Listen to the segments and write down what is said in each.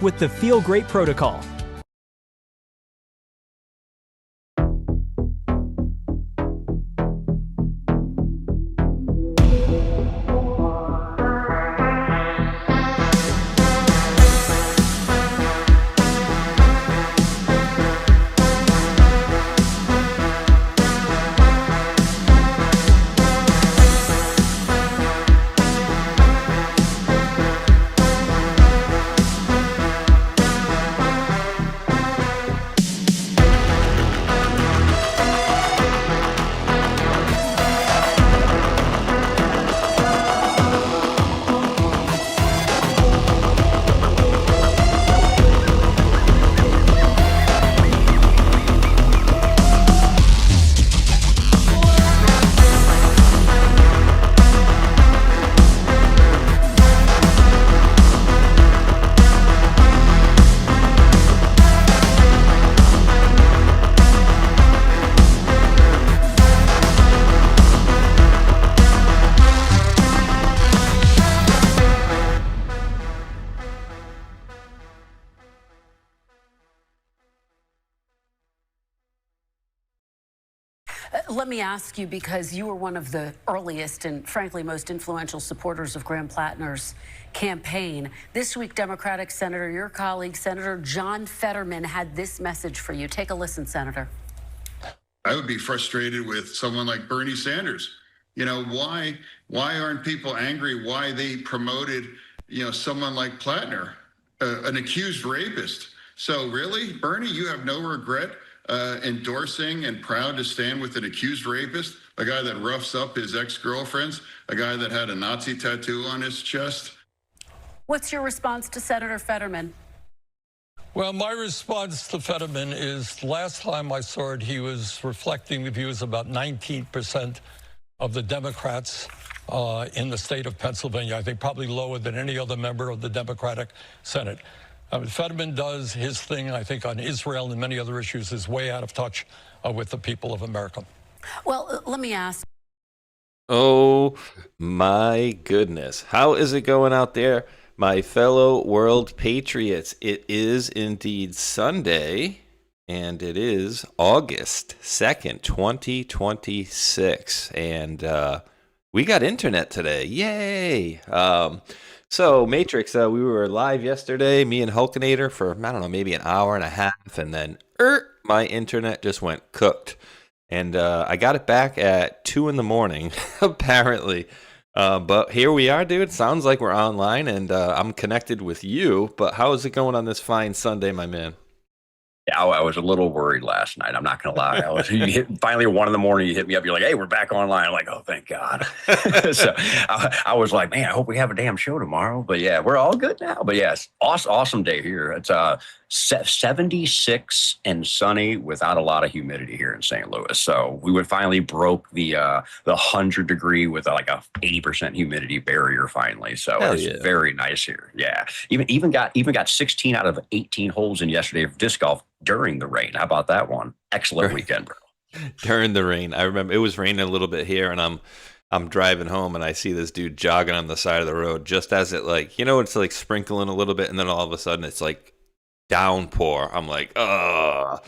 with the Feel Great protocol. Let me ask you, because you were one of the earliest and frankly most influential supporters of Graham Plattner's campaign. This week, Democratic Senator, your colleague, Senator John Fetterman, had this message for you. Take a listen, Senator. I would be frustrated with someone like Bernie Sanders. You know, why aren't people angry? Why they promoted, someone like Plattner, an accused rapist? So really, Bernie, you have no regret endorsing and proud to stand with an accused rapist, a guy that roughs up his ex-girlfriends, a guy that had a Nazi tattoo on his chest? What's your response to Senator Fetterman? Well, my response to Fetterman is last time I saw it, he was reflecting the views of about 19% of the Democrats in the state of Pennsylvania. I think probably lower than any other member of the Democratic Senate. Fetterman does his thing, I think, on Israel and many other issues, is way out of touch with the people of America. Well, let me ask. Oh, my goodness. How is it going out there, my fellow world patriots? It is indeed Sunday, and it is August 2nd, 2026. And we got internet today. Yay! So, Matrix, we were live yesterday, me and Hulkinator, for, I don't know, maybe an hour and a half, and then my internet just went cooked. And I got it back at 2 in the morning, apparently. But here we are, dude. Sounds like we're online, and I'm connected with you. But how is it going on this fine Sunday, my man? Yeah, I was a little worried last night. I'm not going to lie. Finally, 1 in the morning, you hit me up. You're like, hey, we're back online. I'm like, oh, thank God. So I was like, man, I hope we have a damn show tomorrow. But yeah, we're all good now. But yes, awesome day here. It's 76 and sunny without a lot of humidity here in St. Louis. So we finally broke the 100-degree with like a 80% humidity barrier finally. So it's very nice here. Yeah, even got 16 out of 18 holes in yesterday of disc golf during the rain. How about that one? Excellent weekend, bro. During the rain. I remember it was raining a little bit here, and I'm driving home, and I see this dude jogging on the side of the road just as it, like, it's like sprinkling a little bit, and then all of a sudden it's like downpour. I'm like, ugh.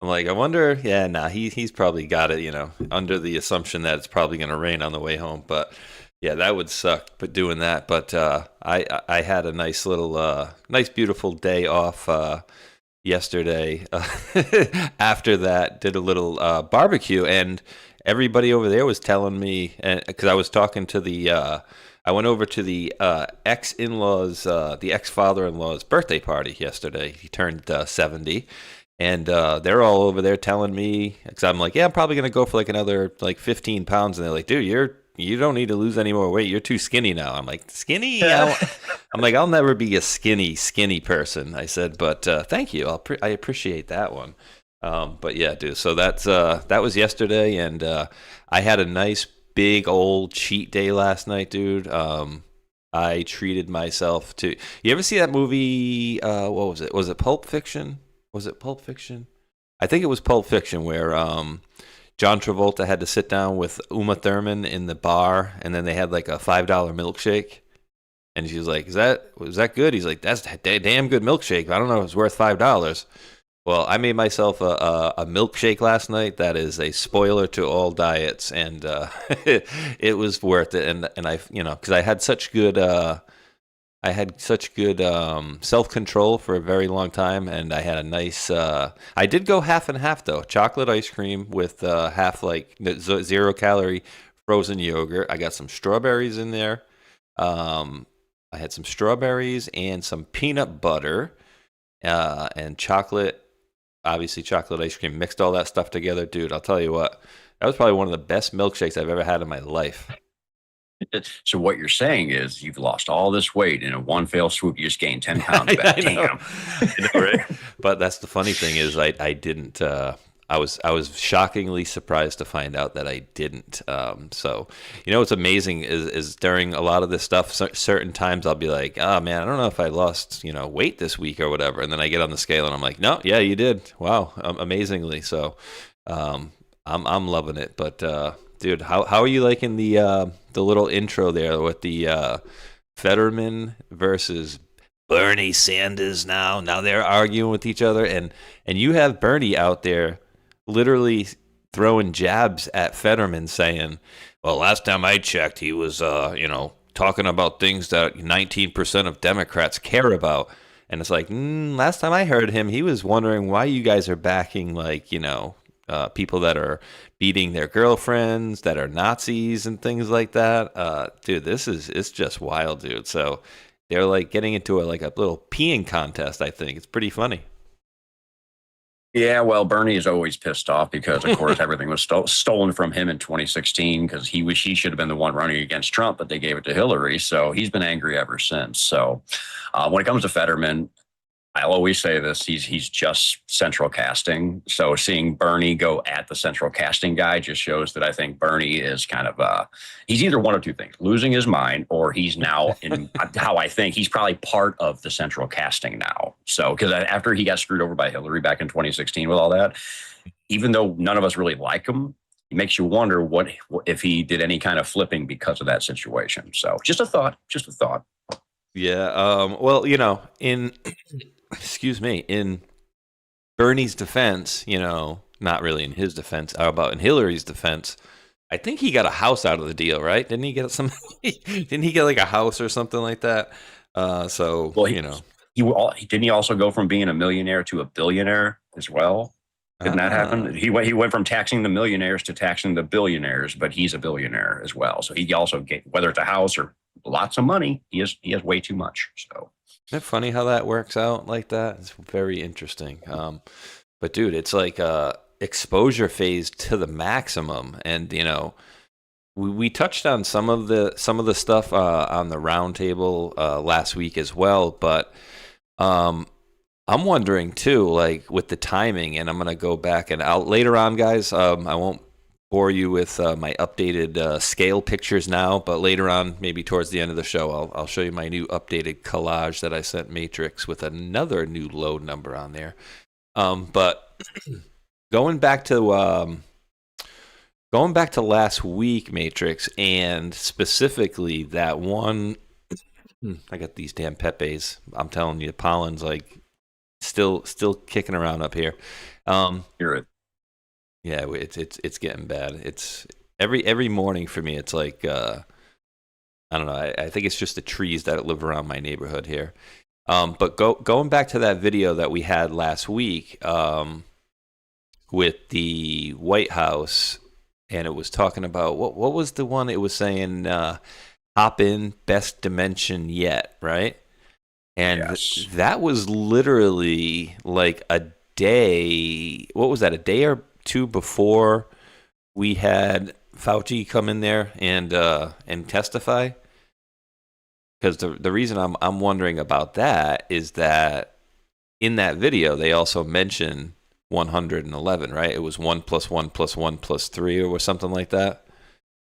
I'm like, I wonder. Yeah, nah, he's probably got it, under the assumption that it's probably going to rain on the way home. But yeah, that would suck. But doing that, but I had a nice little, nice beautiful day off yesterday. After that, did a little barbecue, and everybody over there was telling me, because I was talking to I went over to the ex-in-laws, the ex-father-in-law's birthday party yesterday. He turned 70, and they're all over there telling me, because I'm like, yeah, I'm probably gonna go for like another 15 pounds, and they're like, dude, you don't need to lose any more weight. You're too skinny now. I'm like, skinny? I'm like, I'll never be a skinny person. I said, but thank you. I appreciate that one. But yeah, dude. So that was yesterday, and I had a nice big old cheat day last night, dude. I treated myself to. You ever see that movie? What was it? Was it Pulp Fiction? I think it was Pulp Fiction, where John Travolta had to sit down with Uma Thurman in the bar, and then they had like a $5 milkshake. And she's like, was that good? He's like, that's a damn good milkshake. I don't know if it's worth $5. Well, I made myself a milkshake last night. That is a spoiler to all diets, and it was worth it. And I, because I had such good self-control for a very long time, and I had a nice. I did go half and half though. Chocolate ice cream with half like 0-calorie frozen yogurt. I got some strawberries in there. I had some strawberries and some peanut butter and chocolate. Obviously, chocolate ice cream. Mixed all that stuff together, dude. I'll tell you what. That was probably one of the best milkshakes I've ever had in my life. So what you're saying is you've lost all this weight in a one fell swoop. You just gained 10 pounds back. Damn. But that's the funny thing is I didn't. I was shockingly surprised to find out that I didn't. So what's amazing is during a lot of this stuff, certain times I'll be like, oh man, I don't know if I lost weight this week or whatever, and then I get on the scale and I'm like, no, yeah, you did. Wow, amazingly. So I'm loving it. But dude, how are you liking the little intro there with the Fetterman versus Bernie Sanders? Now they're arguing with each other, and you have Bernie out there literally throwing jabs at Fetterman, saying, well, last time I checked, he was talking about things that 19% of Democrats care about. And it's like, last time I heard him, he was wondering why you guys are backing people that are beating their girlfriends, that are Nazis and things like that. Dude, it's just wild, dude. So they're like getting into a little peeing contest. I think it's pretty funny. Yeah, well, Bernie is always pissed off because, of course, everything was stolen from him in 2016 because he should have been the one running against Trump, but they gave it to Hillary. So he's been angry ever since. So when it comes to Fetterman, I'll always say this: he's just central casting. So seeing Bernie go at the central casting guy just shows that I think Bernie is kind of he's either one of two things: losing his mind, or he's now in how I think he's probably part of the central casting now. So because after he got screwed over by Hillary back in 2016 with all that, even though none of us really like him, it makes you wonder what if he did any kind of flipping because of that situation. So just a thought. Yeah. Well, in Bernie's defense, not really in his defense, how about in Hillary's defense, I think he got a house out of the deal, right? Didn't he get like a house or something like that? So, well, didn't he also go from being a millionaire to a billionaire as well? Didn't that happen? He went from taxing the millionaires to taxing the billionaires, but he's a billionaire as well. So he also whether it's a house or lots of money, he has way too much. So. Isn't it funny how that works out like that? It's very interesting. But dude, it's like exposure phase to the maximum. And we touched on some of the stuff on the roundtable last week as well. But I'm wondering too, like with the timing. And I'm gonna go back and out later on, guys. I won't bore you with my updated scale pictures now, but later on, maybe towards the end of the show, I'll show you my new updated collage that I sent Matrix with another new load number on there. But going back to last week, Matrix, and specifically that one, I got these damn Pepes. I'm telling you, the pollen's like still kicking around up here. Hear it. Yeah, it's getting bad. It's every morning for me. It's like I don't know. I think it's just the trees that live around my neighborhood here. But going back to that video that we had last week with the White House, and it was talking about what was the one? It was saying hop in, best dimension yet, right? And yes. That was literally like a day. What was that? A day or two before we had Fauci come in there and testify. Because the reason I'm wondering about that is that in that video they also mention 111, right? It was 1 + 1 + 1 + 3 or something like that.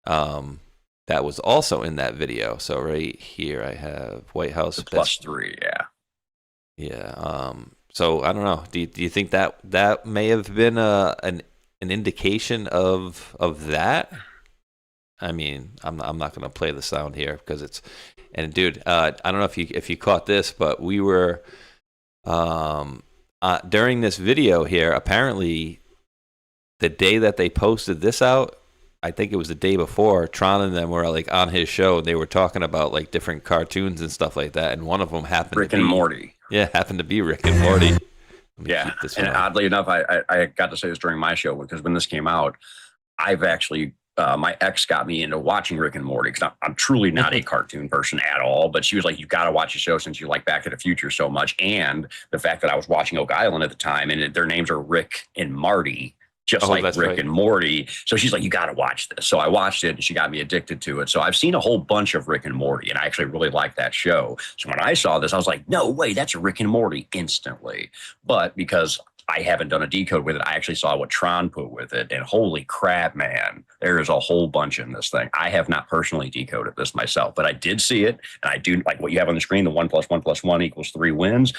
That was also in that video. So right here I have White House the +3, yeah. Yeah. So I don't know. Do you think that may have been an indication of that? I mean, I'm not going to play the sound here because it's. And dude, I don't know if you caught this, but we were during this video here. Apparently, the day that they posted this out, I think it was the day before. Tron and them were like on his show, and they were talking about like different cartoons and stuff like that. And one of them happened Rick to be and Morty. Yeah, happened to be Rick and Morty. Yeah, and oddly enough, I got to say this during my show because when this came out, I've actually my ex got me into watching Rick and Morty because I'm truly not a cartoon person at all. But she was like, "You got to watch the show since you like Back to the Future so much," and the fact that I was watching Oak Island at the time, and their names are Rick and Marty, just like Rick and Morty. So she's like, "You got to watch this." So I watched it, and she got me addicted to it. So I've seen a whole bunch of Rick and Morty, and I actually really like that show. So when I saw this, I was like, "No way, that's a Rick and Morty!" instantly. But because I haven't done a decode with it, I actually saw what Tron put with it, and holy crap, man, there is a whole bunch in this thing. I have not personally decoded this myself, but I did see it, and I do like what you have on the screen. The 1 + 1 + 1 = 3 wins.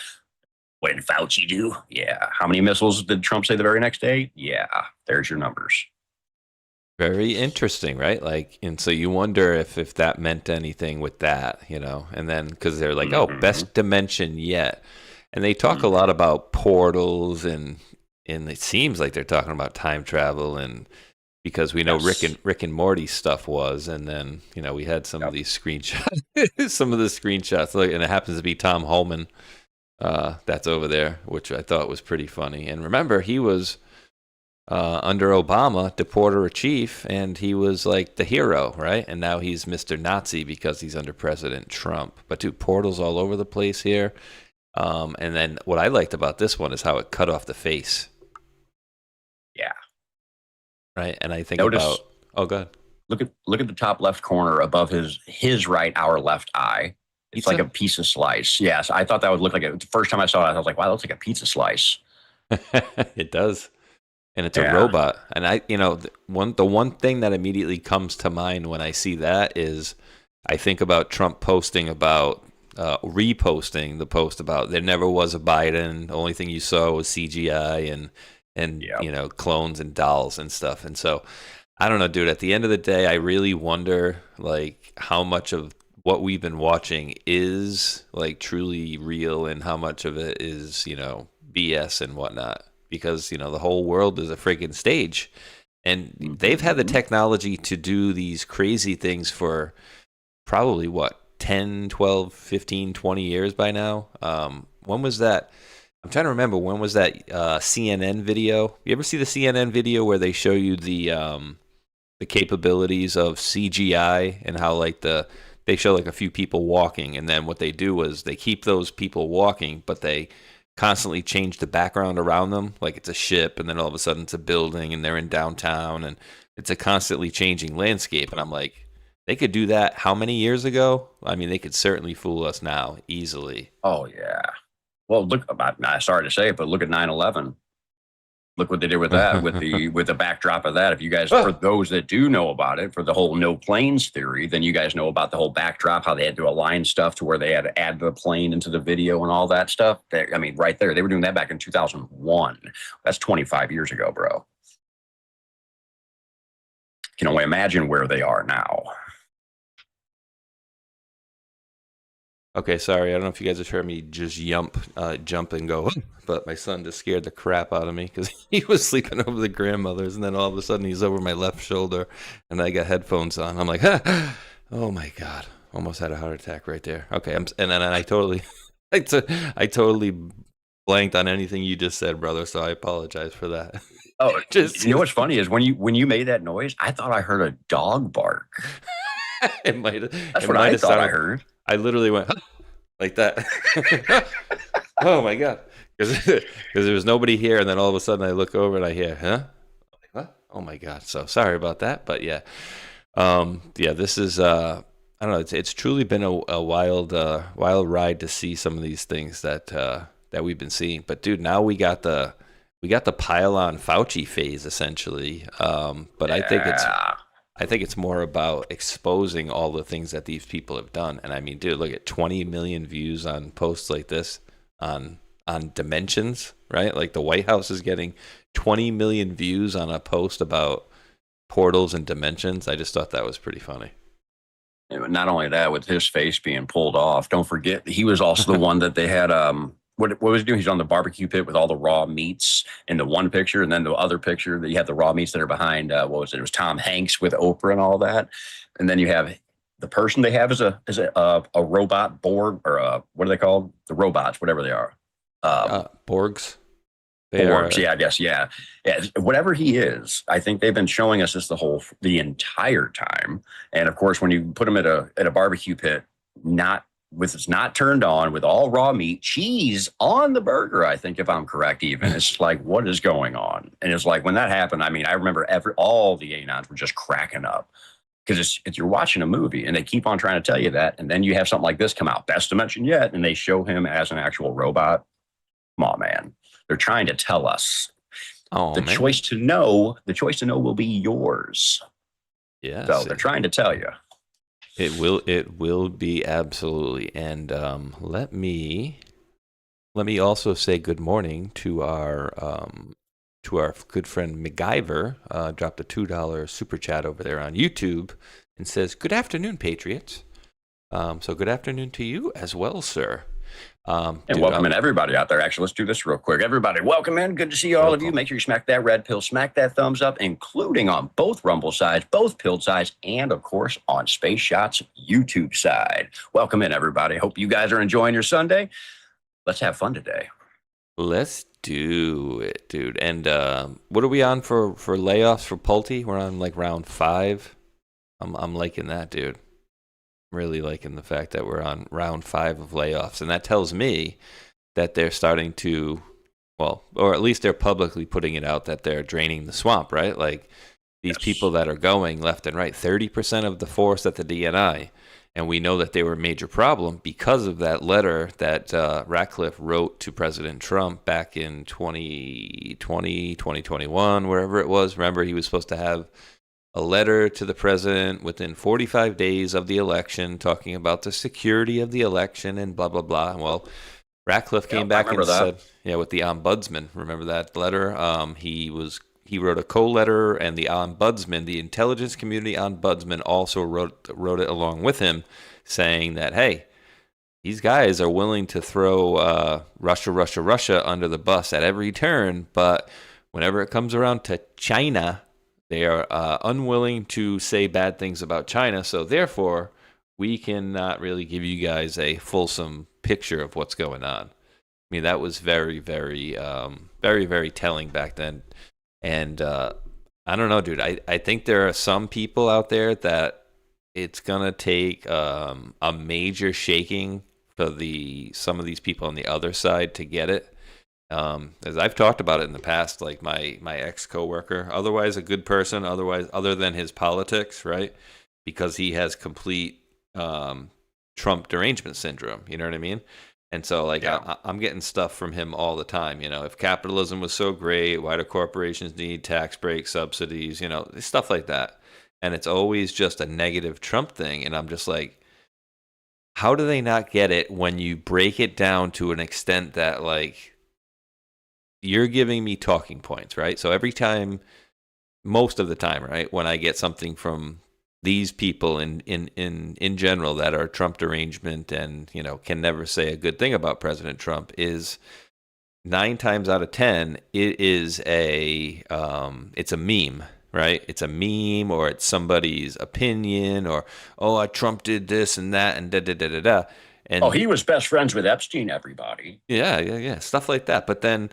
What did Fauci do? Yeah. How many missiles did Trump say the very next day? Yeah. There's your numbers. Very interesting, right? Like, and so you wonder if that meant anything with that, you know, and then because they're like, oh, best dimension yet. And they talk a lot about portals and it seems like they're talking about time travel and because we know Rick and Morty stuff was, and then, you know, we had some of these screenshots, some of the screenshots, and it happens to be Tom Holman. That's over there, which I thought was pretty funny. And remember, he was under Obama, deporter chief, and he was like the hero, right? And now he's Mr. Nazi because he's under President Trump. But dude, portals all over the place here. And then what I liked about this one is how it cut off the face. Yeah. Right. And I think about, oh, God. Look at the top left corner above his right, our left eye. It's like a pizza slice. Yes, I thought that would look like it. The first time I saw it, I was like, wow, that looks like a pizza slice. It does. And it's a robot. And the one thing that immediately comes to mind when I see that is I think about Trump posting about, reposting the post about there never was a Biden. The only thing you saw was CGI and clones and dolls and stuff. And so, I don't know, dude, at the end of the day, I really wonder, like, how much of what we've been watching is like truly real and how much of it is, BS and whatnot, because, the whole world is a freaking stage and they've had the technology to do these crazy things for probably 10, 12, 15, 20 years by now. When was that? I'm trying to remember, when was that CNN video? You ever see the CNN video where they show you the capabilities of CGI and how they show like a few people walking, and then what they do is they keep those people walking, but they constantly change the background around them. Like it's a ship, and then all of a sudden it's a building, and they're in downtown, and it's a constantly changing landscape. And I'm like, they could do that how many years ago? I mean, they could certainly fool us now easily. Oh, yeah. Well, look, I'm sorry to say it, but look at 9/11. Look what they did with that, with the backdrop of that. If you guys, for those that do know about it, for the whole no planes theory, then you guys know about the whole backdrop, how they had to align stuff to where they had to add the plane into the video and all that stuff. I mean, right there, they were doing that back in 2001. That's 25 years ago, bro. You can only imagine where they are now. Okay, sorry. I don't know if you guys have heard me just jump and go, but my son just scared the crap out of me because he was sleeping over the grandmother's, and then all of a sudden he's over my left shoulder, and I got headphones on. I'm like, oh my God, almost had a heart attack right there. Okay, and then I totally, I totally blanked on anything you just said, brother. So I apologize for that. Oh, you know what's funny is when you made that noise, I thought I heard a dog bark. It might. That's what I thought I heard. I literally went like that. Oh my God. Because there was nobody here. And then all of a sudden I look over and I hear, huh? What? Oh my God. So sorry about that. But yeah. This is, I don't know. It's truly been a wild ride to see some of these things that we've been seeing. But dude, now we got the pile-on Fauci phase essentially. But yeah. I think it's more about exposing all the things that these people have done. And I mean, dude, look at 20 million views on posts like this on Dimensions, right? Like the White House is getting 20 million views on a post about portals and dimensions. I just thought that was pretty funny. Not only that, with his face being pulled off, don't forget he was also the one that they had. What was he doing? He's on the barbecue pit with all the raw meats in the one picture, and then the other picture that you have the raw meats that are behind. What was it? It was Tom Hanks with Oprah and all that, and then you have the person they have is a robot Borg, or what are they called? The robots, whatever they are. Borgs. Borgs, yeah, I guess, yeah. Whatever he is, I think they've been showing us this the entire time. And of course, when you put him at a barbecue pit, it's not turned on, with all raw meat, cheese on the burger, I think, if I'm correct, even. It's like, what is going on? And it's like, when that happened, I mean, I remember all the Anons were just cracking up, because it's you're watching a movie and they keep on trying to tell you that, and then you have something like this come out, best dimension yet, and they show him as an actual robot. Come on, man. They're trying to tell us the choice to know will be yours. Yeah. So they're trying to tell you. It will be, absolutely. And let me also say good morning to our good friend MacGyver. Dropped a $2 super chat over there on YouTube and says, "Good afternoon, Patriots." So good afternoon to you as well, sir. And welcome in everybody out there. Actually, let's do this real quick. Everybody, welcome in. Good to see all of you. Make sure you smack that red pill, smack that thumbs up, including on both Rumble sides, both Pilled sides, and of course on Space Shot's YouTube side. Welcome in, everybody. Hope you guys are enjoying your Sunday. Let's have fun today. Let's do it, dude. And what are we on for layoffs for Pulte? We're on like round 5. I'm liking that, dude. Really liking the fact that we're on round 5 of layoffs, and that tells me that they're starting to, well, or at least they're publicly putting it out that they're draining the swamp, right? Like these people that are going left and right, 30% of the force at the DNI, and we know that they were a major problem because of that letter that Ratcliffe wrote to President Trump back in 2020, 2021, wherever it was. Remember, he was supposed to have a letter to the president within 45 days of the election talking about the security of the election and blah, blah, blah. Well, Ratcliffe came back and said, with the ombudsman, remember that letter? He wrote a co-letter, and the ombudsman, the intelligence community ombudsman, also wrote it along with him, saying that, hey, these guys are willing to throw Russia under the bus at every turn, but whenever it comes around to China, they are unwilling to say bad things about China, so therefore we cannot really give you guys a fulsome picture of what's going on. I mean, that was very, very, very, very telling back then. And I don't know, dude. I think there are some people out there that it's going to take a major shaking for some of these people on the other side to get it. As I've talked about it in the past, like my ex-coworker, otherwise a good person, other than his politics, right? Because he has complete Trump derangement syndrome, you know what I mean? And so, like, yeah. I'm getting stuff from him all the time, you know, if capitalism was so great, why do corporations need tax breaks, subsidies, you know, stuff like that. And it's always just a negative Trump thing, and I'm just like, how do they not get it when you break it down to an extent that, like, you're giving me talking points, right? So every time, most of the time, right, when I get something from these people in general that are Trump derangement and, you know, can never say a good thing about President Trump, is 9 times out of 10, it is it's a meme, right? It's a meme, or it's somebody's opinion, or, oh, Trump did this and that and da-da-da-da-da. And, he was best friends with Epstein, everybody. Yeah, stuff like that. But then,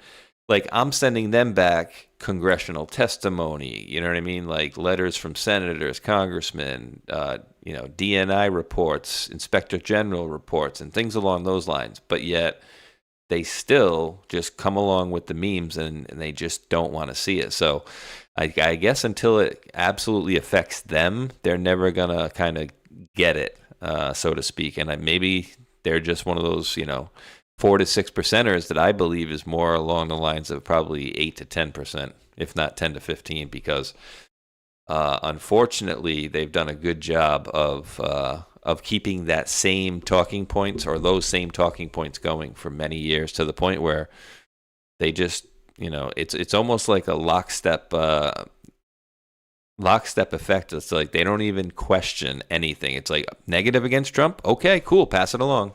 like, I'm sending them back congressional testimony, you know what I mean? Like letters from senators, congressmen, you know, DNI reports, inspector general reports, and things along those lines. But yet they still just come along with the memes, and they just don't want to see it. So I guess until it absolutely affects them, they're never going to kind of get it, so to speak. And maybe they're just one of those, you know, 4 to 6%ers that I believe is more along the lines of probably 8 to 10%, if not 10 to 15, because unfortunately they've done a good job of keeping that same talking points, or those same talking points, going for many years, to the point where they just, you know, it's almost like a lockstep lockstep effect. It's like they don't even question anything. It's like negative against Trump. Okay, cool. Pass it along.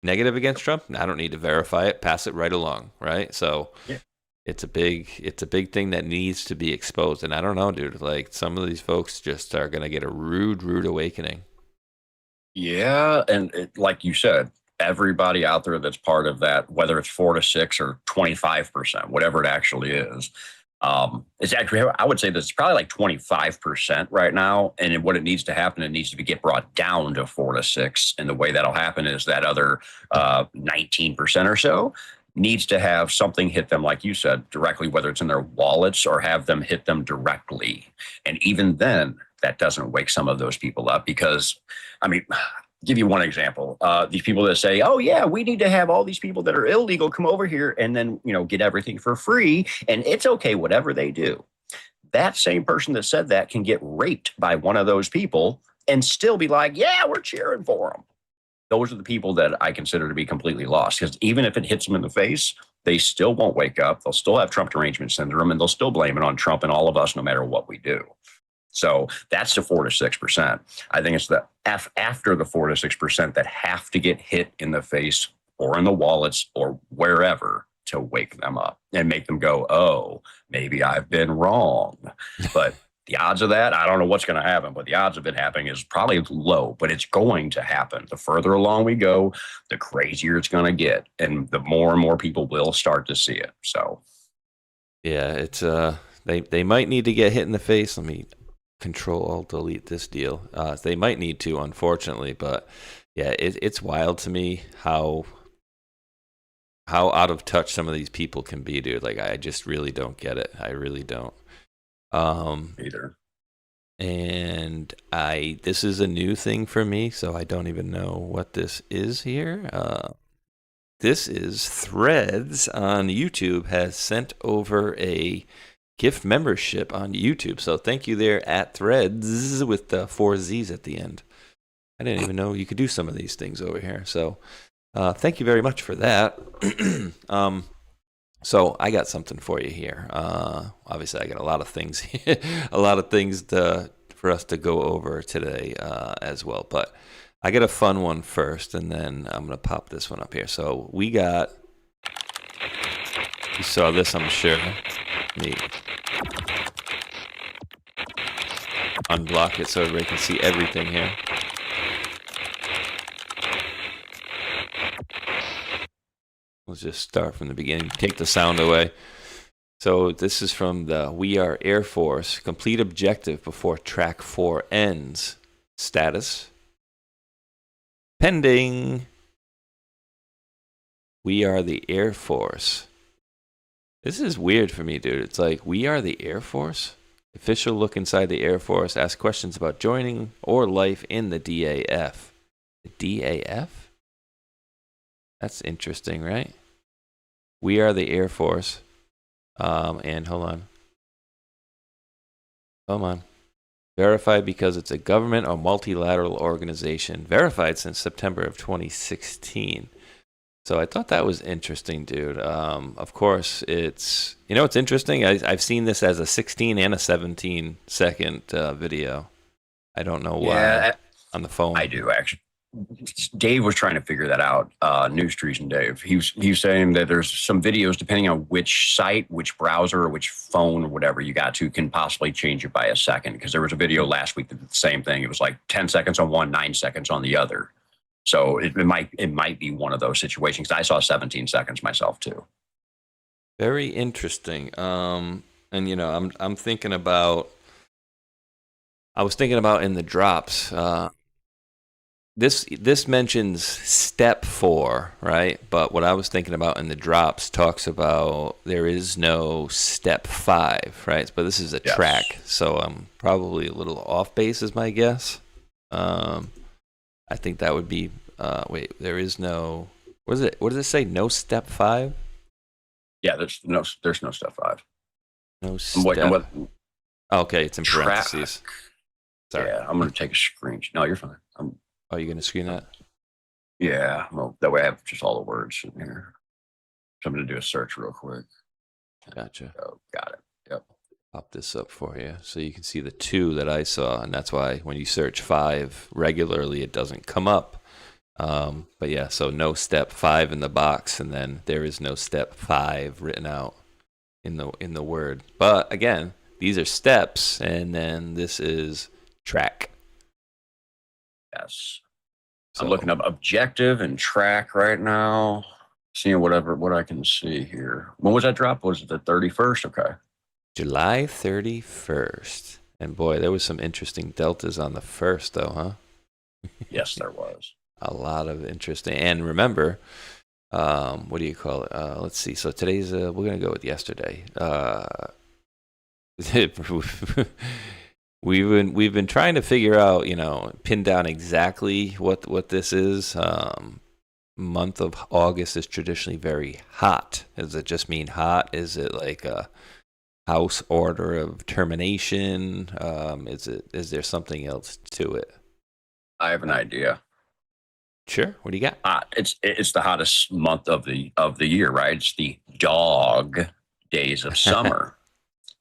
Negative against Trump. I don't need to verify it. Pass it right along. Right. So yeah. it's a big thing that needs to be exposed. And I don't know, dude, like some of these folks just are going to get a rude awakening. Yeah. And like you said, everybody out there that's part of that, whether it's 4 to 6 or 25%, whatever it actually is, it's actually, I would say this is probably like 25% right now. And what it needs to happen, it needs to get brought down to 4 to 6. And the way that'll happen is that other 19% or so needs to have something hit them, like you said, directly, whether it's in their wallets or have them hit them directly. And even then, that doesn't wake some of those people up because, I mean, give you one example. These people that say, oh, yeah, we need to have all these people that are illegal come over here and then, get everything for free. And it's OK, whatever they do. That same person that said that can get raped by one of those people and still be like, yeah, we're cheering for them. Those are the people that I consider to be completely lost, because even if it hits them in the face, they still won't wake up. They'll still have Trump derangement syndrome, and they'll still blame it on Trump and all of us, no matter what we do. So that's the 4 to 6%. I think it's the after the 4 to 6% that have to get hit in the face or in the wallets or wherever to wake them up and make them go, oh, maybe I've been wrong. But the odds of that, I don't know what's going to happen, but the odds of it happening is probably low, but it's going to happen. The further along we go, the crazier it's going to get. And the more and more people will start to see it. So, yeah, it's they might need to get hit in the face. Let me Control-Alt-Delete this deal. They might need to, unfortunately, but yeah, it's wild to me how out of touch some of these people can be, dude. Like, I just really don't get it. I really don't. Either. And this is a new thing for me, so I don't even know what this is here. This is Threads on YouTube has sent over a gift membership on YouTube. So thank you there at Threads with the 4 Z's at the end. I didn't even know you could do some of these things over here. So thank you very much for that. So I got something for you here. Obviously, I got a lot of things, for us to go over today as well. But I got a fun one first, and then I'm gonna pop this one up here. So you saw this, I'm sure. Let me unblock it so everybody can see everything here. Let's just start from the beginning. Take the sound away. So this is from the We Are Air Force. Complete objective before Track 4 ends. Status. Pending. We are the Air Force. This is weird for me, dude. It's like, we are the Air Force? Official look inside the Air Force. Ask questions about joining or life in the DAF. The DAF? That's interesting, right? We are the Air Force. And hold on. Come on. Verified because it's a government or multilateral organization. Verified since September of 2016. So I thought that was interesting, dude. Of course, it's interesting. I've seen this as a 16 and a 17 second video. I don't know why on the phone. I do, actually. Dave was trying to figure that out. News Trees and Dave. He was saying that there's some videos, depending on which site, which browser, or which phone, or whatever you got to, can possibly change it by a second. Because there was a video last week that did the same thing. It was like 10 seconds on one, 9 seconds on the other. So it might be one of those situations. I saw 17 seconds myself too. Very interesting. And I'm thinking about. I was thinking about in the drops. This mentions step 4, right? But what I was thinking about in the drops talks about there is no step 5, right? But this is a track, so I'm probably a little off base, is my guess. I think that would be. There is no. What does it say? No step 5. Yeah, there's no step 5. No step. Okay, it's in parentheses. Sorry. Yeah, I'm gonna take a screenshot. No, you're fine. Oh, you're going to screen that? Yeah. Well, that way I have just all the words in here. So I'm going to do a search real quick. Gotcha. Oh, got it. Yep. Pop this up for you so you can see the 2 that I saw, and that's why when you search 5 regularly, it doesn't come up. But yeah, so no step 5 in the box, and then there is no step 5 written out in the word. But again, these are steps, and then this is track. Yes. So, I'm looking up objective and track right now. Seeing what I can see here. When was that drop? Was it the 31st? Okay. July 31st. And boy, there was some interesting deltas on the 1st, though, huh? Yes, there was. A lot of interesting. And remember, what do you call it? Let's see. So today's, we're going to go with yesterday. We've been trying to figure out, pin down exactly what this is. Month of August is traditionally very hot. Does it just mean hot? Is it like a house order of termination? Is there something else to it? I have an idea. Sure. What do you got? It's the hottest month of the year, right? It's the dog days of summer.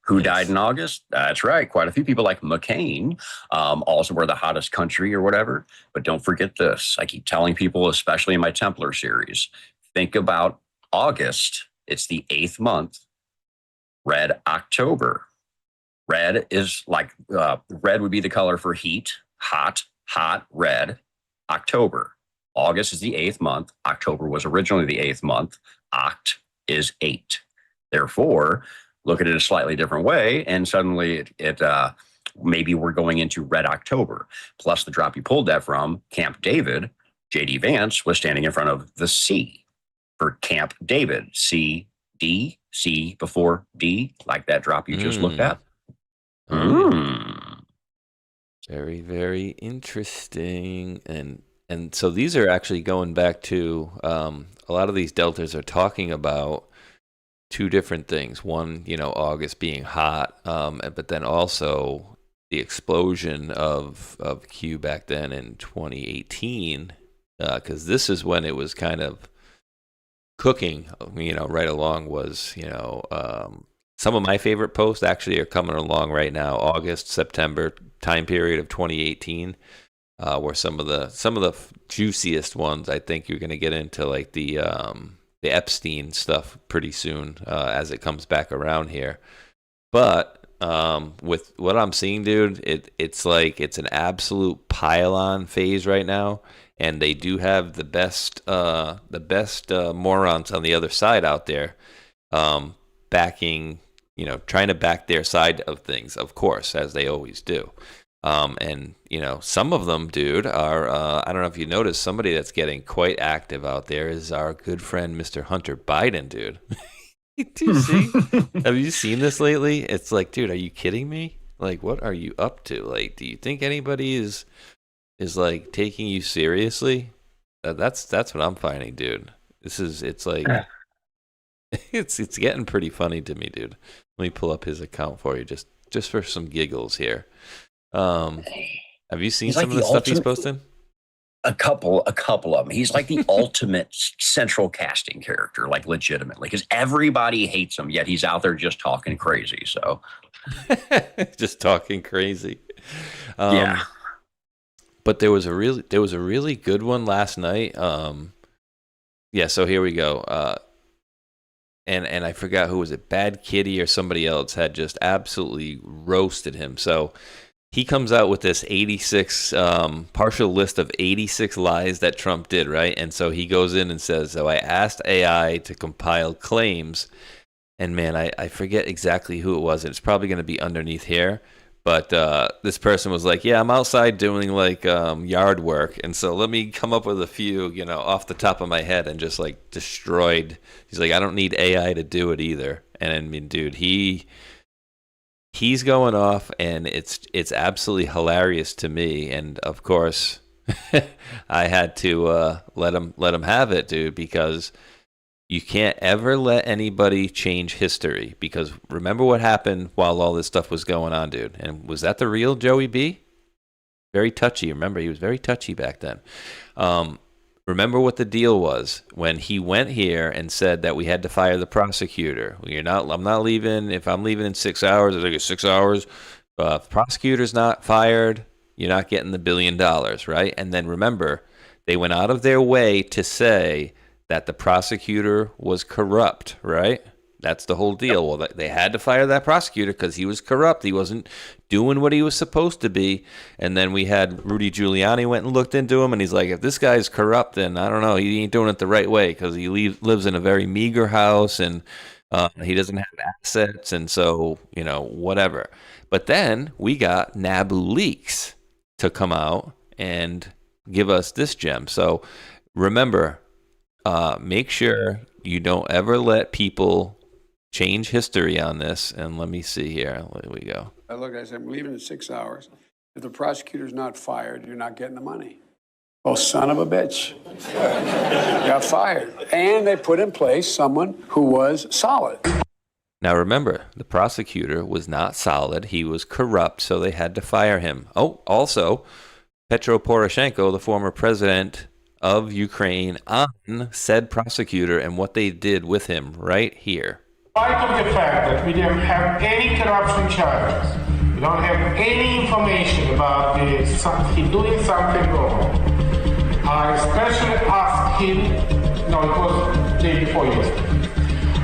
Who died in August? That's right. Quite a few people like McCain. Also, we're the hottest country or whatever. But don't forget this. I keep telling people, especially in my Templar series, think about August. It's the 8th month. Red October. Red is like, red would be the color for heat. Hot, red. October. August is the 8th month. October was originally the 8th month. Oct is 8. Therefore, look at it a slightly different way, and suddenly it maybe we're going into Red October. Plus the drop you pulled that from, Camp David, J.D. Vance was standing in front of the C for Camp David. C, D, C before D, like that drop you just looked at. Very, very interesting. And so these are actually going back to, a lot of these deltas are talking about 2 different things. One, August being hot, but then also the explosion of Q back then in 2018, because this is when it was kind of cooking, right along was, some of my favorite posts actually are coming along right now, August, September time period of 2018, were some of the juiciest ones. I think you're going to get into like the Epstein stuff pretty soon as it comes back around here. But with what I'm seeing, dude, it's like it's an absolute pile-on phase right now, and they do have the best morons on the other side out there backing, trying to back their side of things, of course, as they always do. And, some of them, dude, are, I don't know if you noticed, somebody that's getting quite active out there is our good friend, Mr. Hunter Biden, dude. Do you see? Have you seen this lately? It's like, dude, are you kidding me? Like, what are you up to? Like, do you think anybody is like taking you seriously? That's what I'm finding, dude. It's like, it's getting pretty funny to me, dude. Let me pull up his account for you just for some giggles here. Have you seen some of the stuff he's posting? A couple of them. He's like the ultimate central casting character, like legitimately, because everybody hates him, yet he's out there just talking crazy. So, just talking crazy. Yeah. But there was a really good one last night. Yeah. So here we go. And I forgot who was it, Bad Kitty or somebody else had just absolutely roasted him. So he comes out with this 86 partial list of 86 lies that Trump did, right? And so he goes in and says, so I asked AI to compile claims, and man, I forget exactly who it was. It's probably going to be underneath here. But this person was like, yeah, I'm outside doing like yard work. And so let me come up with a few, off the top of my head, and just like destroyed. He's like, I don't need AI to do it either. And I mean, dude, he's going off, and it's absolutely hilarious to me. And of course, I had to let him have it, dude, because you can't ever let anybody change history, because remember what happened while all this stuff was going on, dude. And was that the real Joey B? Very touchy. Remember, he was very touchy back then. Remember what the deal was when he went here and said that we had to fire the prosecutor. I'm not leaving. If I'm leaving in 6 hours, I get 6 hours. If the prosecutor's not fired, you're not getting the $1 billion, right? And then remember, they went out of their way to say that the prosecutor was corrupt, right? That's the whole deal. Well, they had to fire that prosecutor because he was corrupt. He wasn't doing what he was supposed to be. And then we had Rudy Giuliani went and looked into him, and he's like, if this guy's corrupt, then I don't know. He ain't doing it the right way because he lives in a very meager house, and he doesn't have assets, and so, whatever. But then we got Naboo Leaks to come out and give us this gem. So remember, make sure you don't ever let people change history on this. And let me see here. There we go. I said, I'm leaving in 6 hours. If the prosecutor's not fired, you're not getting the money. Oh, son of a bitch. Got fired. And they put in place someone who was solid. Now remember, the prosecutor was not solid. He was corrupt, so they had to fire him. Oh, also, Petro Poroshenko, the former president of Ukraine, on said prosecutor and what they did with him right here. In spite of the fact that we don't have any corruption charges, we don't have any information about he doing something wrong, I especially asked him, it was the day before yesterday,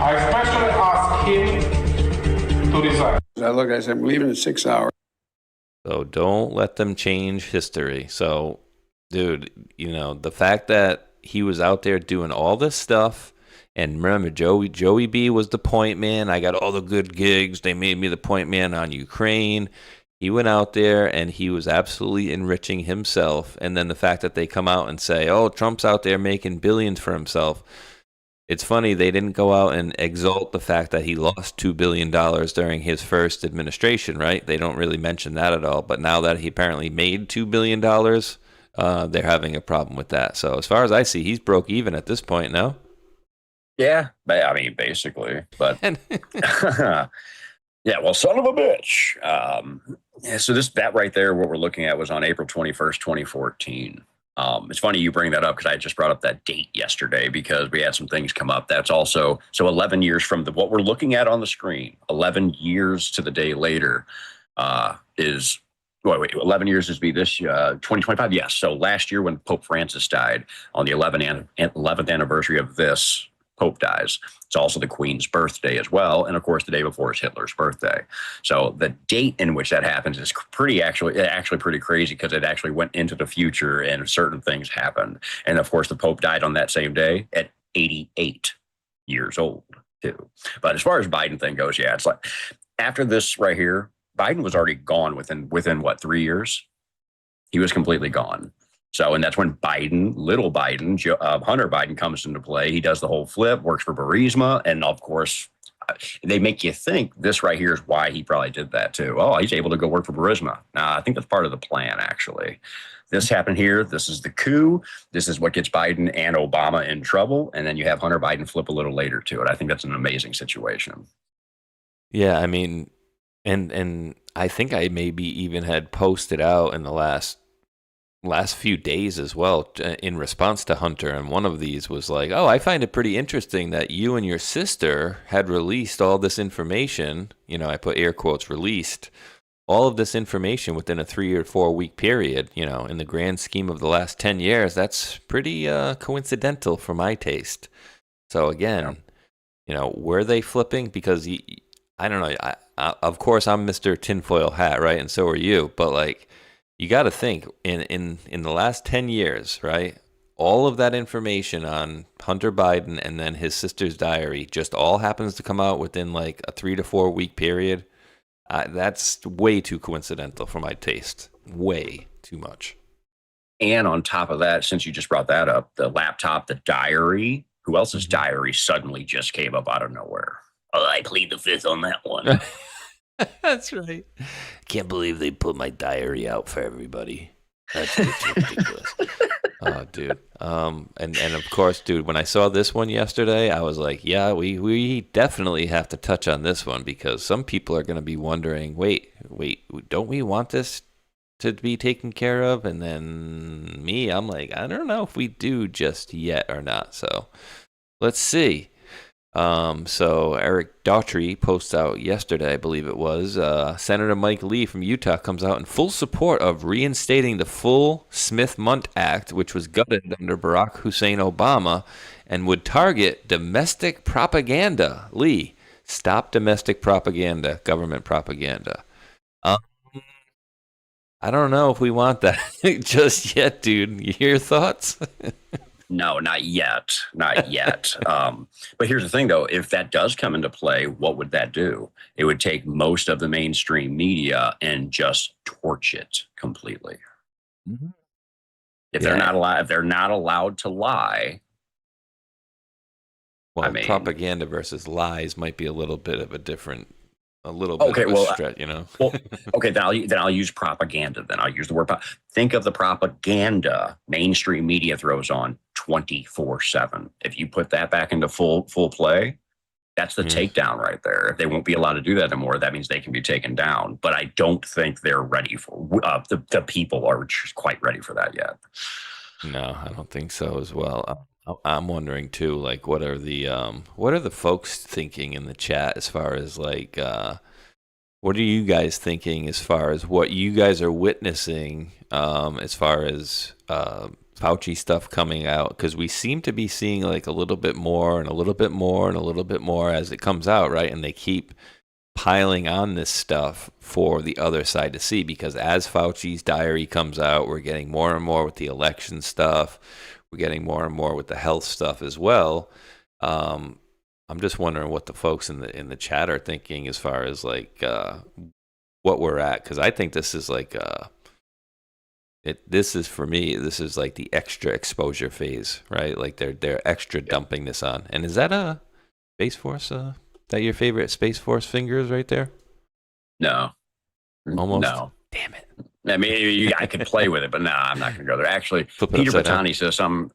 I especially asked him to resign. I said, I'm leaving in 6 hours. So don't let them change history. So, dude, the fact that he was out there doing all this stuff, and remember, Joey B was the point man. I got all the good gigs. They made me the point man on Ukraine. He went out there and he was absolutely enriching himself. And then the fact that they come out and say, oh, Trump's out there making billions for himself. It's funny, they didn't go out and exalt the fact that he lost $2 billion during his first administration, right? They don't really mention that at all. But now that he apparently made $2 billion, they're having a problem with that. So as far as I see, he's broke even at this point now. Yeah, I mean, basically. But yeah, well, son of a bitch. So that right there, what we're looking at was on April 21st, 2014. It's funny you bring that up because I just brought up that date yesterday because we had some things come up. That's also, so 11 years from what we're looking at on the screen, 11 years to the day later is, wait, 11 years is be this 2025? Yes. So last year when Pope Francis died on the 11th anniversary of this, Pope dies. It's also the Queen's birthday as well. And of course, the day before is Hitler's birthday. So the date in which that happens is actually pretty crazy because it actually went into the future and certain things happened. And of course, the Pope died on that same day at 88 years old too. But as far as Biden thing goes, yeah, it's like after this right here, Biden was already gone within what, 3 years? He was completely gone. So, and that's when little Biden, Hunter Biden comes into play. He does the whole flip, works for Burisma. And of course, they make you think this right here is why he probably did that too. Oh, he's able to go work for Burisma. Nah, I think that's part of the plan, actually. This happened here. This is the coup. This is what gets Biden and Obama in trouble. And then you have Hunter Biden flip a little later to it. I think that's an amazing situation. Yeah, I mean, and I think I maybe even had posted out in the last few days as well in response to Hunter, and one of these was like, oh, I find it pretty interesting that you and your sister had released all this information, I put air quotes, released all of this information within a 3 or 4 week period, in the grand scheme of the last 10 years. That's pretty coincidental for my taste. So again, were they flipping? Because I don't know, of course I'm Mr. Tinfoil Hat, right? And so are you, but like, you got to think in the last 10 years, right? All of that information on Hunter Biden and then his sister's diary just all happens to come out within like a 3 to 4 week period. That's way too coincidental for my taste. Way too much. And on top of that, since you just brought that up, the laptop, the diary, who else's diary suddenly just came up out of nowhere? Oh, I plead the fifth on that one. That's right. Can't believe they put my diary out for everybody. That's ridiculous. Oh, dude. And of course, dude, when I saw this one yesterday, I was like, yeah, we definitely have to touch on this one because some people are going to be wondering, wait, don't we want this to be taken care of. And then me, I'm like, I don't know if we do just yet or not. So let's see. So Eric Daughtry posts out yesterday, I believe it was, Senator Mike Lee from Utah comes out in full support of reinstating the full Smith-Mundt Act, which was gutted under Barack Hussein Obama and would target domestic propaganda. Lee, stop domestic propaganda, government propaganda. I don't know if we want that just yet, dude. Your thoughts? No, not yet. Not yet. But here's the thing, though. If that does come into play, what would that do? It would take most of the mainstream media and just torch it completely. Mm-hmm. If they're not allowed to lie. Well, propaganda versus lies might be a little bit of a different. A little bit of a stretch, you know. Well, okay, then I'll use propaganda. Then I'll use the word. Think of the propaganda mainstream media throws on 24/7. If you put that back into full play, that's the takedown right there. If they won't be allowed to do that anymore, that means they can be taken down. But I don't think they're ready for. The people are quite ready for that yet. No, I don't think so as well. I'm wondering too, like, what are the folks thinking in the chat as far as like, what are you guys thinking as far as what you guys are witnessing, as far as Fauci stuff coming out? Because we seem to be seeing like a little bit more and a little bit more and a little bit more as it comes out, right? And they keep piling on this stuff for the other side to see, because as Fauci's diary comes out, we're getting more and more with the election stuff. We're getting more and more with the health stuff as well. I'm just wondering what the folks in the chat are thinking as far as like what we're at, because I think this is like this is for me. This is like the extra exposure phase, right? Like they're extra dumping this on. And is that a Space Force? That your favorite Space Force fingers right there? No, almost. No, damn it. I mean, I could play with it, but no, I'm not going to go there. Actually, Peter Bottani says something.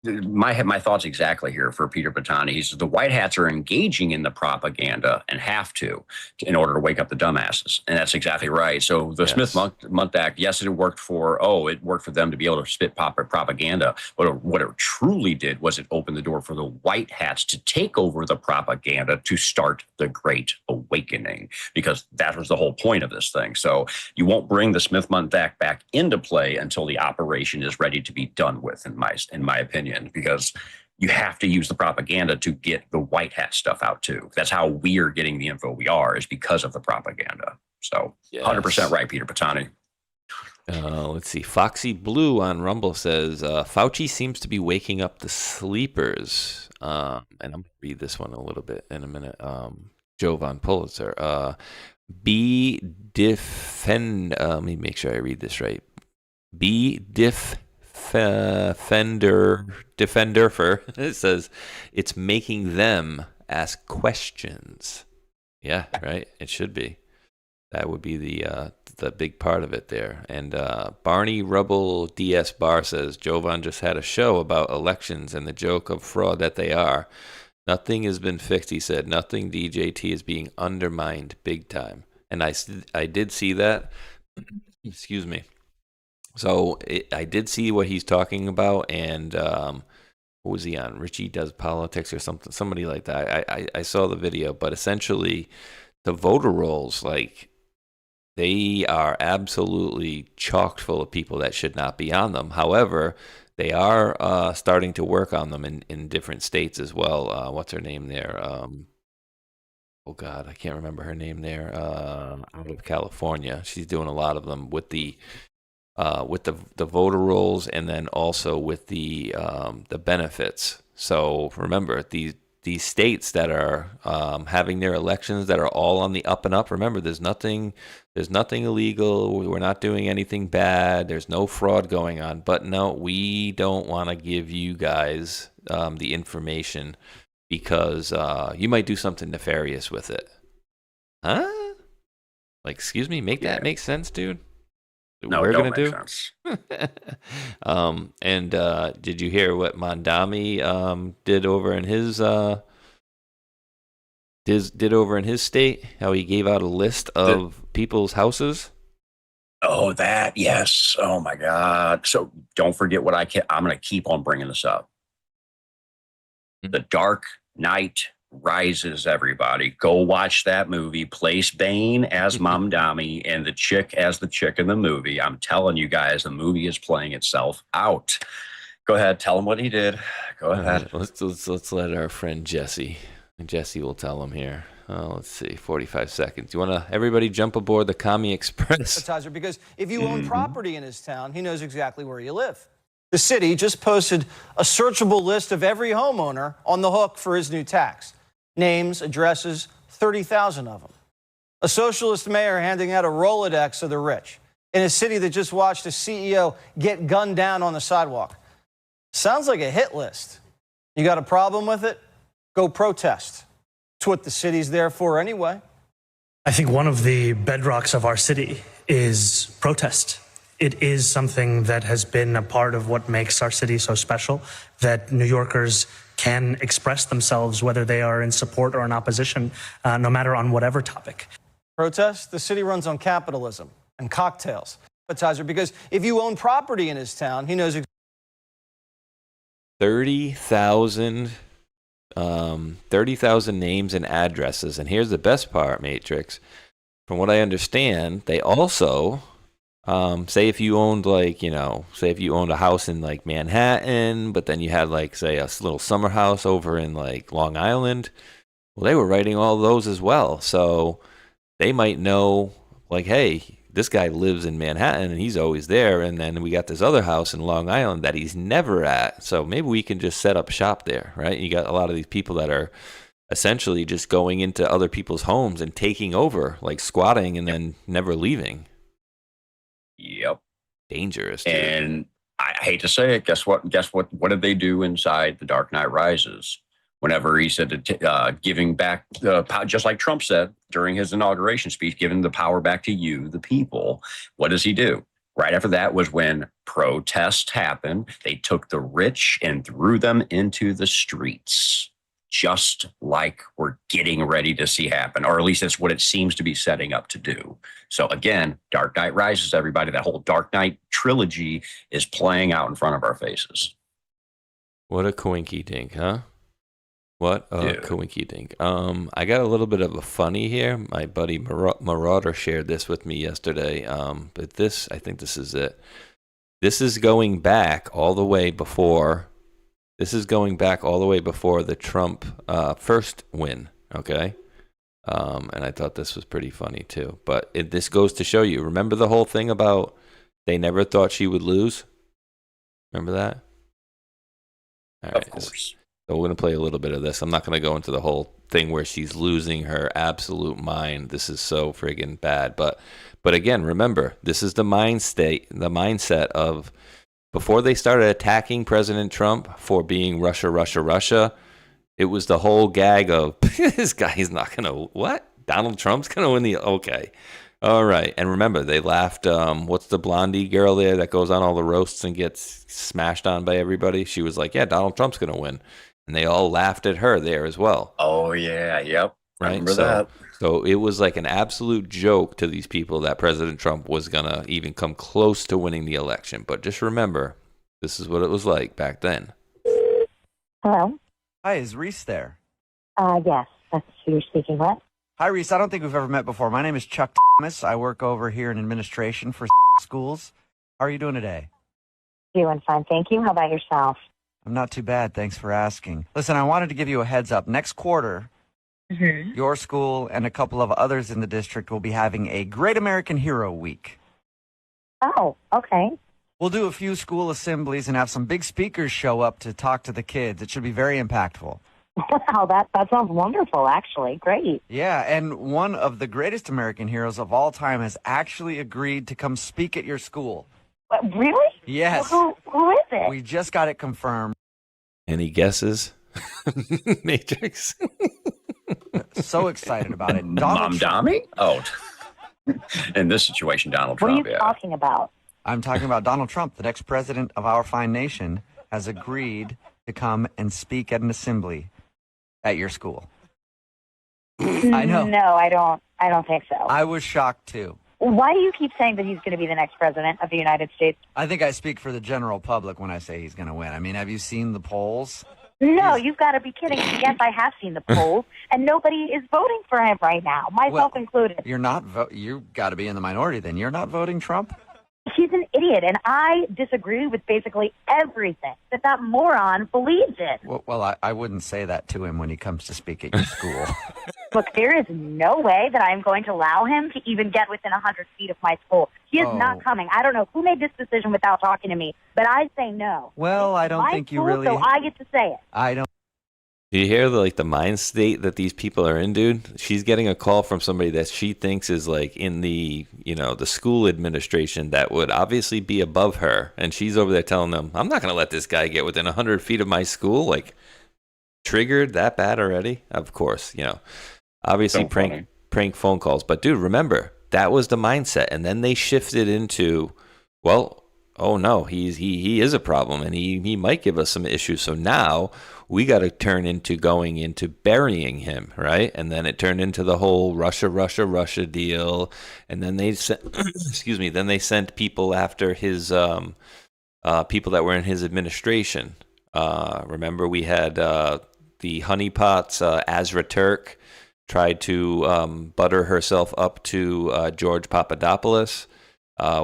My thoughts exactly here for Peter Bottani. He says the White Hats are engaging in the propaganda and have to in order to wake up the dumbasses. And that's exactly right. So the Smith-Mundt Act, yes, it worked for them to be able to spit propaganda. But what it truly did was it opened the door for the White Hats to take over the propaganda to start the Great Awakening, because that was the whole point of this thing. So you won't bring the Smith-Mundt Act back into play until the operation is ready to be done with, in my opinion. Because you have to use the propaganda to get the White Hat stuff out too. That's how we are getting the info we are, is because of the propaganda. So 100% right, Peter Bottani. Let's see. Foxy Blue on Rumble says, Fauci seems to be waking up the sleepers. And I'm going to read this one a little bit in a minute. Joe Von Pulitzer. Let me make sure I read this right. Defender for it says it's making them ask questions. Yeah, right. It should be. That would be the big part of it there. And Barney Rubble DS Bar says Jovan just had a show about elections and the joke of fraud that they are. Nothing has been fixed, he said. Nothing. DJT is being undermined big time. And I did see that. Excuse me. So I did see what he's talking about, and what was he on? Richie Does Politics or somebody like that. I saw the video, but essentially the voter rolls, like, they are absolutely chocked full of people that should not be on them. However, they are starting to work on them in different states as well. What's her name there? Oh God, I can't remember her name there. Out of California, she's doing a lot of them with the voter rolls, and then also with the benefits. So remember, these states that are having their elections that are all on the up and up. Remember, there's nothing illegal. We're not doing anything bad. There's no fraud going on. But no, we don't want to give you guys the information because you might do something nefarious with it. Huh? Like, excuse me, that make sense, dude? No, we're gonna do. Sense. And did you hear what Mondami did over in his did over in his state? How he gave out a list of people's houses. Oh, that, yes. Oh, my God. So don't forget what I'm going to keep on bringing this up. The Dark Knight Rises, everybody. Go watch that movie. Place Bane as Mamdani and the chick as the chick in the movie. I'm telling you guys, the movie is playing itself out. Go ahead. Tell him what he did. Go ahead. Let's let our friend Jesse will tell him here. Let's see, 45 seconds. You want to, everybody jump aboard the Commie Express? Because if you own property in his town, he knows exactly where you live. The city just posted a searchable list of every homeowner on the hook for his new tax. Names, addresses, 30,000 of them. A socialist mayor handing out a Rolodex of the rich in a city that just watched a CEO get gunned down on the sidewalk. Sounds like a hit list. You got a problem with it? Go protest. It's what the city's there for anyway. I think one of the bedrocks of our city is protest. It is something that has been a part of what makes our city so special, that New Yorkers can express themselves, whether they are in support or in opposition, no matter on whatever topic. Protest? The city runs on capitalism and cocktails. Because if you own property in his town, he knows 30,000 names and addresses. And here's the best part, Matrix. From what I understand, they also say if you owned say if you owned a house in like Manhattan, but then you had like say a little summer house over in like Long Island, well, they were writing all those as well. So they might know like, hey, this guy lives in Manhattan and he's always there, and then we got this other house in Long Island that he's never at. So maybe we can just set up shop there, right? You got a lot of these people that are essentially just going into other people's homes and taking over, like squatting and then never leaving. Yep. Dangerous, dude. And I hate to say it. Guess what? What did they do inside The Dark Knight Rises? Whenever he said giving back the power, just like Trump said during his inauguration speech, giving the power back to you, the people. What does he do? Right after that was when protests happened. They took the rich and threw them into the streets, just like we're getting ready to see happen, or at least that's what it seems to be setting up to do. So again, Dark Knight Rises, everybody. That whole Dark Knight trilogy is playing out in front of our faces. What a coinky dink, huh? What a coinky dink. I got a little bit of a funny here. My buddy Marauder shared this with me yesterday. But this, I think this is it. This is going back all the way before. This is going back all the way before the Trump first win. Okay. And I thought this was pretty funny too. But this goes to show you. Remember the whole thing about they never thought she would lose? Remember that? All right. Of course. So we're going to play a little bit of this. I'm not going to go into the whole thing where she's losing her absolute mind. This is so friggin' bad. But again, remember, this is the mindset of before they started attacking President Trump for being Russia, it was the whole gag of this guy's not going to, what? Donald Trump's going to win the, okay. All right. And remember, they laughed, what's the blondie girl there that goes on all the roasts and gets smashed on by everybody? She was like, yeah, Donald Trump's going to win. And they all laughed at her there as well. Oh, yeah. Yep. Right. Remember that. So it was like an absolute joke to these people that President Trump was going to even come close to winning the election. But just remember, this is what it was like back then. Hello? Hi, is Reese there? Yes, that's who you're speaking with. Hi, Reese. I don't think we've ever met before. My name is Chuck Thomas. I work over here in administration for schools. How are you doing today? Doing fine, thank you. How about yourself? I'm not too bad. Thanks for asking. Listen, I wanted to give you a heads up. Next quarter, your school and a couple of others in the district will be having a Great American Hero Week. Oh, okay. We'll do a few school assemblies and have some big speakers show up to talk to the kids. It should be very impactful. Wow, that sounds wonderful, actually. Great. Yeah, and one of the greatest American heroes of all time has actually agreed to come speak at your school. Really? Yes. Well, who is it? We just got it confirmed. Any guesses? Matrix. So excited about it. Mamdani? Oh. In this situation, Donald Trump. What are you talking about? I'm talking about Donald Trump, the next president of our fine nation, has agreed to come and speak at an assembly at your school. I know. No, I don't think so. I was shocked too. Why do you keep saying that he's going to be the next president of the United States? I think I speak for the general public when I say he's going to win. I mean, have you seen the polls? No, you've got to be kidding. Yes, I have seen the polls, and nobody is voting for him right now, myself included. You're not. You got to be in the minority then. You're not voting Trump? He's an idiot, and I disagree with basically everything that moron believes in. Well, I wouldn't say that to him when he comes to speak at your school. Look, there is no way that I'm going to allow him to even get within 100 feet of my school. He is not coming. I don't know who made this decision without talking to me, but I say no. Well, I don't think you really... So I get to say it. I don't... Do you hear the mind state that these people are in, dude? She's getting a call from somebody that she thinks is like in the, the school administration that would obviously be above her. And she's over there telling them, I'm not going to let this guy get within 100 feet of my school. Like, triggered that bad already? Of course, obviously prank phone calls. But dude, remember, that was the mindset. And then they shifted into, well, oh no, he is a problem and he might give us some issues. So now we got to turn into going into burying him, right? And then it turned into the whole Russia deal. And then they sent, then they sent people after his people that were in his administration. Remember, we had the honeypots, Azra Turk tried to butter herself up to George Papadopoulos.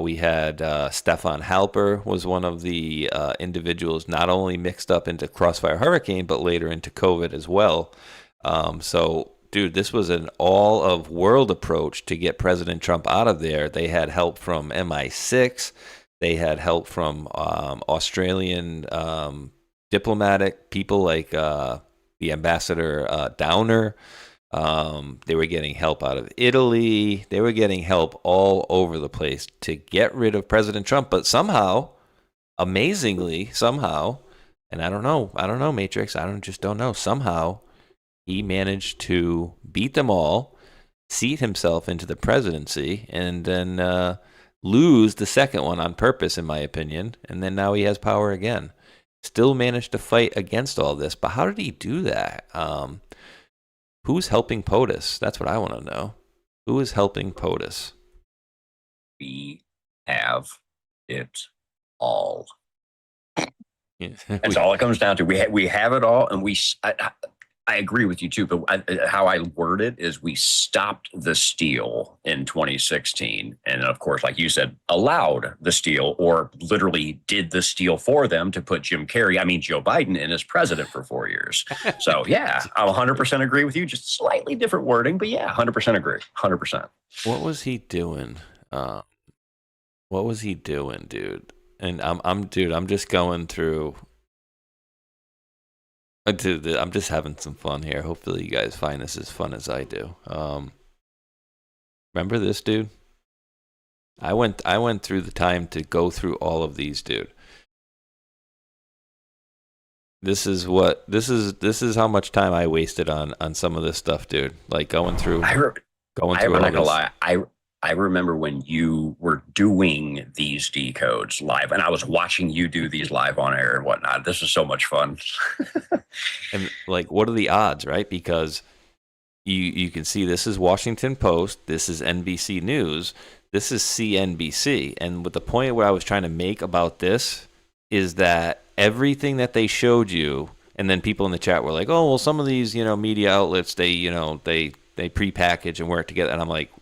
We had Stefan Halper was one of the individuals not only mixed up into Crossfire Hurricane, but later into COVID as well. So, dude, this was an all-of-world approach to get President Trump out of there. They had help from MI6. They had help from Australian diplomatic people like the Ambassador Downer. They were getting help out of Italy. They were getting help all over the place to get rid of President Trump. But somehow, amazingly, and I don't know, Matrix, just don't know. Somehow, he managed to beat them all, seat himself into the presidency, and then lose the second one on purpose, in my opinion. And then now he has power again. Still managed to fight against all this. But how did he do that? Who's helping POTUS? That's what I want to know. Who is helping POTUS? We have it all. That's all it comes down to. We have it all, and I agree with you too. But how I word it is, we stopped the steal in 2016, and of course, like you said, allowed the steal, or literally did the steal for them to put Joe Biden in as president for 4 years. So yeah, I 100% agree with you. Just slightly different wording, but yeah, 100% agree. 100%. What was he doing? What was he doing, dude? And I'm just going through. I'm just having some fun here. Hopefully you guys find this as fun as I do. Remember this, dude? I went through the time to go through all of these, dude. This is how much time I wasted on some of this stuff, dude. Like going through. I'm not gonna lie. I remember when you were doing these decodes live, and I was watching you do these live on air and whatnot. This was so much fun. And like, what are the odds, right? Because you can see this is Washington Post, this is NBC News, this is CNBC. And what the point where I was trying to make about this is that everything that they showed you, and then people in the chat were like, oh, well, some of these, media outlets, they prepackage and work together. And I'm like,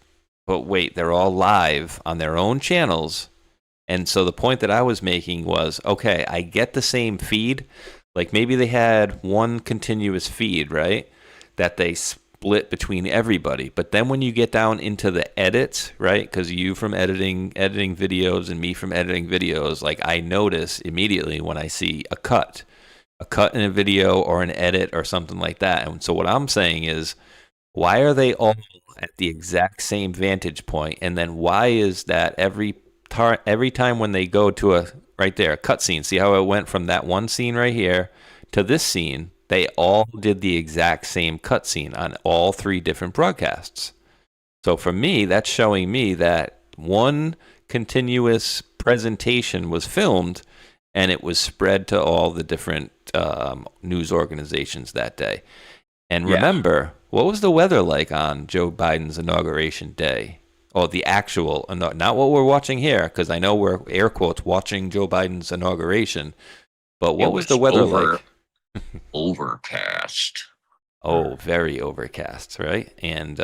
but wait, they're all live on their own channels. And so the point that I was making was, okay, I get the same feed. Like maybe they had one continuous feed, right, that they split between everybody. But then when you get down into the edits, right, because you from editing videos and me from editing videos, like I notice immediately when I see a cut in a video or an edit or something like that. And so what I'm saying is, why are they all at the exact same vantage point? And then why is that every time when they go to a cut scene, see how it went from that one scene right here to this scene, they all did the exact same cut scene on all three different broadcasts. So for me, that's showing me that one continuous presentation was filmed and it was spread to all the different news organizations that day. And remember, what was the weather like on Joe Biden's inauguration day? Oh, the actual, not what we're watching here, because I know we're air quotes watching Joe Biden's inauguration. But what was the weather like? Overcast. Oh, very overcast, right? And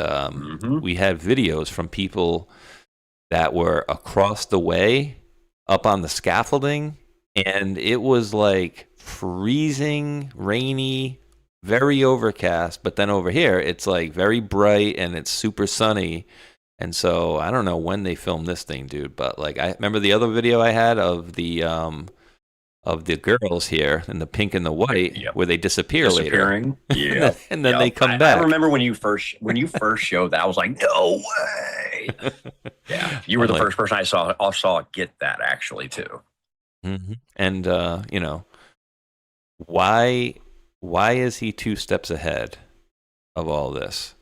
we had videos from people that were across the way, up on the scaffolding, and it was like freezing, rainy, very overcast. But then over here, it's like very bright and it's super sunny. And so I don't know when they filmed this thing, dude. But like I remember the other video I had of the girls here in the pink and the white, where they disappear Disappearing. later. Yeah, and then they come back. I remember when you first showed that, I was like, no way. Yeah, you were the first person I saw get that actually too. Mm-hmm. And why is he 2 steps ahead of all this?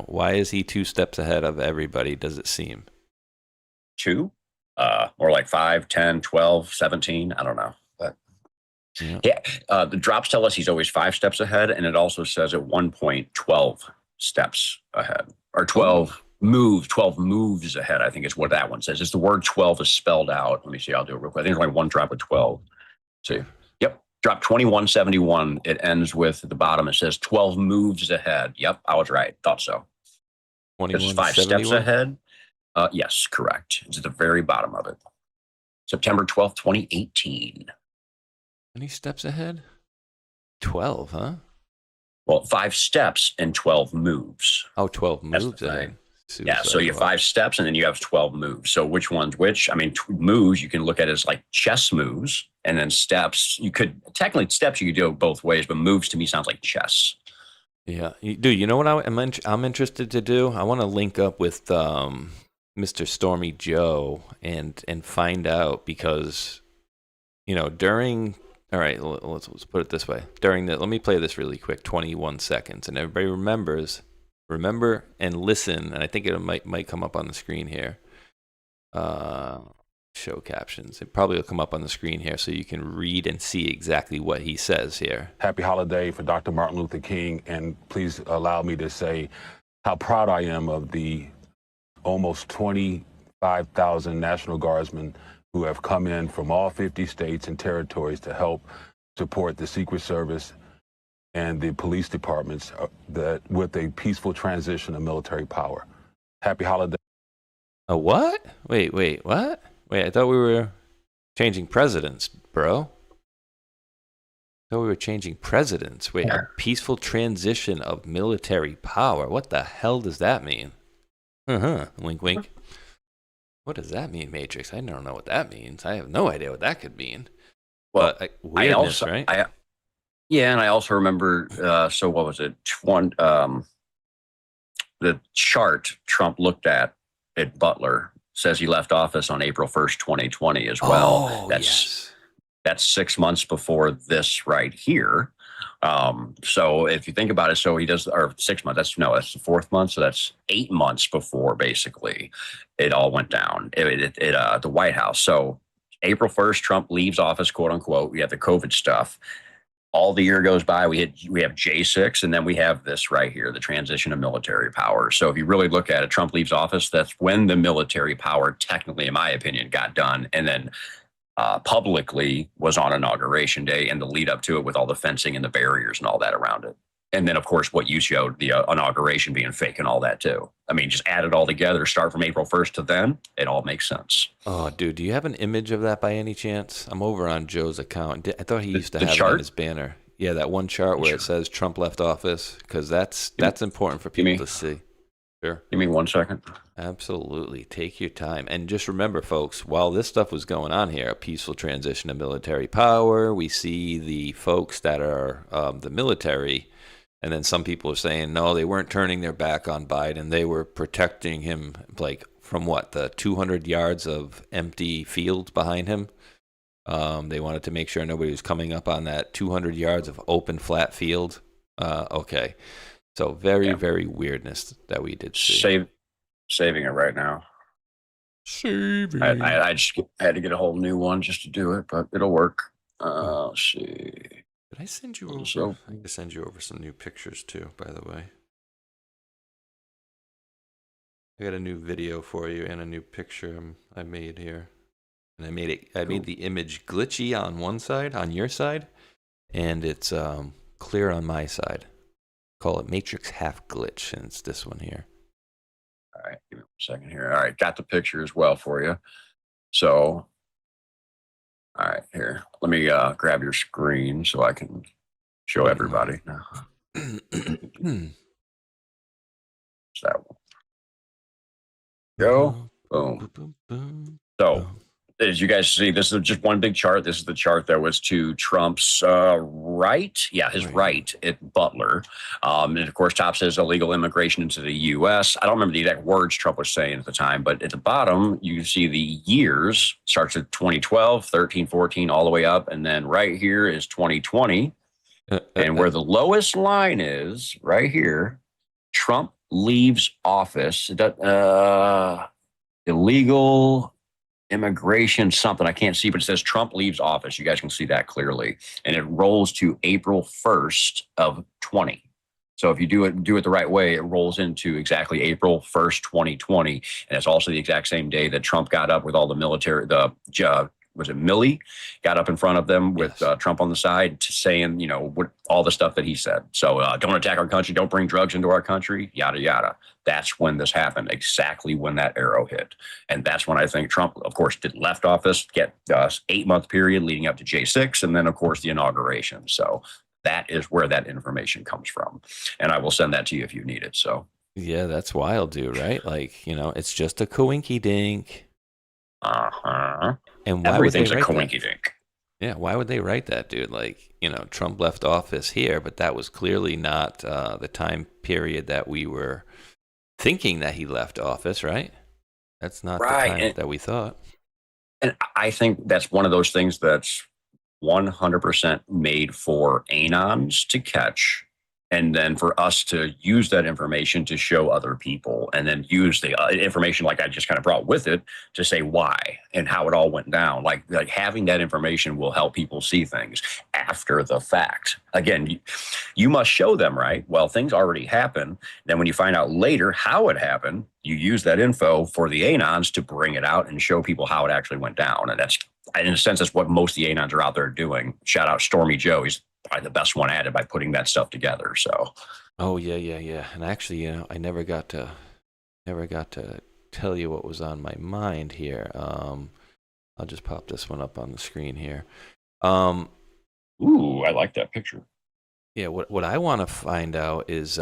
Why is he 2 steps ahead of everybody, does it seem? 2? Or like 5, 10, 12, 17. I don't know. But the drops tell us he's always 5 steps ahead. And it also says at one point 12 steps ahead, or 12 moves ahead, I think is what that one says. It's the word 12 is spelled out. Let me see. I'll do it real quick. I think there's only one drop with 12. See? Yep. Drop 2171. It ends with at the bottom. It says 12 moves ahead. Yep. I was right. Thought so. 5 steps ahead. Yes, correct. It's at the very bottom of it. September 12th, 2018. Any steps ahead? 12, huh? Well, 5 steps and 12 moves. Oh, 12 moves ahead. Yeah, so you have 5 steps and then you have 12 moves. So which one's which? I mean, moves you can look at as like chess moves, and then steps, you could technically do it both ways, but moves to me sounds like chess. Yeah. Dude, you know what I'm interested to do? I want to link up with Mr. Stormy Joe and find out, because all right, let's put it this way. Let me play this really quick, 21 seconds, and everybody remember and listen, and I think it might come up on the screen here. Show captions. It probably will come up on the screen here so you can read and see exactly what he says here. Happy holiday for Dr. Martin Luther King, and please allow me to say how proud I am of the almost 25,000 National Guardsmen who have come in from all 50 states and territories to help support the Secret Service and the police departments with a peaceful transition of military power. Happy holiday. A what? Wait, what? Wait, I thought we were changing presidents, bro. I thought we were changing presidents. Wait, a peaceful transition of military power. What the hell does that mean? Wink, wink. What does that mean, Matrix? I don't know what that means. I have no idea what that could mean. Well, weirdness, right? And I also remember, so what was it? The chart Trump looked at Butler says he left office on April 1st, 2020 as well. Oh, that's 6 months before this right here. So if you think about it, so he does, or 6 months, that's the 4th month. So that's 8 months before basically it all went down at the White House. So April 1st, Trump leaves office, quote unquote. We have the COVID stuff. All the year goes by, we have J6, and then we have this right here, the transition of military power. So if you really look at it, Trump leaves office, that's when the military power technically, in my opinion, got done. And then publicly was on Inauguration Day and the lead up to it with all the fencing and the barriers and all that around it. And then, of course, what you showed, the inauguration being fake and all that, too. I mean, just add it all together, start from April 1st to then, it all makes sense. Oh, dude, do you have an image of that by any chance? I'm over on Joe's account. I thought he used to have chart? it on his banner. Yeah, that one chart where it says Trump left office, because that's important for people to see. Sure. Give me 1 second. Absolutely. Take your time. And just remember, folks, while this stuff was going on here, a peaceful transition of military power, we see the folks that are the military. And then some people are saying, no, they weren't turning their back on Biden. They were protecting him, like, from what, the 200 yards of empty field behind him? They wanted to make sure nobody was coming up on that 200 yards of open, flat field. Okay. So very weirdness that we did see. Saving it right now. Saving. I just had to get a whole new one just to do it, but it'll work. Let's see. Did I send you over? I need to send you over some new pictures too, by the way. I got a new video for you and a new picture I made here. And I made the image glitchy on one side, on your side, and it's clear on my side. Call it Matrix half glitch, and it's this one here. All right, give me 1 second here. All right, got the picture as well for you. So, all right, here. Let me grab your screen so I can show everybody. It's that one. Go. Boom. So, as you guys see, this is just one big chart. This is the chart that was to Trump's right. Yeah, his right at Butler. And of course, top says illegal immigration into the U.S. I don't remember the exact words Trump was saying at the time, but at the bottom, you see the years. Starts at 2012, 13, 14, all the way up. And then right here is 2020. And where the lowest line is, right here, Trump leaves office. Illegal immigration something I can't see, but it says Trump leaves office. You guys can see that clearly, and it rolls to April 1st of 20. So if you do it the right way, it rolls into exactly April 1st, 2020, and it's also the exact same day that Trump got up with all the military. Was it Milley got up in front of them with Trump on the side, saying, all the stuff that he said. So don't attack our country, don't bring drugs into our country, yada, yada. That's when this happened, exactly when that arrow hit. And that's when I think Trump, of course, left office, get 8-month period leading up to J6, and then, of course, the inauguration. So that is where that information comes from. And I will send that to you if you need it. So yeah, that's wild, dude, right? Like, it's just a coinky dink. Uh-huh. And why everything's would a coinky dink. Yeah, why would they write that, dude? Like, Trump left office here, but that was clearly not the time period that we were thinking that he left office, right? That's not the time that we thought. And I think that's one of those things that's 100% made for anons to catch, and then for us to use that information to show other people, and then use the information like I just kind of brought with it to say why and how it all went down. Like having that information will help people see things after the fact. Again, you must show them, right? Well, things already happen. Then when you find out later how it happened, you use that info for the anons to bring it out and show people how it actually went down. And that's, in a sense, that's what most of the anons are out there doing. Shout out Stormy Joe. He's probably the best one at it by putting that stuff together. So, oh yeah. And actually, I never got to tell you what was on my mind here. I'll just pop this one up on the screen here. Ooh, I like that picture. Yeah, what I want to find out is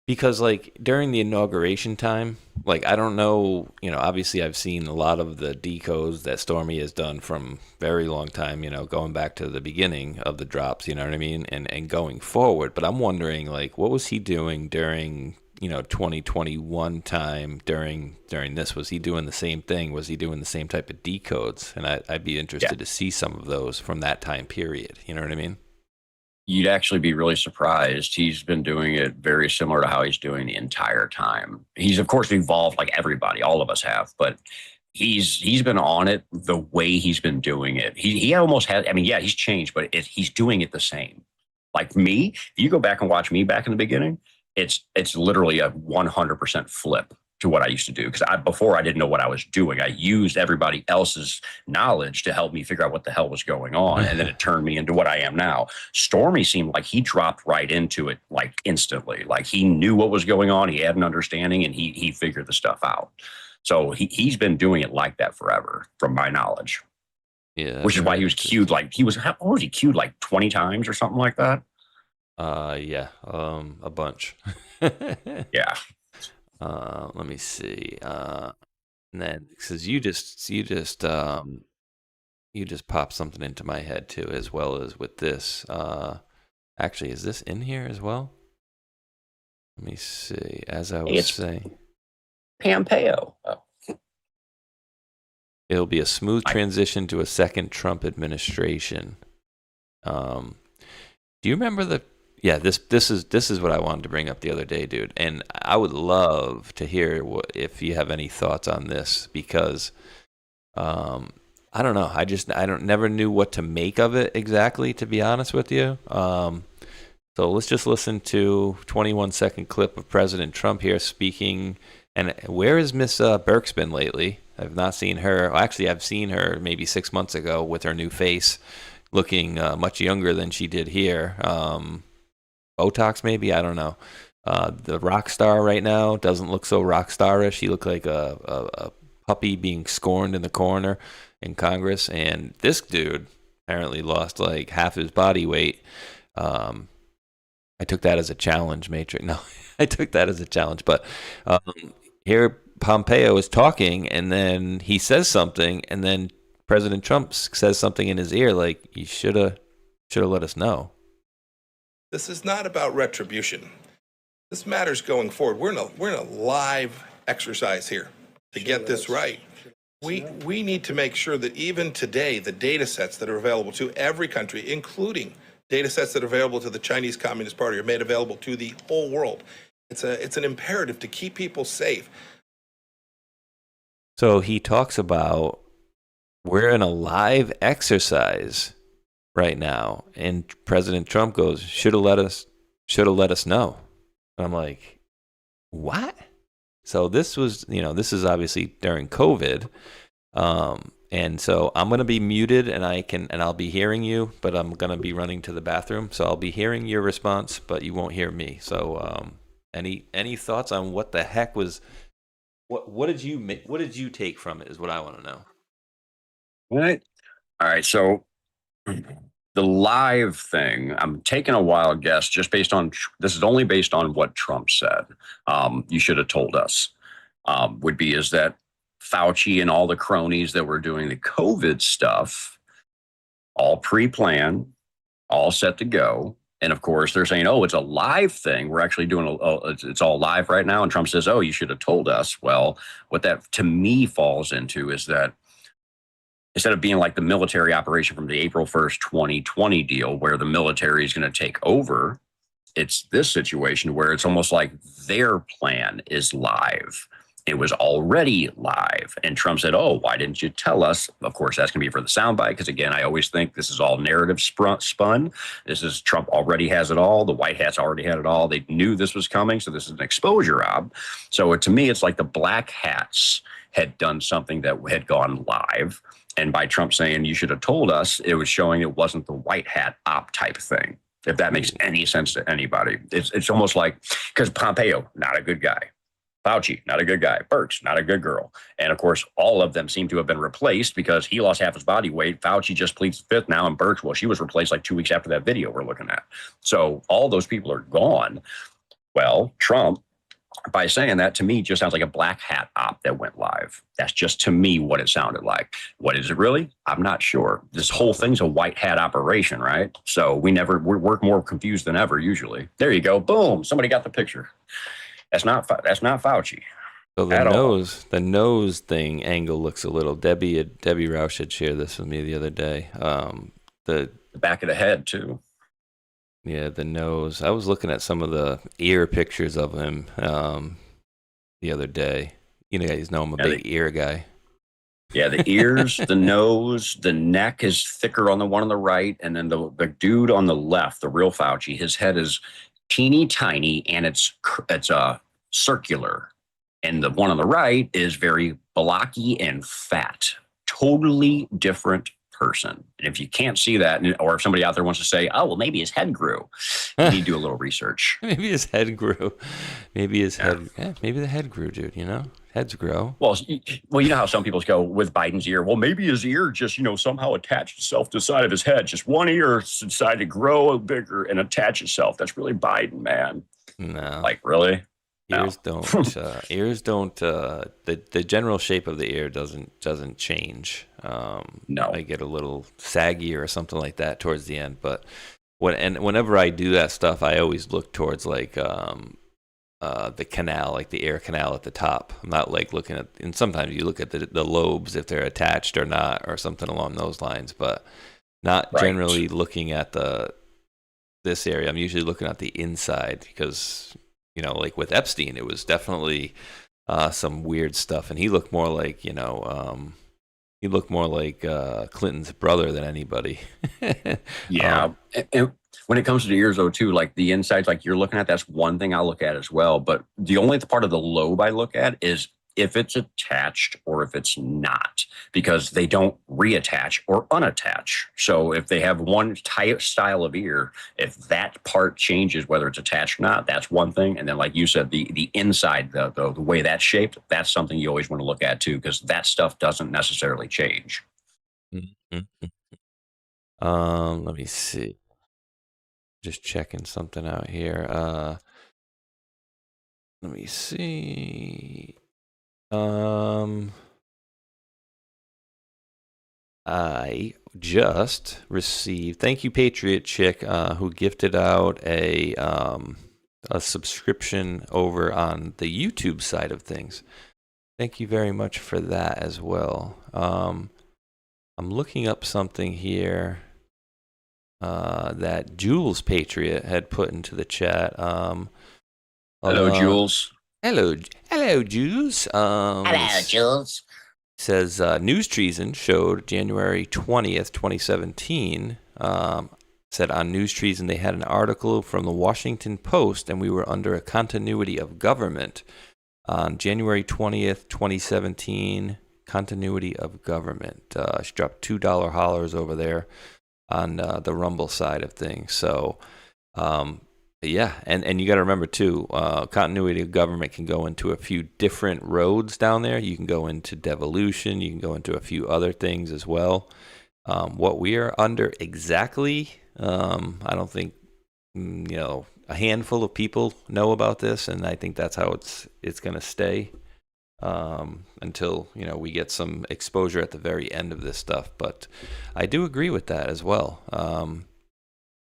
because like during the inauguration time, like I don't know, obviously I've seen a lot of the decodes that Stormy has done from very long time, going back to the beginning of the drops, you know what I mean, and going forward. But I'm wondering, like, what was he doing during 2021 time during this? Was he doing the same thing? Was he doing the same type of decodes? And I'd be interested to see some of those from that time period. You know what I mean? You'd actually be really surprised. He's been doing it very similar to how he's doing the entire time. He's, of course, evolved like everybody, all of us have, but he's been on it the way he's been doing it. He almost has, he's changed, but he's doing it the same. Like me, if you go back and watch me back in the beginning, it's literally a 100% flip to what I used to do. Because before I didn't know what I was doing. I used everybody else's knowledge to help me figure out what the hell was going on. And then it turned me into what I am now. Stormy seemed like he dropped right into it, like instantly. Like he knew what was going on. He had an understanding and he figured the stuff out. So he's been doing it like that forever, from my knowledge. Yeah. Which is why he was queued what was he queued like 20 times or something like that? Yeah. A bunch. Yeah. Let me see. And then because you just popped something into my head too, as well as with this. Actually, is this in here as well? Let me see. As I was saying, Pompeo. Oh. It'll be a smooth transition to a second Trump administration. Do you remember Yeah, this is what I wanted to bring up the other day, dude. And I would love to hear if you have any thoughts on this, because I don't know. I never knew what to make of it exactly, to be honest with you. So let's just listen to 21-second clip of President Trump here speaking. And where has Miss Burks been lately? I've not seen her. Well, actually, I've seen her maybe 6 months ago with her new face, looking much younger than she did here. Botox, maybe? I don't know. The rock star right now doesn't look so rock starish. She looked like a puppy being scorned in the corner in Congress. And this dude apparently lost like half his body weight. I took that as a challenge, Matrix. No, I took that as a challenge. But here Pompeo is talking, and then he says something, and then President Trump says something in his ear like, you should have let us know. This is not about retribution. This matters going forward. We're in a live exercise here to get this right. We need to make sure that even today, the data sets that are available to every country, including data sets that are available to the Chinese Communist Party, are made available to the whole world. It's an imperative to keep people safe. So he talks about we're in a live exercise right now, and President Trump goes, should have let us know. And I'm like, what? So this was, this is obviously during COVID. And so I'm going to be muted, and I'll be hearing you, but I'm going to be running to the bathroom. So I'll be hearing your response, but you won't hear me. So, any thoughts on what the heck was, what did you take from it is what I want to know. All right. So the live thing, I'm taking a wild guess just based on, this is only based on what Trump said. You should have told us, is that Fauci and all the cronies that were doing the COVID stuff, all pre-planned, all set to go. And of course, they're saying, oh, it's a live thing. We're actually doing it's all live right now. And Trump says, oh, you should have told us. Well, what that to me falls into is that instead of being like the military operation from the April 1st, 2020 deal, where the military is going to take over, it's this situation where it's almost like their plan is live. It was already live. And Trump said, oh, why didn't you tell us? Of course, that's going to be for the soundbite, because, again, I always think this is all narrative spun. This is Trump already has it all. The White Hats already had it all. They knew this was coming. So this is an exposure job. So to me, it's like the Black Hats had done something that had gone live. And by Trump saying, you should have told us, it was showing it wasn't the white hat op type thing, if that makes any sense to anybody. It's almost like, because Pompeo, not a good guy. Fauci, not a good guy. Birx, not a good girl. And of course, all of them seem to have been replaced because he lost half his body weight. Fauci just pleads the fifth now, and Birx, well, she was replaced like 2 weeks after that video we're looking at. So all those people are gone. Well, Trump, by saying that, to me, just sounds like a black hat op that went live. That's just, to me, what it sounded like. What is it really? I'm not sure. This whole thing's a white hat operation, right? So we're more confused than ever, usually. There you go. Boom. Somebody got the picture. That's not Fauci. So the nose thing angle looks a little. Debbie Roush had shared this with me the other day. The back of the head too. Yeah, the nose. I was looking at some of the ear pictures of him the other day. You guys know I'm a big ear guy. Yeah, the ears, the nose, the neck is thicker on the one on the right, and then the dude on the left, the real Fauci, his head is teeny tiny, and it's circular, and the one on the right is very blocky and fat. Totally different person. And if you can't see that, or if somebody out there wants to say, oh, well, maybe his head grew, you need to do a little research. Maybe his head grew. Maybe his head. Yeah, maybe the head grew, dude. Heads grow. Well, you know how some people go with Biden's ear. Well, maybe his ear just, somehow attached itself to the side of his head. Just one ear decided to grow bigger and attach itself. That's really Biden, man. No. Like, really? Ears don't. Ears don't. The general shape of the ear doesn't change. No. I get a little saggy or something like that towards the end. But whenever I do that stuff, I always look towards like the canal, like the ear canal at the top. I'm not like looking at. And sometimes you look at the lobes if they're attached or not, or something along those lines. But not generally looking at this area. I'm usually looking at the inside because. Like with Epstein, it was definitely some weird stuff, and he looked more like, he He looked more like Clinton's brother than anybody. Yeah. And when it comes to the ears, though, too, like the insides, like you're looking at, that's one thing I look at as well. But the only part of the lobe I look at is if it's attached or if it's not, because they don't reattach or unattach. So if they have one type style of ear, if that part changes, whether it's attached or not, that's one thing. And then, like you said, the inside, the way that's shaped, that's something you always want to look at too, because that stuff doesn't necessarily change. Mm-hmm. Let me see. Just checking something out here. Let me see. I just received, thank you, Patriot Chick, who gifted out a subscription over on the YouTube side of things. Thank you very much for that as well. I'm looking up something here that Jules Patriot had put into the chat. Hello, Jules. Hello, Jules. Hello, Jules. Says News Treason showed January 20th, 2017. Said on News Treason they had an article from the Washington Post, and we were under a continuity of government. On January 20th, 2017, continuity of government. She dropped $2 hollers over there on the Rumble side of things. So, yeah, and you got to remember too, continuity of government can go into a few different roads down there. You can go into devolution. You can go into a few other things as well. What we are under exactly, I don't think a handful of people know about this, and I think that's how it's going to stay until we get some exposure at the very end of this stuff. But I do agree with that as well.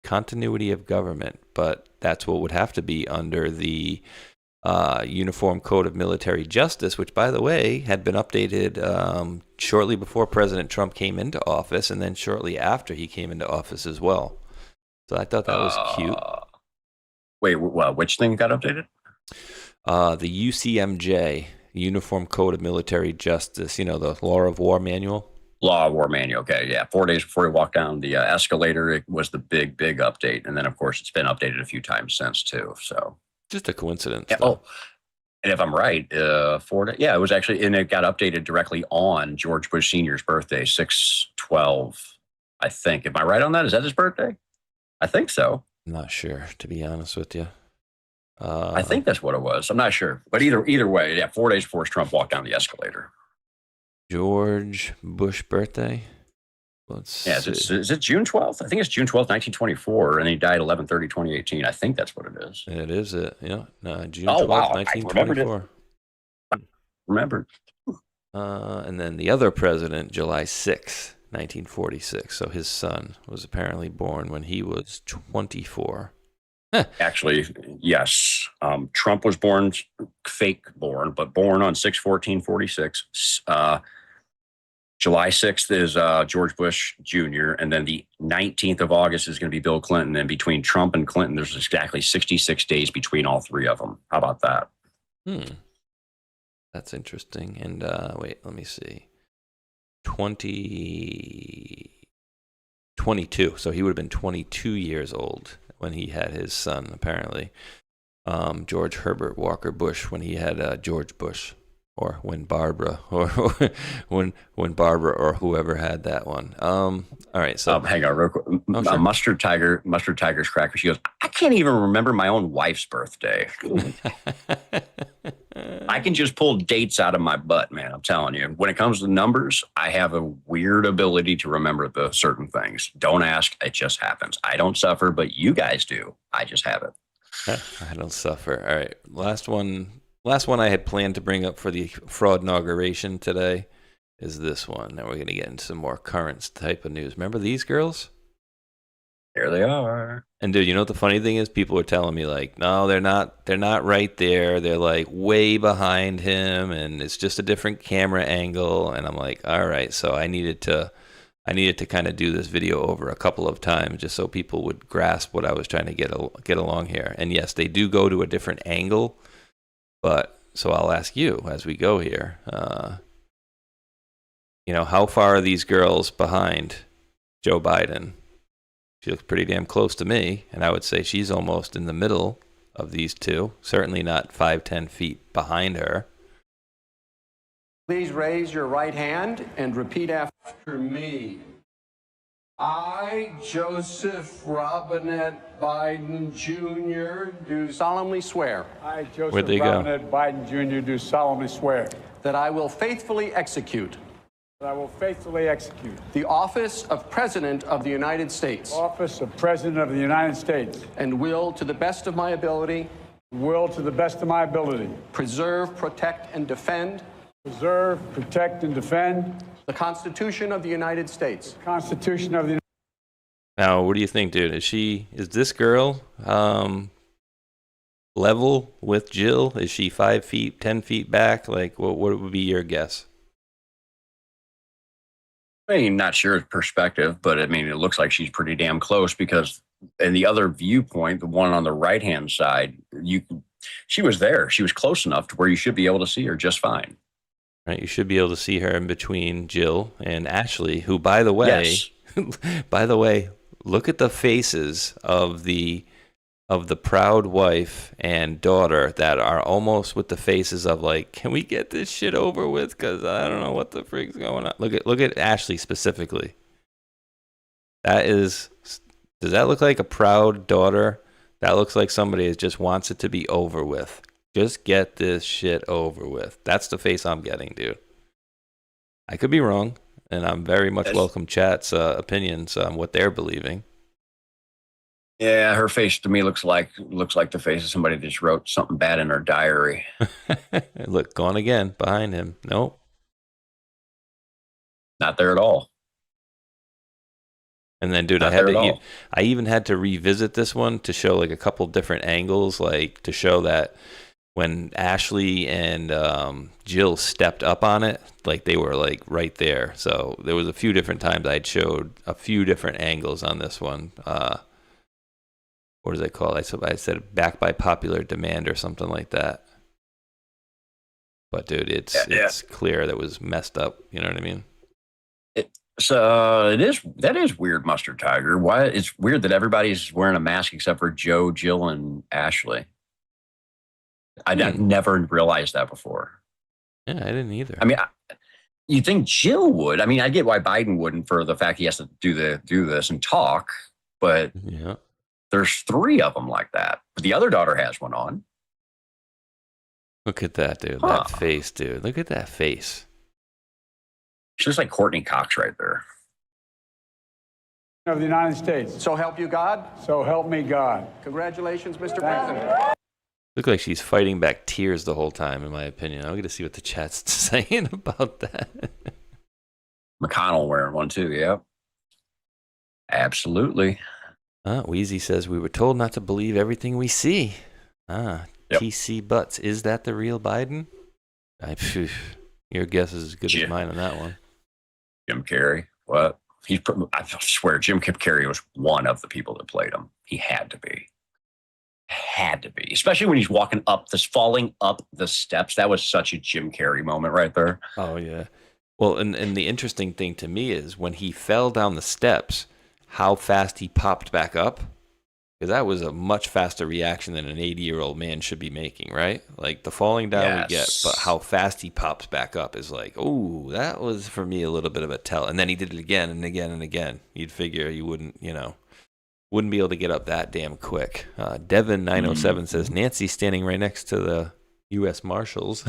Continuity of government, but that's what would have to be under the Uniform Code of Military Justice, which, by the way, had been updated shortly before President Trump came into office, and then shortly after he came into office as well. So I thought that was cute. Wait, which thing got updated? The UCMJ, Uniform Code of Military Justice, the Law of War Manual. Law of War Manual, okay, yeah. 4 days before he walked down the escalator, it was the big update. And then, of course, it's been updated a few times since, too. So just a coincidence. Yeah, and if I'm right, 4 days, yeah, it was actually, and it got updated directly on George Bush Sr.'s birthday, 6/12, I think. Am I right on that? Is that his birthday? I think so. I'm not sure, to be honest with you. I think that's what it was. I'm not sure. But either way, yeah, 4 days before Trump walked down the escalator. George Bush birthday? Is it June 12th? I think it's June 12th, 1924, and he died 11/30/2018. I think that's what it is. It is it. Yeah. No, June 12th, wow, 1924. Remembered. And then the other president, July 6th, 1946. So his son was apparently born when he was 24. Actually, yes. Trump was born, fake born, but born on 6/14/46. July 6th is George Bush Jr., and then the 19th of August is going to be Bill Clinton. And between Trump and Clinton, there's exactly 66 days between all three of them. How about that? That's interesting. And wait, let me see. 22. So he would have been 22 years old when he had his son, apparently. George Herbert Walker Bush when he had George Bush. Or when Barbara, or when Barbara, or whoever had that one. All right, so hang on real quick. Sure. Mustard Tiger's cracker. She goes, I can't even remember my own wife's birthday. I can just pull dates out of my butt, man. I'm telling you. When it comes to numbers, I have a weird ability to remember the certain things. Don't ask; it just happens. I don't suffer, but you guys do. I just have it. I don't suffer. All right, last one I had planned to bring up for the fraud inauguration today is this one. Now we're going to get into some more current type of news. Remember these girls? There they are. And dude, you know what the funny thing is? People were telling me like, no, they're not right there. They're like way behind him, and it's just a different camera angle. And I'm like, all right. So I needed to kind of do this video over a couple of times just so people would grasp what I was trying to get along here. And yes, they do go to a different angle. But so I'll ask you as we go here. You know, how far are these girls behind Joe Biden? She looks pretty damn close to me, and I would say she's almost in the middle of these two. Certainly not 5-10 feet behind her. Please raise your right hand and repeat after me. I, Joseph Robinette Biden Jr., do solemnly swear. I, Joseph Where'd they go? Robinette Biden Jr., do solemnly swear that I will faithfully execute that I will faithfully execute the office of President of the United States. Office of President of the United States. And will, to the best of my ability, preserve, protect, and defend. Preserve, protect, and defend. The Constitution of the United States. Constitution of the. Now, what do you think, dude? Is this girl level with Jill? Is she 5 feet, 10 feet back? Like, what would be your guess? I mean, not sure of perspective, but I mean, it looks like she's pretty damn close because in the other viewpoint, the one on the right-hand side, she was there. She was close enough to where you should be able to see her just fine. Right, you should be able to see her in between Jill and Ashley, who, by the way, look at the faces of the proud wife and daughter that are almost with the faces of like, can we get this shit over with? Because I don't know what the freak's going on. Look at Ashley specifically. Does that look like a proud daughter? That looks like somebody that just wants it to be over with. Just get this shit over with. That's the face I'm getting, dude. I could be wrong, and I'm very much welcome chat's opinions on what they're believing. Yeah, her face to me looks like the face of somebody that just wrote something bad in her diary. Look, gone again behind him. Nope. Not there at all. And then, dude, I even had to revisit this one to show like a couple different angles, like to show that when Ashley and Jill stepped up on it, like they were like right there. So there was a few different times I'd showed a few different angles on this one. What is it called? I said back by popular demand or something like that. But dude, it's clear that was messed up. You know what I mean? That is weird, Mustard Tiger. Why? It's weird that everybody's wearing a mask except for Joe, Jill, and Ashley. I've never realized that before. Yeah, I didn't either. I mean, you think Jill would? I mean, I get why Biden wouldn't for the fact he has to do this and talk, but yeah. There's 3 of them like that. But the other daughter has one on. Look at that, dude. That face, dude. Look at that face. She looks like Courtney Cox right there. Of the United States. So help you God. So help me God. Congratulations, Mr. President. Look like she's fighting back tears the whole time, in my opinion. I'm going to see what the chat's saying about that. McConnell wearing one too, yeah. Absolutely. Wheezy says, we were told not to believe everything we see. Yep. TC Butts, is that the real Biden? Your guess is as good as mine on that one. Jim Carrey. What? I swear, Jim Carrey was one of the people that played him. He had to be. Had to be. Especially when he's falling up the steps. That was such a Jim Carrey moment right there. Oh, yeah. Well, and the interesting thing to me is when he fell down the steps, how fast he popped back up. Because that was a much faster reaction than an 80-year-old man should be making, right? Like, the falling down we get, but how fast he pops back up is like, oh, that was, for me, a little bit of a tell. And then he did it again and again and again. You'd figure you wouldn't be able to get up that damn quick. Devin907 says, Nancy's standing right next to the U.S. Marshals.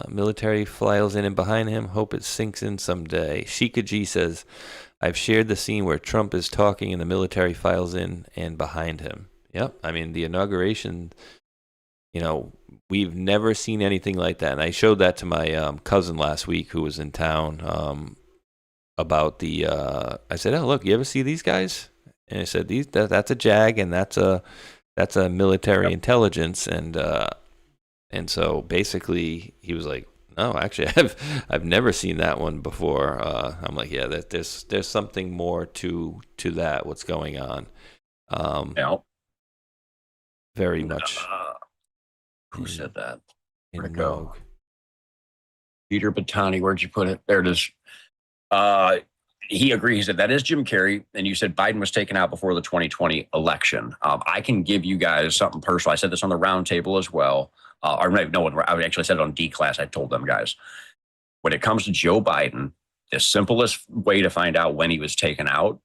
Military files in and behind him. Hope it sinks in someday. Sheikah G says, I've shared the scene where Trump is talking and the military files in and behind him. Yep. I mean, the inauguration, we've never seen anything like that. And I showed that to my cousin last week who was in town about I said, oh, look, you ever see these guys? And I said, that's a JAG and that's a military intelligence. And so basically he was like, no, actually, I've never seen that one before. I'm like, yeah, there's something more to that. What's going on? Very much. Who said that? In Rogue. Peter Bottani, where'd you put it? There it is. He agrees that is Jim Carrey, and you said Biden was taken out before the 2020 election. I can give you guys something personal. I said this on the roundtable as well. Or no, I actually said it on D class. I told them guys, when it comes to Joe Biden, the simplest way to find out when he was taken out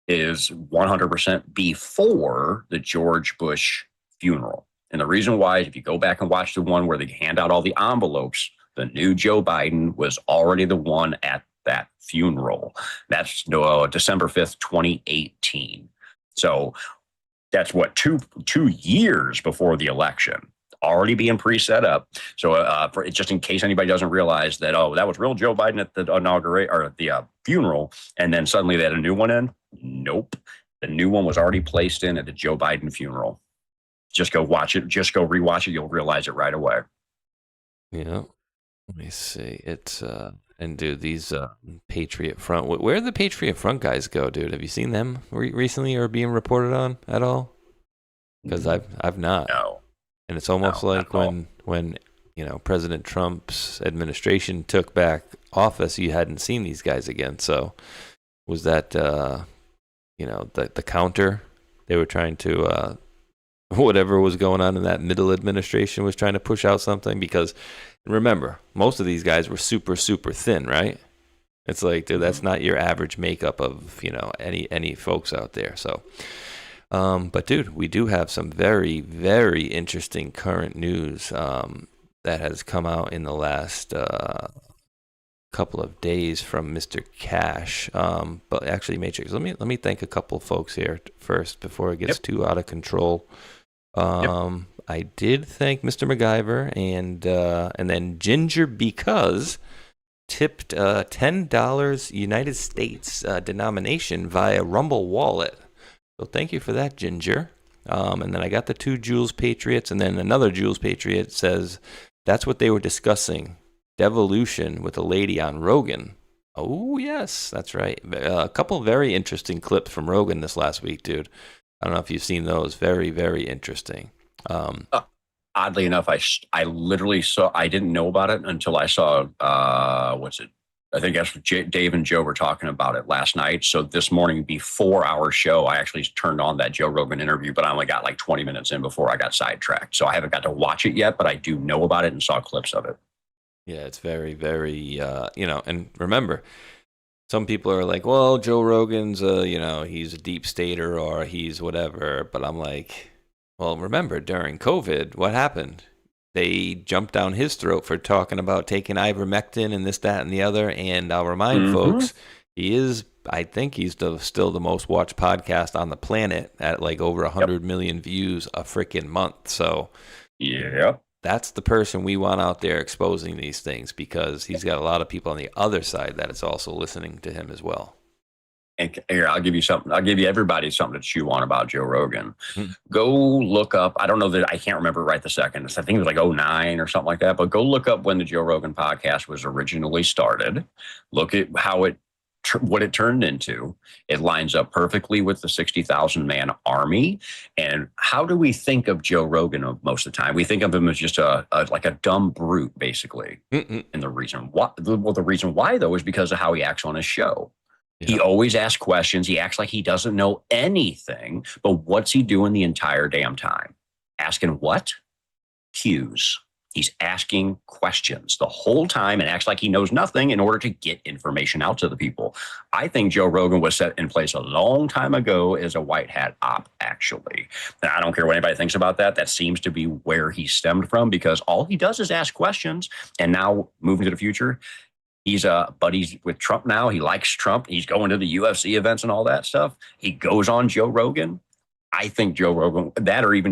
is 100% before the George Bush funeral. And the reason why is if you go back and watch the one where they hand out all the envelopes, the new Joe Biden was already the one at that funeral. That's December 5th, 2018. So that's what, two years before the election, already being pre-set up. So for just in case anybody doesn't realize that, that was real Joe Biden at the inauguration or the funeral, and then suddenly they had a new one in. Nope. The new one was already placed in at the Joe Biden funeral. Just go watch it. Just go rewatch it. You'll realize it right away. Yeah. Let me see. It's and dude, these Patriot Front. Where did the Patriot Front guys go, dude? Have you seen them recently or being reported on at all? Because I've not. No. And it's almost like when President Trump's administration took back office, you hadn't seen these guys again. So was that the counter they were trying to whatever was going on in that middle administration was trying to push out something? Because remember, most of these guys were super, super thin, right? It's like, dude, that's not your average makeup of, any folks out there. So, but dude, we do have some very, very interesting current news that has come out in the last couple of days from Mr. Cash. But actually, Matrix, let me thank a couple of folks here first before it gets too out of control. I did thank Mr. MacGyver and then Ginger because tipped $10 United States denomination via Rumble Wallet. So thank you for that, Ginger. And then I got the 2 Jules Patriots, and then another Jules Patriot says that's what they were discussing, devolution with a lady on Rogan. Oh, yes, that's right. A couple very interesting clips from Rogan this last week, dude. I don't know if you've seen those. Very, very interesting. Oddly enough, I literally saw, I didn't know about it until I saw, I think that's what Dave and Joe were talking about it last night. So this morning before our show, I actually turned on that Joe Rogan interview, but I only got like 20 minutes in before I got sidetracked. So I haven't got to watch it yet, but I do know about it and saw clips of it. Yeah, it's very, very, and remember, some people are like, well, Joe Rogan's, he's a deep stater or he's whatever. But I'm like, well, remember, during COVID, what happened? They jumped down his throat for talking about taking ivermectin and this, that, and the other. And I'll remind folks, I think he's still the most watched podcast on the planet at like over 100 million views a freaking month. So that's the person we want out there exposing these things, because he's got a lot of people on the other side that is also listening to him as well. And here, I'll give you something. I'll give you everybody something to chew on about Joe Rogan. Go look up. I don't know that I can't remember right this second. I think it was like 2009 or something like that. But go look up when the Joe Rogan podcast was originally started. Look at how what it turned into. It lines up perfectly with the 60,000 man army. And how do we think of Joe Rogan most of the time? We think of him as just like a dumb brute, basically. And the reason why though is because of how he acts on his show. Yeah. He always asks questions. He acts like he doesn't know anything. But what's he doing the entire damn time? Asking what? Cues. He's asking questions the whole time and acts like he knows nothing in order to get information out to the people. I think Joe Rogan was set in place a long time ago as a white hat op, actually. And I don't care what anybody thinks about that. That seems to be where he stemmed from, because all he does is ask questions. And now, moving to the future, he's buddies with Trump now. He likes Trump. He's going to the UFC events and all that stuff. He goes on Joe Rogan. I think Joe Rogan,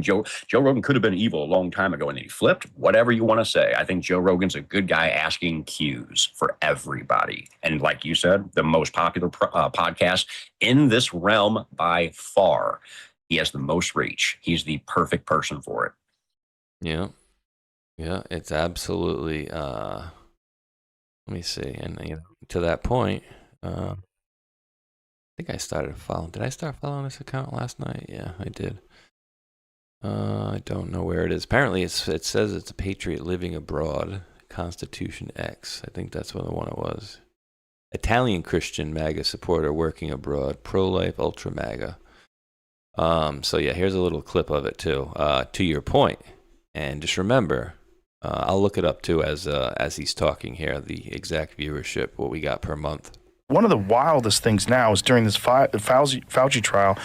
Joe Rogan could have been evil a long time ago and then he flipped, whatever you want to say. I think Joe Rogan's a good guy asking cues for everybody. And like you said, the most popular podcast in this realm by far. He has the most reach. He's the perfect person for it. Yeah. Yeah, it's absolutely, let me see. And to that point, I think I started following. Did I start following this account last night? Yeah, I did. I don't know where it is. Apparently, it says it's a patriot living abroad. Constitution X. I think that's what the one it was. Italian Christian MAGA supporter working abroad. Pro-life ultra MAGA. So yeah, here's a little clip of it too. To your point, and just remember, I'll look it up too as he's talking here, the exact viewership, what we got per month. One of the wildest things now is during this Fauci trial,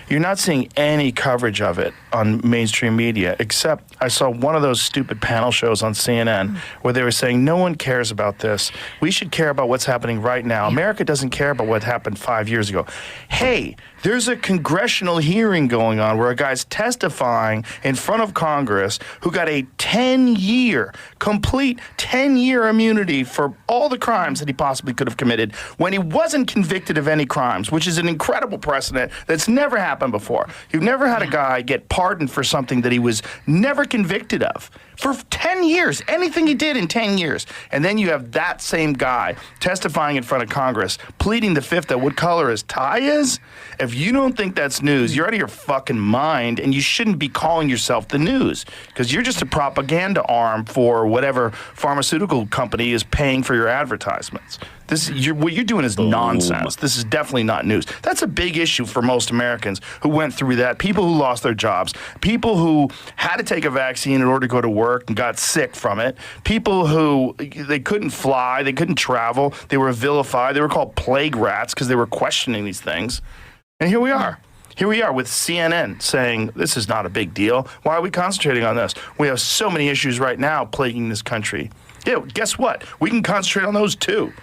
you're not seeing any coverage of it on mainstream media, except I saw one of those stupid panel shows on CNN where they were saying, no one cares about this. We should care about what's happening right now. America doesn't care about what happened 5 years ago. Hey, there's a congressional hearing going on where a guy's testifying in front of Congress who got a complete 10-year immunity for all the crimes that he possibly could have committed when he wasn't convicted of any crimes, which is an incredible precedent that's never happened before. You've never had a guy get pardoned for something that he was never convicted of for 10 years, anything he did in 10 years. And then you have that same guy testifying in front of Congress, pleading the fifth that what color his tie is. If you don't think that's news, you're out of your fucking mind, and you shouldn't be calling yourself the news, because you're just a propaganda arm for whatever pharmaceutical company is paying for your advertisements. What you're doing is nonsense. This is definitely not news. That's a big issue for most Americans who went through that. People who lost their jobs. People who had to take a vaccine in order to go to work and got sick from it. People who, they couldn't fly. They couldn't travel. They were vilified. They were called plague rats because they were questioning these things. And here we are. Here we are with CNN saying this is not a big deal. Why are we concentrating on this? We have so many issues right now plaguing this country. Yeah, guess what? We can concentrate on those too.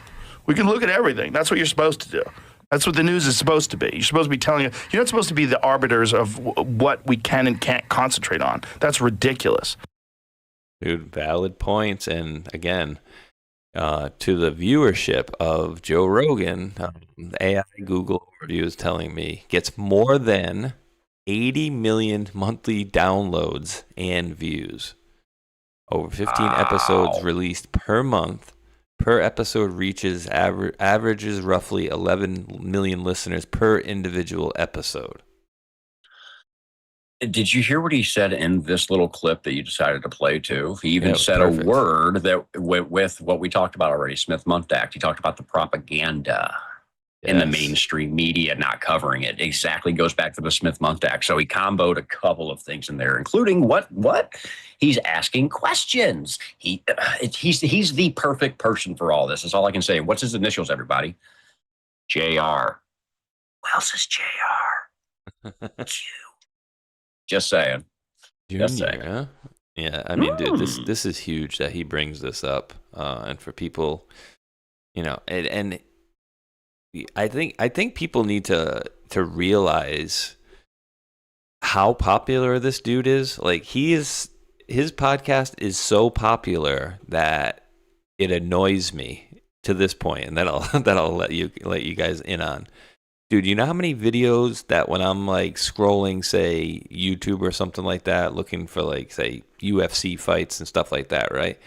We can look at everything. That's what you're supposed to do. That's what the news is supposed to be. You're supposed to be telling you're not supposed to be the arbiters of what we can and can't concentrate on. That's ridiculous. Dude, valid points. And again, to the viewership of Joe Rogan, the AI Google overview is telling me gets more than 80 million monthly downloads and views. Over 15 episodes released per month. Per episode reaches averages roughly 11 million listeners per individual episode. Did you hear what he said in this little clip that you decided to play too? He even said a word that with what we talked about already, Smith-Mundt Act. He talked about the propaganda in the mainstream media not covering it. Exactly goes back to the Smith-Mundt Act. So he comboed a couple of things in there, including what? He's asking questions. He's the perfect person for all this. That's all I can say. What's his initials, everybody? JR. Who else is JR? Just saying. Just saying. Huh? Yeah, I mean, dude, this is huge that he brings this up, and for people, and I think people need to realize how popular this dude is. Like, his podcast is so popular that it annoys me to this point, and that I'll let you guys in on. Dude, you know how many videos that when I'm like scrolling, say, YouTube or something like that, looking for like, say, UFC fights and stuff like that, right?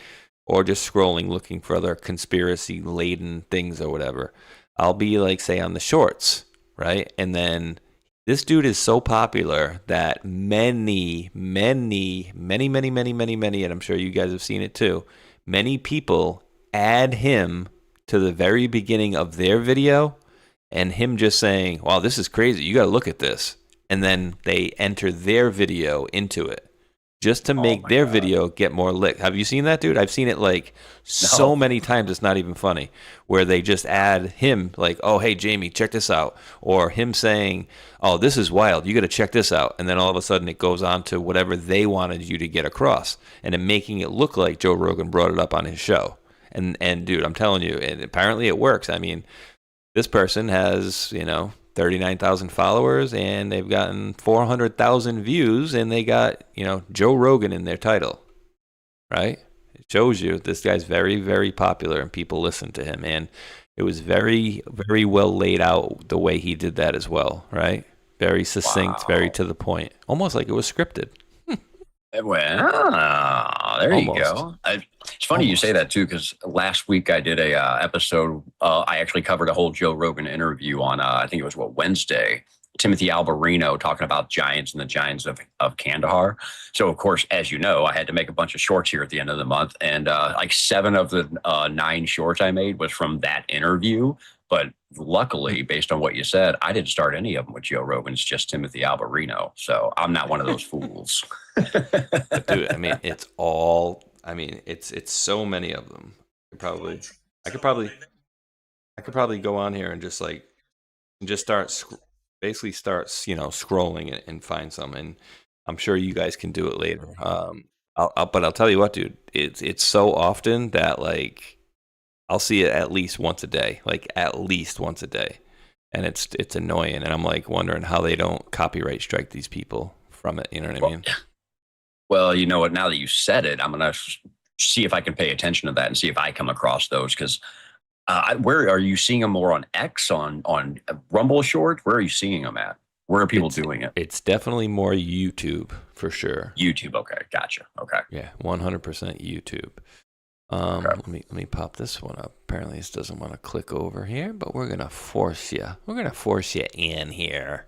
Or just scrolling looking for other conspiracy-laden things or whatever. I'll be like, say, on the shorts, right? And then this dude is so popular that many, and I'm sure you guys have seen it too, many people add him to the very beginning of their video, and him just saying, wow, this is crazy, you got to look at this. And then they enter their video into it just to make their video get more lit. Have you seen that, dude? I've seen it like so many times, it's not even funny, where they just add him like, oh, hey, Jamie, check this out. Or him saying, oh, this is wild, you got to check this out. And then all of a sudden it goes on to whatever they wanted you to get across, and then making it look like Joe Rogan brought it up on his show. And dude, I'm telling you, and apparently it works. I mean, this person has, 39,000 followers, and they've gotten 400,000 views, and they got, Joe Rogan in their title, right? It shows you this guy's very, very popular, and people listen to him. And it was very, very well laid out the way he did that as well, right? Very succinct, very to the point, almost like it was scripted. Well, there you go. It's funny you say that too, because last week I did a episode. I actually covered a whole Joe Rogan interview on I think it was Wednesday, Timothy Alberino talking about giants and the giants of Kandahar. So, of course, as you know, I had to make a bunch of shorts here at the end of the month. And like 7 of the 9 shorts I made was from that interview. But luckily, based on what you said, I didn't start any of them with Joe Rogan. It's just Timothy Alberino. So I'm not one of those fools. But dude, I mean, it's so many of them. I could probably go on here and just start basically start, scrolling and find some. And I'm sure you guys can do it later. But I'll tell you what, dude, it's so often that like I'll see it at least once a day, and it's annoying. And I'm like wondering how they don't copyright strike these people from it. You know what I mean? Well, you know what? Now that you said it, I'm gonna see if I can pay attention to that and see if I come across those. Because where are you seeing them more on X, on Rumble Short? Where are you seeing them at? Where are people doing it? It's definitely more YouTube for sure. YouTube, okay, gotcha. Okay, yeah, 100% YouTube. Okay. Let me pop this one up. Apparently, this doesn't want to click over here, but we're gonna force you. We're gonna force you in here.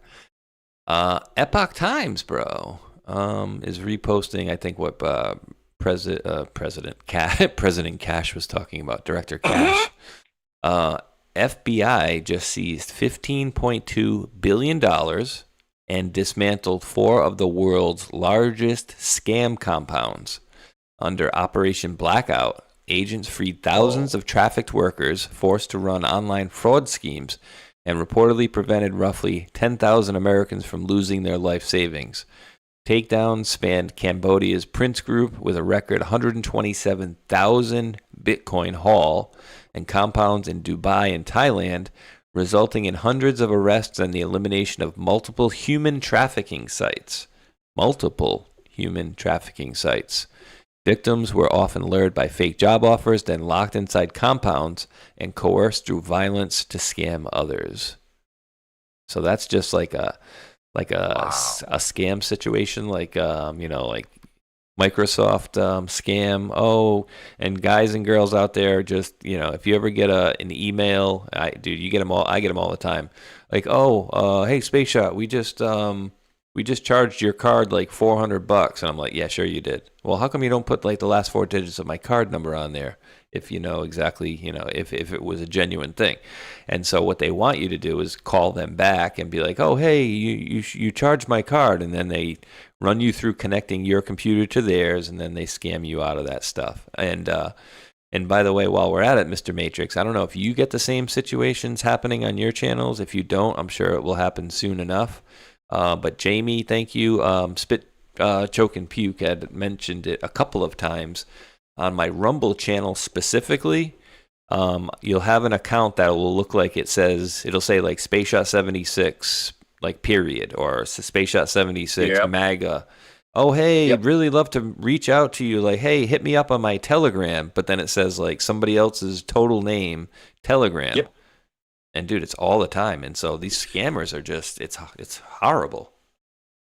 Epoch Times, bro, is reposting. I think what President Cash was talking about. Director Cash. FBI just seized $15.2 billion and dismantled 4 of the world's largest scam compounds. Under Operation Blackout, agents freed thousands of trafficked workers forced to run online fraud schemes and reportedly prevented roughly 10,000 Americans from losing their life savings. Takedowns spanned Cambodia's Prince Group with a record 127,000 Bitcoin haul and compounds in Dubai and Thailand, resulting in hundreds of arrests and the elimination of multiple human trafficking sites. Victims were often lured by fake job offers, then locked inside compounds and coerced through violence to scam others. So that's just like a scam situation, like Microsoft scam. And guys and girls out there, just if you ever get an email, you get them all. I get them all the time. Like, hey, Spaceshot, we just charged your card like $400, and I'm like, yeah, sure you did. Well, how come you don't put like the last 4 digits of my card number on there? If you know exactly, if it was a genuine thing. And so what they want you to do is call them back and be like, oh, hey, you charged my card. And then they run you through connecting your computer to theirs, and then they scam you out of that stuff. And by the way, while we're at it, Mr. Matrix, I don't know if you get the same situations happening on your channels. If you don't, I'm sure it will happen soon enough. But Jamie, thank you. Spit, Choke, and Puke had mentioned it a couple of times. On my Rumble channel specifically, you'll have an account that will look like it'll say like Spaceshot 76, like period, or Spaceshot 76 MAGA. Oh, hey, I'd really love to reach out to you. Like, hey, hit me up on my Telegram. But then it says like somebody else's total name, Telegram. Yep. And dude, it's all the time. And so these scammers are just, it's horrible.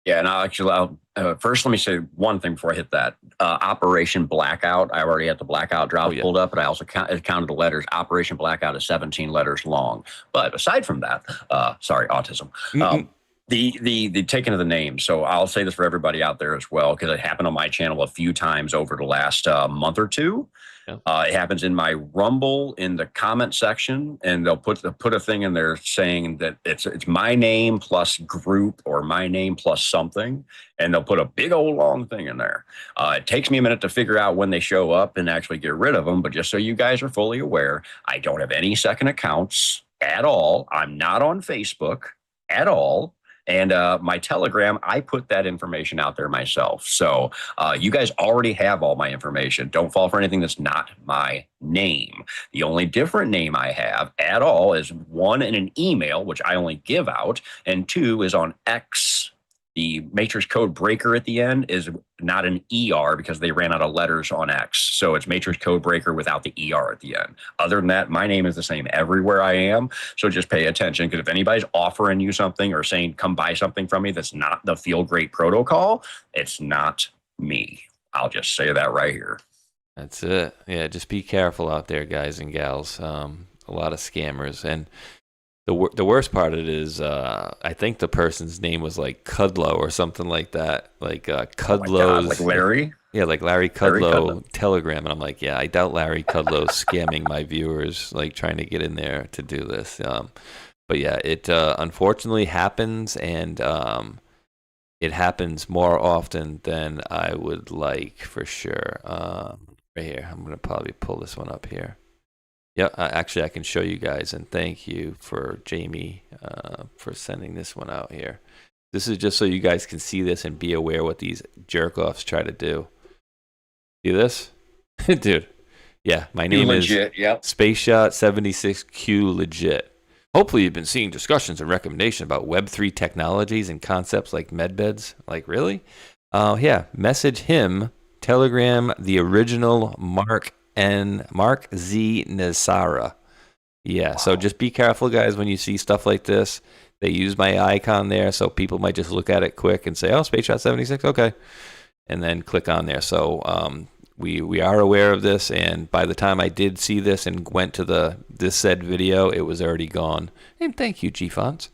Yeah, and I'll first let me say one thing before I hit that. Operation Blackout, I already had the blackout drop pulled up, but I also counted the letters. Operation Blackout is 17 letters long. But aside from that, sorry, autism. The taking of the name. So I'll say this for everybody out there as well, because it happened on my channel a few times over the last month or two. It happens in my Rumble in the comment section, and they'll put a thing in there saying that it's my name plus group or my name plus something, and they'll put a big old long thing in there. It takes me a minute to figure out when they show up and actually get rid of them, but just so you guys are fully aware, I don't have any second accounts at all. I'm not on Facebook at all. And my Telegram, I put that information out there myself. So you guys already have all my information. Don't fall for anything that's not my name. The only different name I have at all is 1 in an email, which I only give out, and 2 is on X. The matrix code breaker at the end is not an ER because they ran out of letters on X. So it's matrix code breaker without the ER at the end. Other than that, my name is the same everywhere I am. So just pay attention, because if anybody's offering you something or saying, come buy something from me that's not the Feel Great protocol, it's not me. I'll just say that right here. That's it. Yeah, just be careful out there, guys and gals. A lot of scammers. And The worst part of it is I think the person's name was like Kudlow or something like that. Like Kudlow's like Larry? Yeah, like Larry Kudlow Telegram. And I'm like, yeah, I doubt Larry Kudlow's scamming my viewers, like trying to get in there to do this. But yeah, it unfortunately happens, and it happens more often than I would like, for sure. Right here, I'm going to probably pull this one up here. Yeah, actually, I can show you guys, and thank you for Jamie for sending this one out here. This is just so you guys can see this and be aware what these jerk-offs try to do. See this? Dude, yeah, my name legit, is yep. Spaceshot 76Q legit. Hopefully you've been seeing discussions and recommendations about Web3 technologies and concepts like medbeds. Like, really? Yeah, message him, Telegram, the original Mark Z. Nasara. Yeah, wow. So just be careful, guys, when you see stuff like this. They use my icon there, so people might just look at it quick and say, oh, Spaceshot 76, okay. And then click on there. So we are aware of this, and by the time I did see this and went to this said video, it was already gone. And thank you, G-Fonts.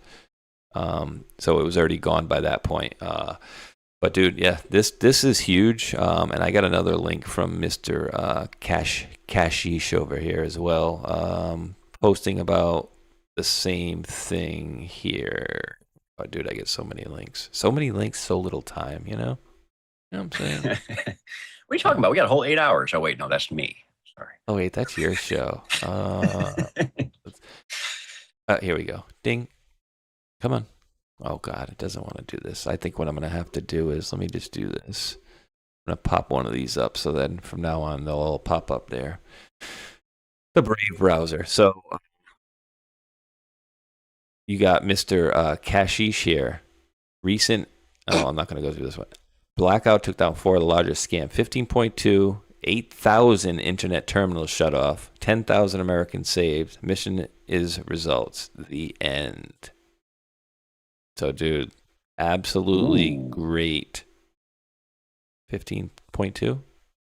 So it was already gone by that point. But dude, yeah, this is huge. And I got another link from Mr. Kashish over here as well, posting about the same thing here. Oh, dude, I get so many links. So many links, so little time, you know? You know what I'm saying? What are you talking about? We got a whole 8 hours. Oh, wait, no, that's me. Sorry. Oh, wait, that's your show. Here we go. Ding. Come on. Oh, God, it doesn't want to do this. I think what I'm going to have to do is, let me just do this. I'm going to pop one of these up, so then from now on, they'll all pop up there. The Brave browser. So you got Mr. Kashish here. Recent, I'm not going to go through this one. Blackout took down 4 of the largest scam. 15.2, 8,000 internet terminals shut off, 10,000 Americans saved. Mission is results. The end. So, dude, absolutely great. 15.2?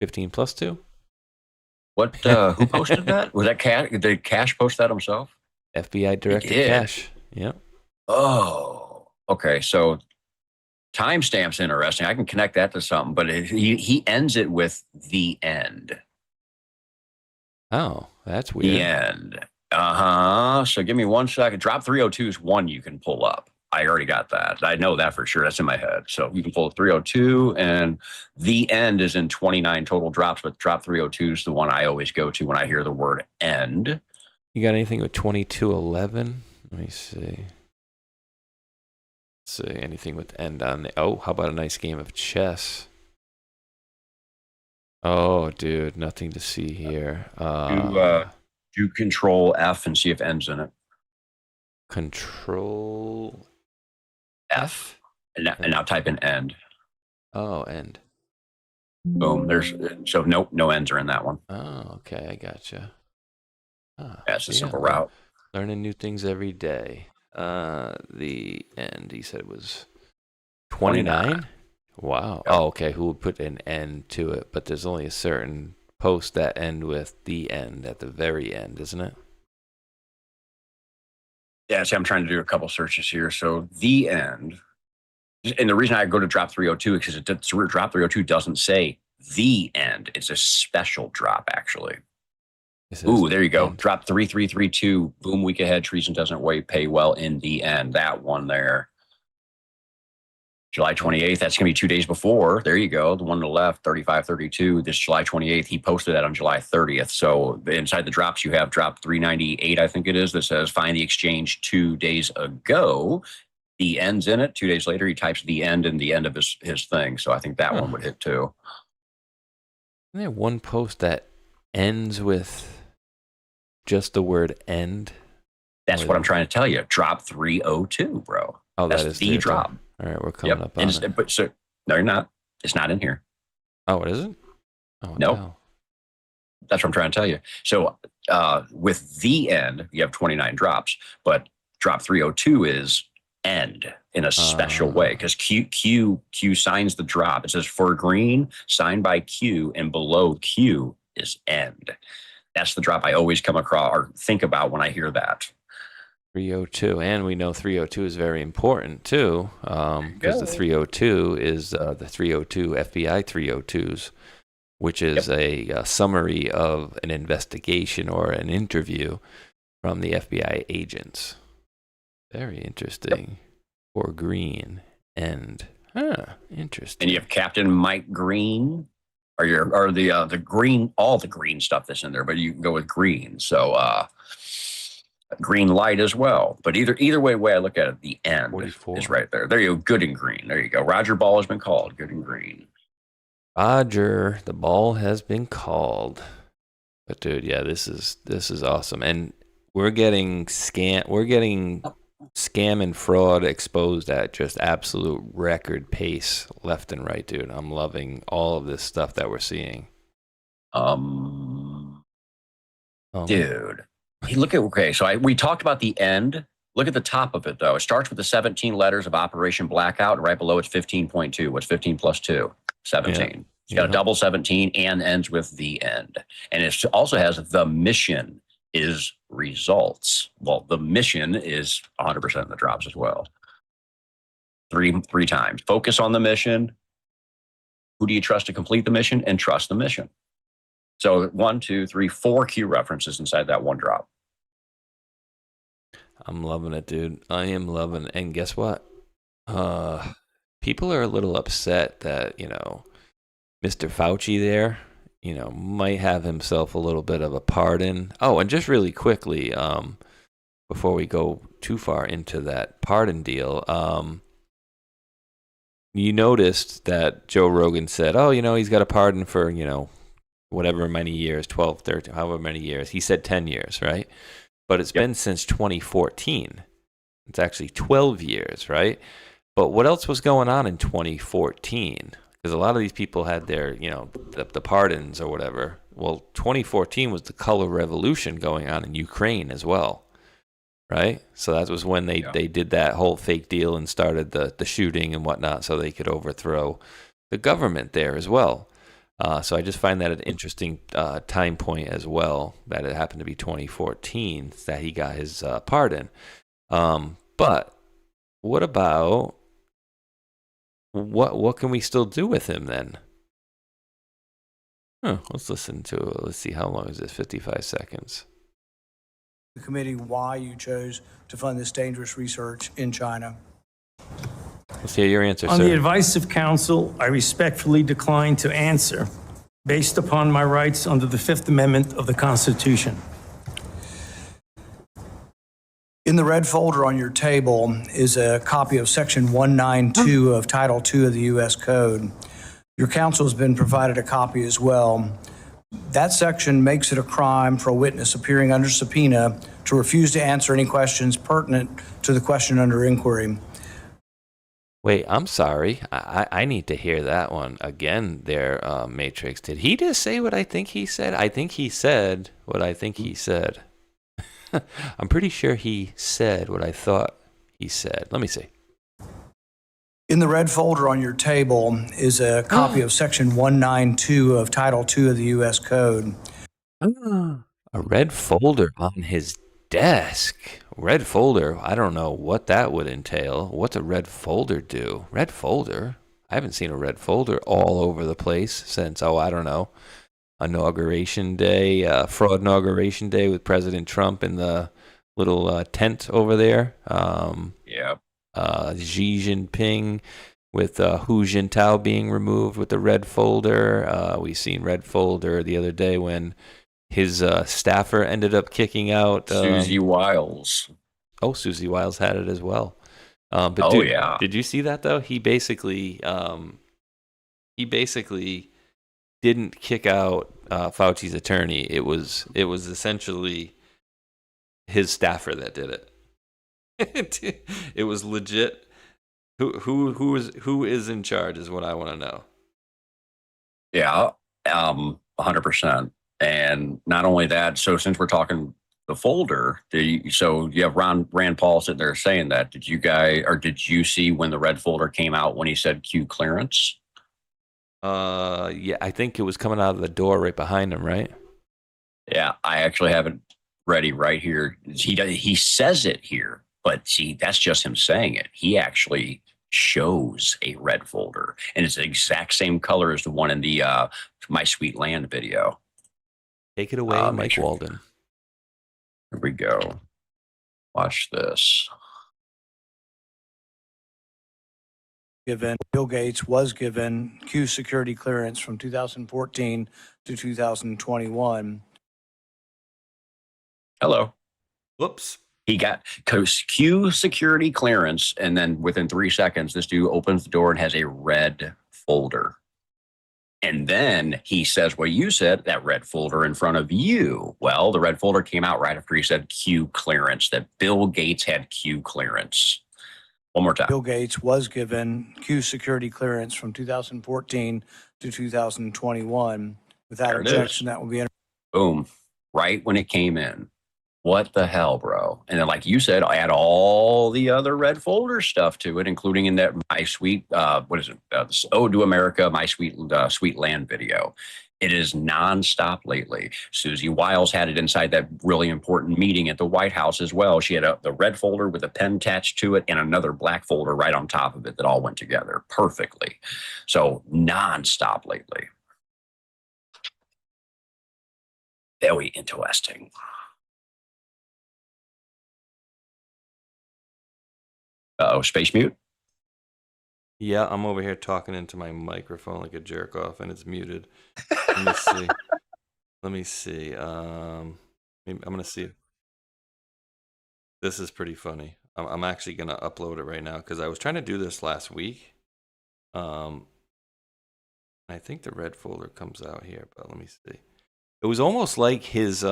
15 plus 2? What? Who posted that? Was that Cash? Did Cash post that himself? FBI Director Cash. Yep. Oh, okay. So timestamp's interesting. I can connect that to something, but he ends it with the end. Oh, that's weird. The end. So give me 1 second. Drop 302 is one you can pull up. I already got that. I know that for sure. That's in my head. So you can pull 302, and the end is in 29 total drops, but drop 302 is the one I always go to when I hear the word end. You got anything with 2211? Let me see. Let's see, anything with end on the... Oh, how about a nice game of chess? Oh, dude, nothing to see here. Do Control F and see if end's in it. Control F. And now type in end. Oh, end. Boom. So no ends are in that one. Oh, okay, I gotcha. That's a simple route. Learning new things every day. The end, he said it was 29? Wow. Oh, okay. Who would put an end to it? But there's only a certain post that end with the end at the very end, isn't it? Yeah, see, I'm trying to do a couple searches here. So the end, and the reason I go to drop 302 is because drop 302 doesn't say the end. It's a special drop, actually. Ooh, there you go. End. Drop 3332. Boom, week ahead. Treason doesn't wait. Pay well in the end. That one there. July 28th. That's going to be 2 days before. There you go. The one to the left, 3532. This July 28th. He posted that on July 30th. So inside the drops, you have drop 398, I think it is, that says find the exchange 2 days ago. The end's in it. 2 days later, he types the end and the end of his thing. So I think that one would hit too. Isn't there one post that ends with just the word end? That's what I'm trying to tell you. Drop 302, bro. Oh, that's that is the drop. All right, we're coming up on it. But so, no, you're not. It's not in here. Oh, it isn't? Oh, no. That's what I'm trying to tell you. So with the end, you have 29 drops, but drop 302 is end in a special way because Q signs the drop. It says for green, signed by Q, and below Q is end. That's the drop I always come across or think about when I hear that. 302, and we know 302 is very important too, because the 302 is the 302 FBI 302s, which is a summary of an investigation or an interview from the FBI agents. Very interesting. Or green and interesting. And you have Captain Mike Green, or the green, all the green stuff that's in there, but you can go with green. So green light as well. But either way I look at it, the end 44. Is right there. There you go. Good and green. There you go. Roger Ball has been called. Good and green. Roger, the ball has been called. But dude, yeah, this is awesome. And we're getting scam and fraud exposed at just absolute record pace left and right, dude. I'm loving all of this stuff that we're seeing. Dude. So we talked about the end. Look at the top of it, though. It starts with the 17 letters of Operation Blackout, and right below it's 15.2. What's 15 plus 2? 17. Yeah. It's got a double 17 and ends with the end. And it also has the mission is results. Well, the mission is 100% in the drops as well. Three times. Focus on the mission. Who do you trust to complete the mission? And trust the mission. So 1, 2, 3, 4 key references inside that one drop. I'm loving it, dude. I am loving it. And guess what? People are a little upset that, Mr. Fauci there, might have himself a little bit of a pardon. Oh, and just really quickly, before we go too far into that pardon deal, you noticed that Joe Rogan said, he's got a pardon for, whatever many years, 12, 13, however many years. He said 10 years, right? But it's been since 2014. It's actually 12 years, right? But what else was going on in 2014? Because a lot of these people had their, the pardons or whatever. Well, 2014 was the color revolution going on in Ukraine as well, right? So that was when they did that whole fake deal and started the shooting and whatnot so they could overthrow the government there as well. So I just find that an interesting time point as well, that it happened to be 2014 that he got his pardon. But what about what can we still do with him then? Let's listen to it. Let's see, how long is this? 55 seconds. The committee, why you chose to fund this dangerous research in China. Let's hear your answer, On sir. the advice of counsel, I respectfully decline to answer based upon my rights under the Fifth Amendment of the Constitution. In the red folder on your table is a copy of Section 192 of Title II of the U.S. Code. Your counsel has been provided a copy as well. That section makes it a crime for a witness appearing under subpoena to refuse to answer any questions pertinent to the question under inquiry. Wait, I'm sorry. I need to hear that one again there, Matrix. Did he just say what I think he said? I think he said what I think he said. I'm pretty sure he said what I thought he said. Let me see. In the red folder on your table is a copy of Section 192 of Title II of the U.S. Code. A red folder on his desk. Red folder. I don't know what that would entail. What's a red folder do? Red folder? I haven't seen a red folder all over the place since, I don't know, Inauguration Day, fraud Inauguration Day with President Trump in the little tent over there. Xi Jinping with Hu Jintao being removed with the red folder. We seen red folder the other day when his staffer ended up kicking out Susie Wiles. Oh, Susie Wiles had it as well. But did you see that though? He basically didn't kick out Fauci's attorney. It was essentially his staffer that did it. It was legit. Who is in charge is what I want to know. Yeah, 100%. And not only that, so since we're talking the folder, so you have Rand Paul sitting there saying that. Did you see when the red folder came out when he said Q clearance? Yeah, I think it was coming out of the door right behind him, right? Yeah, I actually haven't ready right here. He says it here, but see, that's just him saying it. He actually shows a red folder, and it's the exact same color as the one in the My Sweet Land video. Take it away, Mike Walden. Here we go. Watch this. Bill Gates was given Q security clearance from 2014 to 2021. Hello. Whoops. He got Q security clearance, and then within 3 seconds, this dude opens the door and has a red folder. And then he says, well, you said that red folder in front of you. Well, the red folder came out right after he said Q clearance, that Bill Gates had Q clearance. One more time. Bill Gates was given Q security clearance from 2014 to 2021. Without objection, that will be. Boom. Right when it came in. What the hell, bro? And then, like you said, I add all the other red folder stuff to it, including in that My Sweet, what is it? Ode to America, My Sweet Sweet Land video. It is nonstop lately. Susie Wiles had it inside that really important meeting at the White House as well. She had the red folder with a pen attached to it and another black folder right on top of it that all went together perfectly. So nonstop lately. Very interesting. Uh-oh, space mute? Yeah, I'm over here talking into my microphone like a jerk off, and it's muted. Let me see. Let me see. I'm gonna see. This is pretty funny. I'm actually gonna upload it right now because I was trying to do this last week. I think the red folder comes out here, but let me see. It was almost like his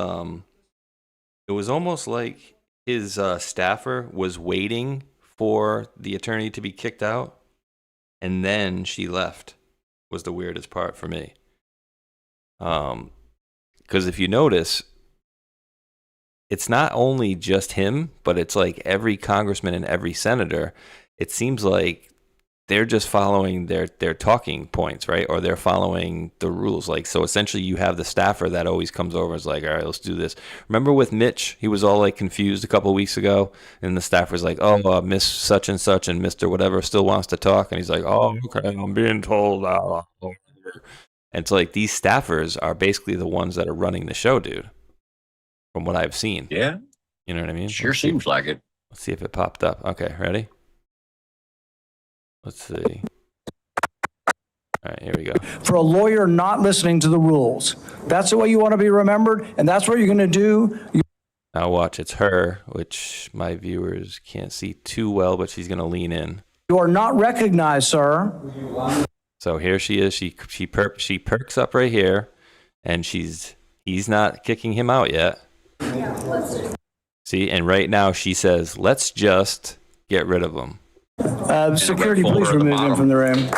staffer was waiting for the attorney to be kicked out, and then she left. Was the weirdest part for me. Because if you notice, it's not only just him, but it's like every congressman and every senator. It seems like they're just following their talking points, right? Or they're following the rules. Like, so essentially you have the staffer that always comes over and is like, all right, let's do this. Remember with Mitch, he was all like confused a couple of weeks ago, and the staffer's like, oh, Miss such and Mr. whatever still wants to talk. And he's like, oh, okay, I'm being told. And it's like these staffers are basically the ones that are running the show, dude, from what I've seen. Yeah. You know what I mean? Sure seems like it. Let's see if it popped up. Okay, ready? Let's see. All right, here we go. For a lawyer not listening to the rules. That's the way you want to be remembered, and that's what you're going to do. Now watch, it's her, which my viewers can't see too well, but she's going to lean in. You are not recognized, sir. So here she is. She perks up right here, and he's not kicking him out yet. See, and right now she says, let's just get rid of him. Security, please remove him from the room.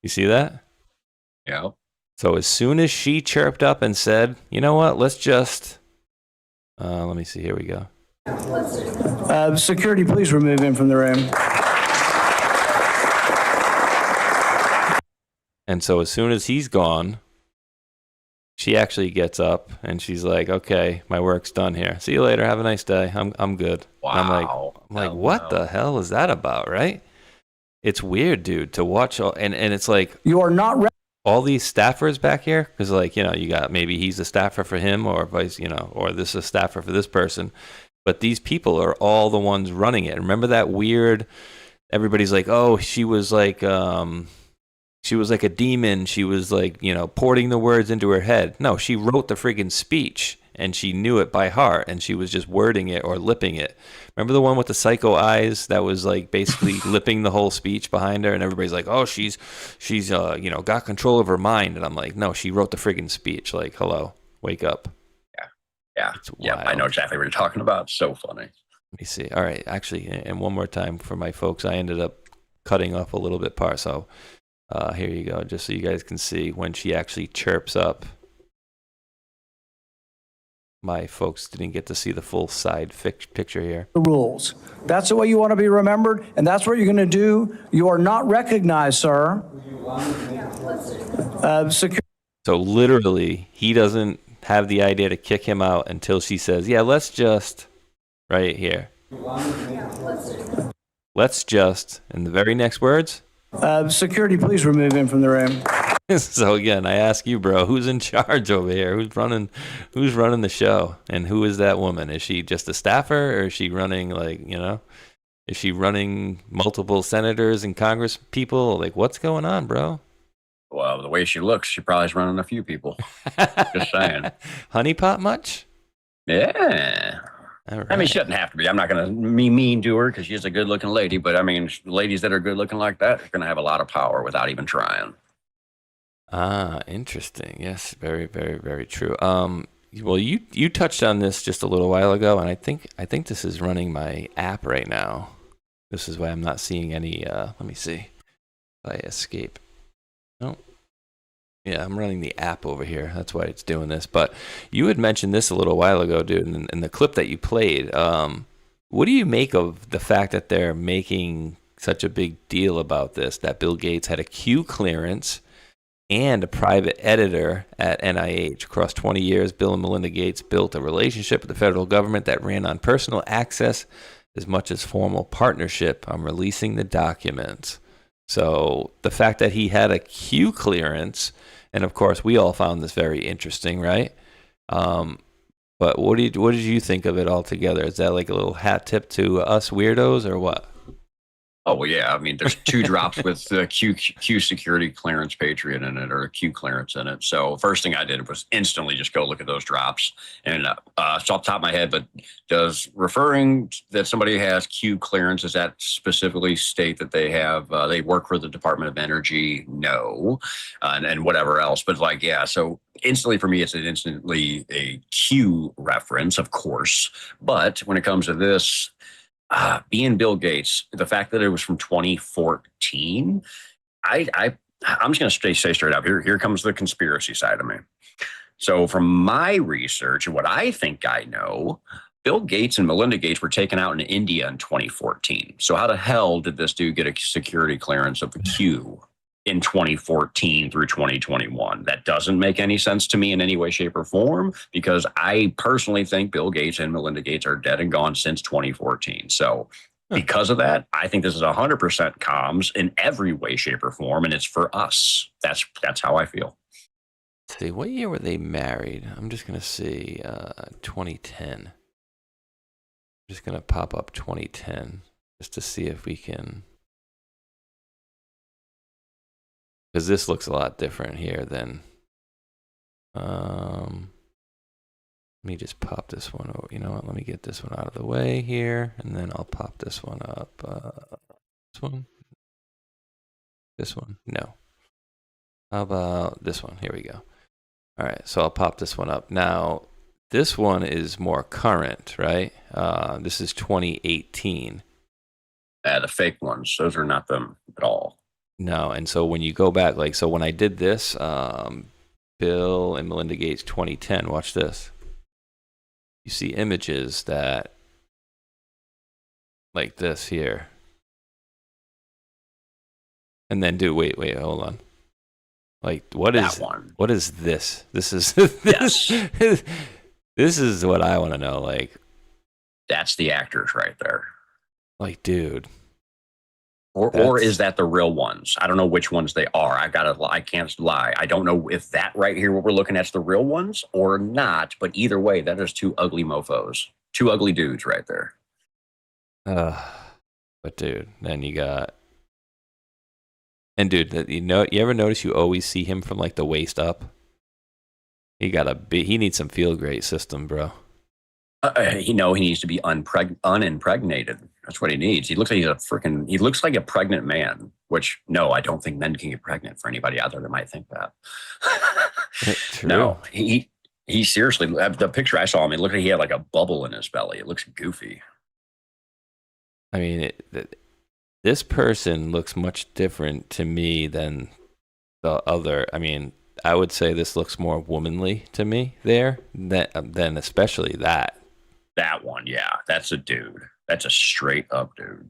You see that? Yeah. So as soon as she chirped up and said, you know what, let's just, let me see, here we go. Security, please remove him from the room. And so as soon as he's gone, she actually gets up and she's like, okay, my work's done here. See you later. Have a nice day. I'm good. Wow. I'm like, what the hell is that about, right? It's weird, dude, to watch. And it's like, you are not all these staffers back here. Because, like, you know, you got maybe he's a staffer for him or vice, you know, or this is a staffer for this person. But these people are all the ones running it. Remember that weird, everybody's like, oh, she was like a demon. She was like, you know, porting the words into her head. No, she wrote the friggin' speech and she knew it by heart and she was just wording it or lipping it. Remember the one with the psycho eyes that was like basically lipping the whole speech behind her, and everybody's like, oh, she's you know, got control of her mind. And I'm like, no, she wrote the friggin' speech. Like, hello, wake up. Yeah, I know exactly what you're talking about. So funny. Let me see. All right, actually, and one more time for my folks, I ended up cutting off a little bit part. So here you go, just so you guys can see when she actually chirps up. My folks didn't get to see the full side picture here. The rules. That's the way you want to be remembered, and that's what you're going to do. You are not recognized, sir. So literally, he doesn't have the idea to kick him out until she says, yeah, let's just, right here. Let's just, in the very next words. Security, please remove him from the room. So again, I ask you, bro, who's in charge over here? Who's running the show? And who is that woman? Is she just a staffer, or is she running, like, you know, is she running multiple senators and Congress people? Like, what's going on, bro? Well, the way she looks, she probably is running a few people. Just saying. Honeypot much? Yeah. Right. I mean, she doesn't have to be. I'm not going to be mean to her because she's a good-looking lady. But I mean, ladies that are good-looking like that are going to have a lot of power without even trying. Ah, interesting. Yes, very, very, very true. Well, you touched on this just a little while ago, and I think this is running my app right now. This is why I'm not seeing any. Let me see. If I escape. No. Yeah, I'm running the app over here. That's why it's doing this. But you had mentioned this a little while ago, dude, in the clip that you played. What do you make of the fact that they're making such a big deal about this, that Bill Gates had a Q clearance and a private editor at NIH? Across 20 years, Bill and Melinda Gates built a relationship with the federal government that ran on personal access as much as formal partnership. I'm releasing the documents. So the fact that he had a Q clearance, and of course we all found this very interesting, right? But what did you think of it altogether? Is that like a little hat tip to us weirdos, or what? Oh, well, yeah. I mean, there's 2 drops with the Q security clearance Patriot in it, or a Q clearance in it. So first thing I did was instantly just go look at those drops. And it's off the top of my head, but does referring that somebody has Q clearance, does that specifically state that they have, they work for the Department of Energy? No. And whatever else. But like, yeah, so instantly for me, it's instantly a Q reference, of course. But when it comes to this, being Bill Gates, the fact that it was from 2014, I'm just going to say straight up, here comes the conspiracy side of me. So from my research and what I think I know, Bill Gates and Melinda Gates were taken out in India in 2014. So how the hell did this dude get a security clearance of the Q in 2014 through 2021? That doesn't make any sense to me in any way, shape, or form, because I personally think Bill Gates and Melinda Gates are dead and gone since 2014. So because of that, I think this is 100% comms in every way, shape, or form, and it's for us. That's how I feel. Let's see, what year were they married? I'm just going to see 2010. I'm just going to pop up 2010 just to see if we can... Because this looks a lot different here than... let me just pop this one over. You know what? Let me get this one out of the way here, and then I'll pop this one up. This one? This one? No. How about this one? Here we go. All right, so I'll pop this one up. Now, this one is more current, right? This is 2018. The fake ones, those are not them at all. No, and so when you go back, like, so when I did this, Bill and Melinda Gates 2010, watch this. You see images that, like this here. And then wait, hold on. Like, what is this? This is, this is what I want to know, like. That's the actors right there. Like, dude. Or is that the real ones? I don't know which ones they are. I can't lie. I don't know if that right here, what we're looking at, is the real ones or not. But either way, that is 2 ugly mofos. 2 ugly dudes right there. But dude, then you got... And dude, you ever notice you always see him from like the waist up? He needs some feel great system, bro. He needs to be unimpregnated. That's what he needs. He looks like he looks like a pregnant man, which no, I don't think men can get pregnant for anybody out there that might think that. True. No, he seriously, the picture I saw him, it looked like he had like a bubble in his belly. It looks goofy. I mean, this person looks much different to me than the other. I mean, I would say this looks more womanly to me there than especially that. That one, yeah, that's a dude. That's a straight up dude.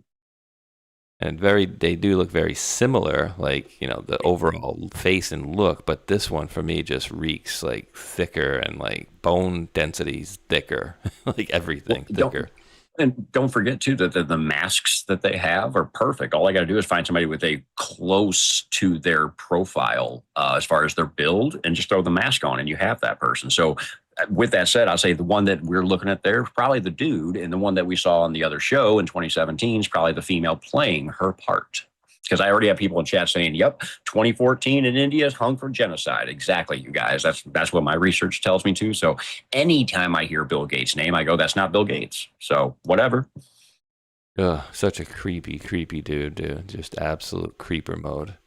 And they do look very similar, like, you know, the overall face and look, but this one for me just reeks like thicker and like bone density's thicker, like everything thicker. And don't forget too that the masks that they have are perfect. All I got to do is find somebody with a close to their profile as far as their build, and just throw the mask on, and you have that person. So with that said, I'll say the one that we're looking at there is probably the dude, and the one that we saw on the other show in 2017 is probably the female playing her part. Because I already have people in chat saying, yep, 2014 in India is hung for genocide. Exactly, you guys. That's what my research tells me too. So anytime I hear Bill Gates' name, I go, that's not Bill Gates. So whatever. Ugh, such a creepy dude. Just absolute creeper mode.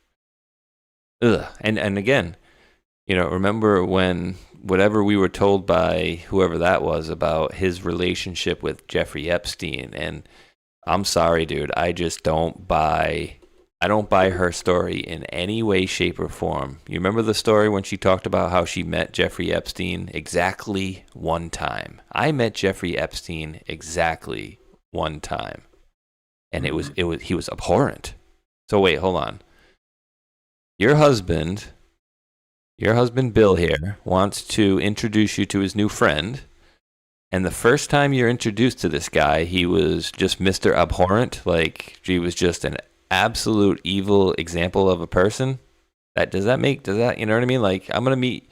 Ugh. And again, you know, remember when whatever we were told by whoever that was about his relationship with Jeffrey Epstein, and I'm sorry, dude, I just don't buy her story in any way, shape, or form. You remember the story when she talked about how she met Jeffrey Epstein exactly one time? I met Jeffrey Epstein exactly one time, and he was abhorrent. So wait, hold on. Your husband Bill here wants to introduce you to his new friend, and the first time you're introduced to this guy, he was just Mr. Abhorrent, like he was just an absolute evil example of a person. Does that you know what I mean? Like, I'm gonna meet,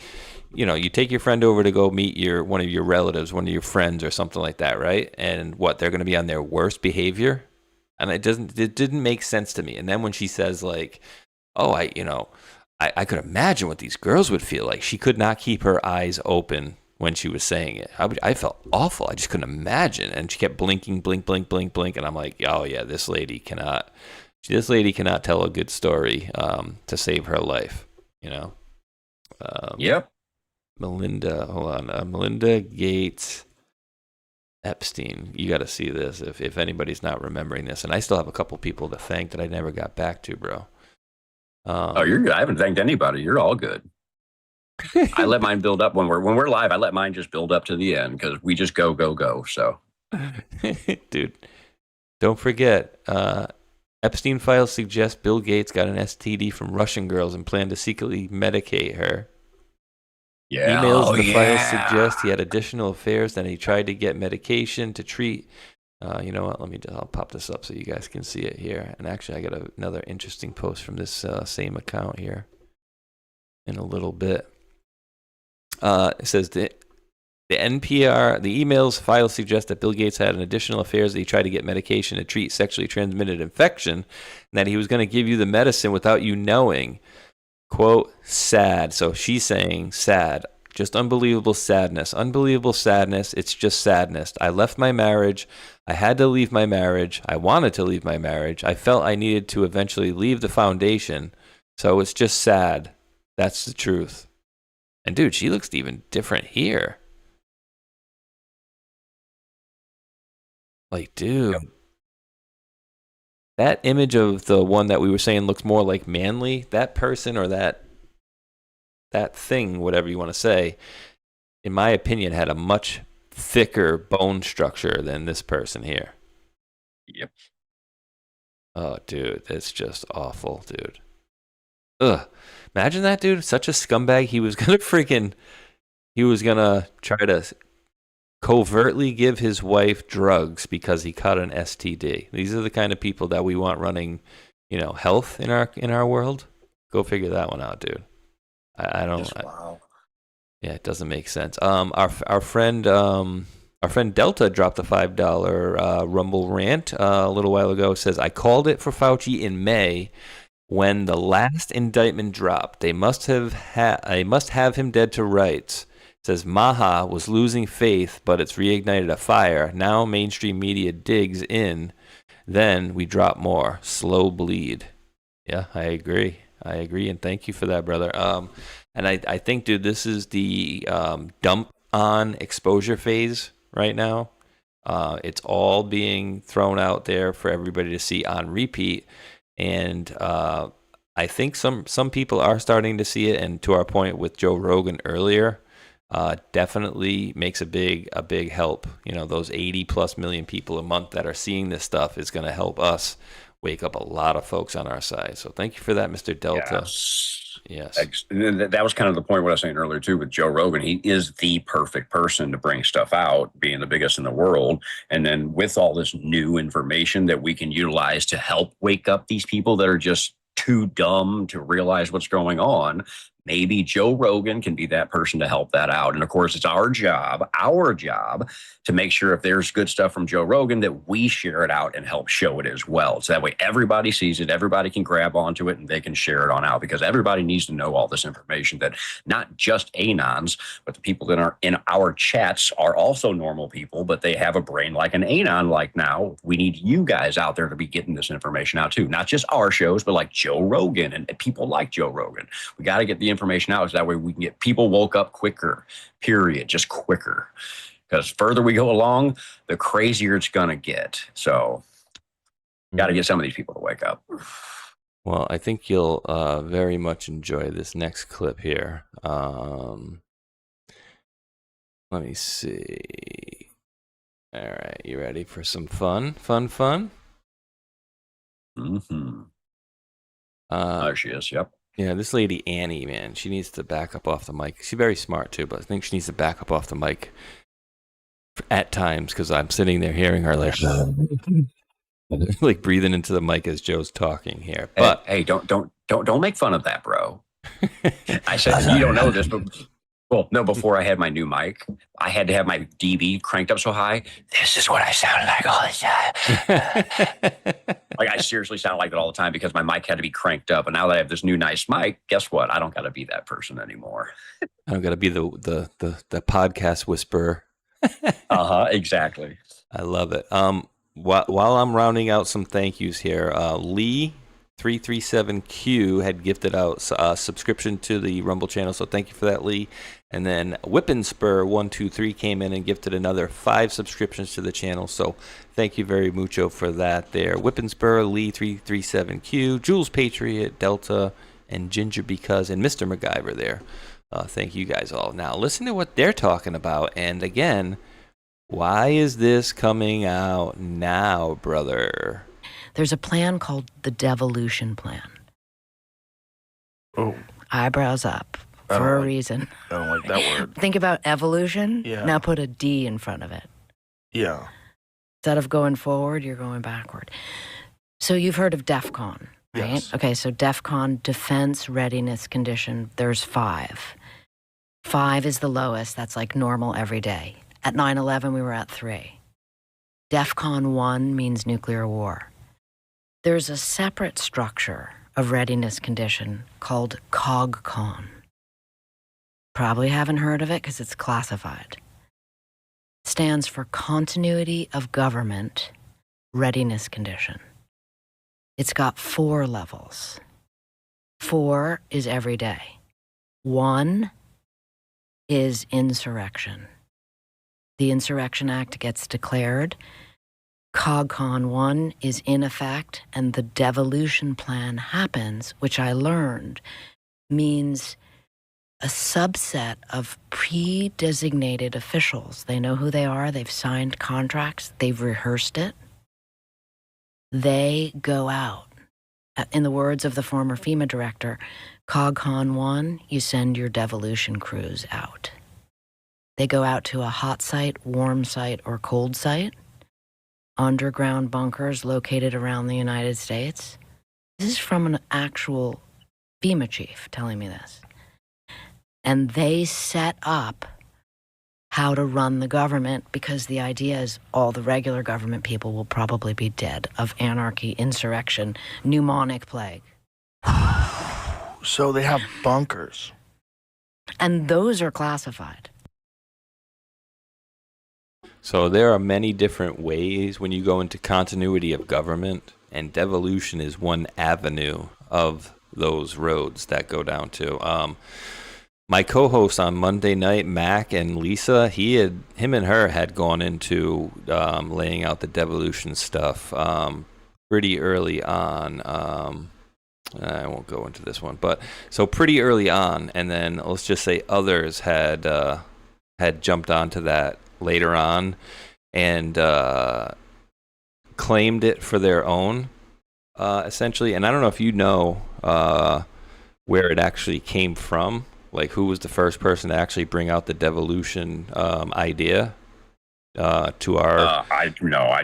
you know, you take your friend over to go meet one of your relatives, one of your friends or something like that, right? And they're gonna be on their worst behavior, and it didn't make sense to me. And then when she says like, oh, I could imagine what these girls would feel like. She could not keep her eyes open when she was saying it. I felt awful. I just couldn't imagine. And she kept blinking, blink, blink, blink, blink, and I'm like, oh yeah, this lady cannot tell a good story to save her life, you know? Yep. Melinda Gates Epstein. You got to see this if anybody's not remembering this. And I still have a couple people to thank that I never got back to, bro. You're good. I haven't thanked anybody. You're all good. I let mine build up when we're live. I let mine just build up to the end because we just go. So, dude, don't forget. Epstein files suggest Bill Gates got an STD from Russian girls and planned to secretly medicate her. Yeah. Emails in the files suggest he had additional affairs, then he tried to get medication to treat. You know what? I'll pop this up so you guys can see it here. And actually, I got another interesting post from this same account here in a little bit. It says the emails files suggest that Bill Gates had an additional affairs that he tried to get medication to treat sexually transmitted infection, and that he was going to give you the medicine without you knowing. Quote, sad. So she's saying sad. Just unbelievable sadness. Unbelievable sadness. It's just sadness. I left my marriage. I had to leave my marriage. I wanted to leave my marriage. I felt I needed to eventually leave the foundation. So it's just sad. That's the truth. And dude, she looks even different here. Like, dude. That image of the one that we were saying looks more like manly, that person or that thing, whatever you want to say, in my opinion, had a much thicker bone structure than this person here. Yep. Oh, dude, that's just awful, dude. Ugh. Imagine that, dude. Such a scumbag. He was gonna try to covertly give his wife drugs because he caught an STD. These are the kind of people that we want running, you know, health in our world. Go figure that one out, dude. I don't. Wow. Yeah, it doesn't make sense. Our friend Delta dropped a $5 Rumble rant a little while ago. Says, I called it for Fauci in May when the last indictment dropped. They must have him dead to rights. Says Maha was losing faith, but it's reignited a fire. Now mainstream media digs in. Then we drop more. Slow bleed. Yeah, I agree, and thank you for that, brother. And I think, dude, this is the dump on exposure phase right now. It's all being thrown out there for everybody to see on repeat, and I think some people are starting to see it. And to our point with Joe Rogan earlier, definitely makes a big help. You know, those 80+ million people a month that are seeing this stuff is going to help us wake up a lot of folks on our side. So thank you for that, Mr. Delta. Yes. And that was kind of the point what I was saying earlier too with Joe Rogan. He is the perfect person to bring stuff out, being the biggest in the world. And then with all this new information that we can utilize to help wake up these people that are just too dumb to realize what's going on, maybe Joe Rogan can be that person to help that out. And of course, it's our job to make sure if there's good stuff from Joe Rogan that we share it out and help show it as well. So that way everybody sees it, everybody can grab onto it, and they can share it on out, because everybody needs to know all this information, that not just Anons, but the people that are in our chats are also normal people, but they have a brain like an Anon. Like, now we need you guys out there to be getting this information out too. Not just our shows, but like Joe Rogan and people like Joe Rogan. We got to get the information out so that way we can get people woke up quicker, period, just quicker. Because further we go along, the crazier it's going to get. So got to get some of these people to wake up. Well, I think you'll very much enjoy this next clip here. Let me see. All right, you ready for some fun? Mm-hmm. There she is, yep. Yeah, this lady, Annie, man, she needs to back up off the mic. She's very smart, too, but I think she needs to back up off the mic at times, because I'm sitting there hearing her like breathing into the mic as Joe's talking here. But hey, don't make fun of that, bro. I said, you don't know this, but well, no, before I had my new mic, I had to have my dB cranked up so high. This is what I sounded like all the time. Like, I seriously sound like that all the time because my mic had to be cranked up. And now that I have this new nice mic, guess what? I don't got to be that person anymore. I don't got to be the podcast whisperer. Exactly. I love it. While I'm rounding out some thank yous here, Lee337Q had gifted out a subscription to the Rumble channel, so thank you for that, Lee. And then Whippenspur123 came in and gifted another 5 subscriptions to the channel, so thank you very mucho for that there. Whippenspur, Lee337Q, Jules Patriot, Delta, and Ginger Because, and Mr. MacGyver there. Thank you guys all. Now, listen to what they're talking about. And again, why is this coming out now, brother? There's a plan called the Devolution Plan. Oh. Eyebrows up for a reason. I don't like that word. Think about evolution. Yeah. Now put a D in front of it. Yeah. Instead of going forward, you're going backward. So you've heard of DEFCON, right? Yes. Okay, so DEFCON, Defense Readiness Condition, there's 5. 5 is the lowest. That's like normal every day. At 9/11, we were at 3. DEFCON 1 means nuclear war. There's a separate structure of readiness condition called COGCON. Probably haven't heard of it because it's classified. It stands for Continuity of Government Readiness Condition. It's got 4 levels. 4 is every day. 1 is insurrection. The Insurrection Act gets declared. COGCON 1 is in effect, and the devolution plan happens, which I learned means a subset of pre-designated officials. They know who they are. They've signed contracts. They've rehearsed it. They go out. In the words of the former FEMA director, COGCON 1, you send your devolution crews out. They go out to a hot site, warm site, or cold site, underground bunkers located around the United States. This is from an actual FEMA chief telling me this. And they set up how to run the government, because the idea is all the regular government people will probably be dead of anarchy, insurrection, pneumonic plague. So they have bunkers. And those are classified. So there are many different ways when you go into continuity of government, and devolution is one avenue of those roads that go down to. My co-host on Monday night, Mac and Lisa, him and her had gone into laying out the devolution stuff pretty early on. I won't go into this one, but so pretty early on, and then let's just say others had jumped onto that later on and claimed it for their own. essentially. And I don't know if you know where it actually came from. Like, who was the first person to actually bring out the devolution idea to our? I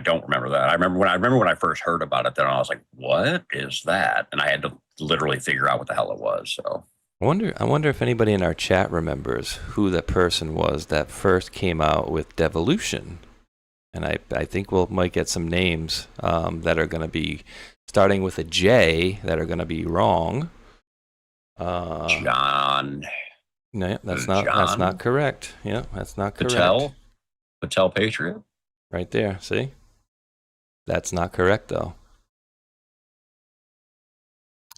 don't remember that. I remember when I first heard about it. Then I was like, "What is that?" And I had to literally figure out what the hell it was. So I wonder if anybody in our chat remembers who the person was that first came out with devolution. And I think might get some names that are going to be starting with a J that are going to be wrong. John. No, that's not correct. Yeah, that's not correct. Patel Patriot. Right there. See, that's not correct though.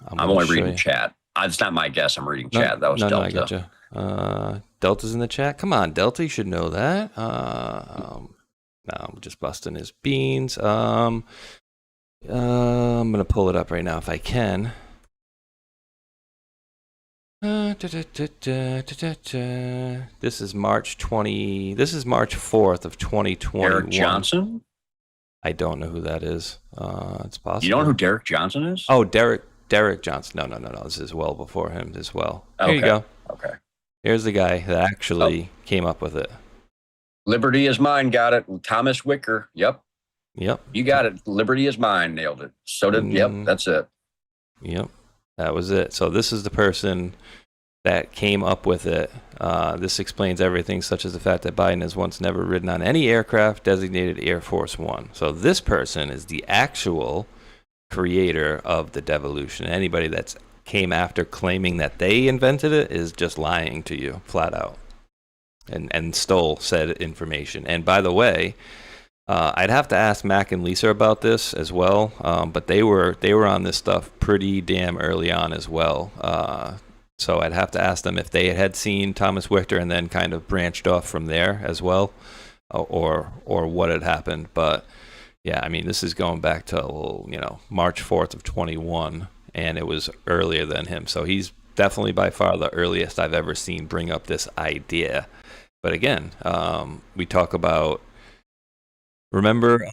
I'm only reading chat. It's not my guess. I'm reading chat. That was Delta. No, I gotcha. Delta's in the chat. Come on, Delta, you should know that. No, I'm just busting his beans. I'm gonna pull it up right now if I can. This is March 4th of 2021. Derek Johnson? I don't know who that is. It's possible. You don't know who Derek Johnson is? Oh, Derek Johnson. No. This is well before him as well. Here you go. Okay. Here's the guy that actually came up with it. Liberty is mine. Got it. Thomas Wicker. Yep. You got it. Liberty is mine. Nailed it. So did. Yep. That's it. Yep. That was it. So this is the person that came up with it. This explains everything, such as the fact that Biden has once never ridden on any aircraft designated Air Force One. So this person is the actual creator of the devolution. Anybody that's came after claiming that they invented it is just lying to you, flat out, and stole said information. And by the way, I'd have to ask Mac and Lisa about this as well, but they were on this stuff pretty damn early on as well. So I'd have to ask them if they had seen Thomas Wicker and then kind of branched off from there as well, or what had happened. But yeah, I mean, this is going back to March 4th of 21, and it was earlier than him. So he's definitely by far the earliest I've ever seen bring up this idea. But again, we talk about. Remember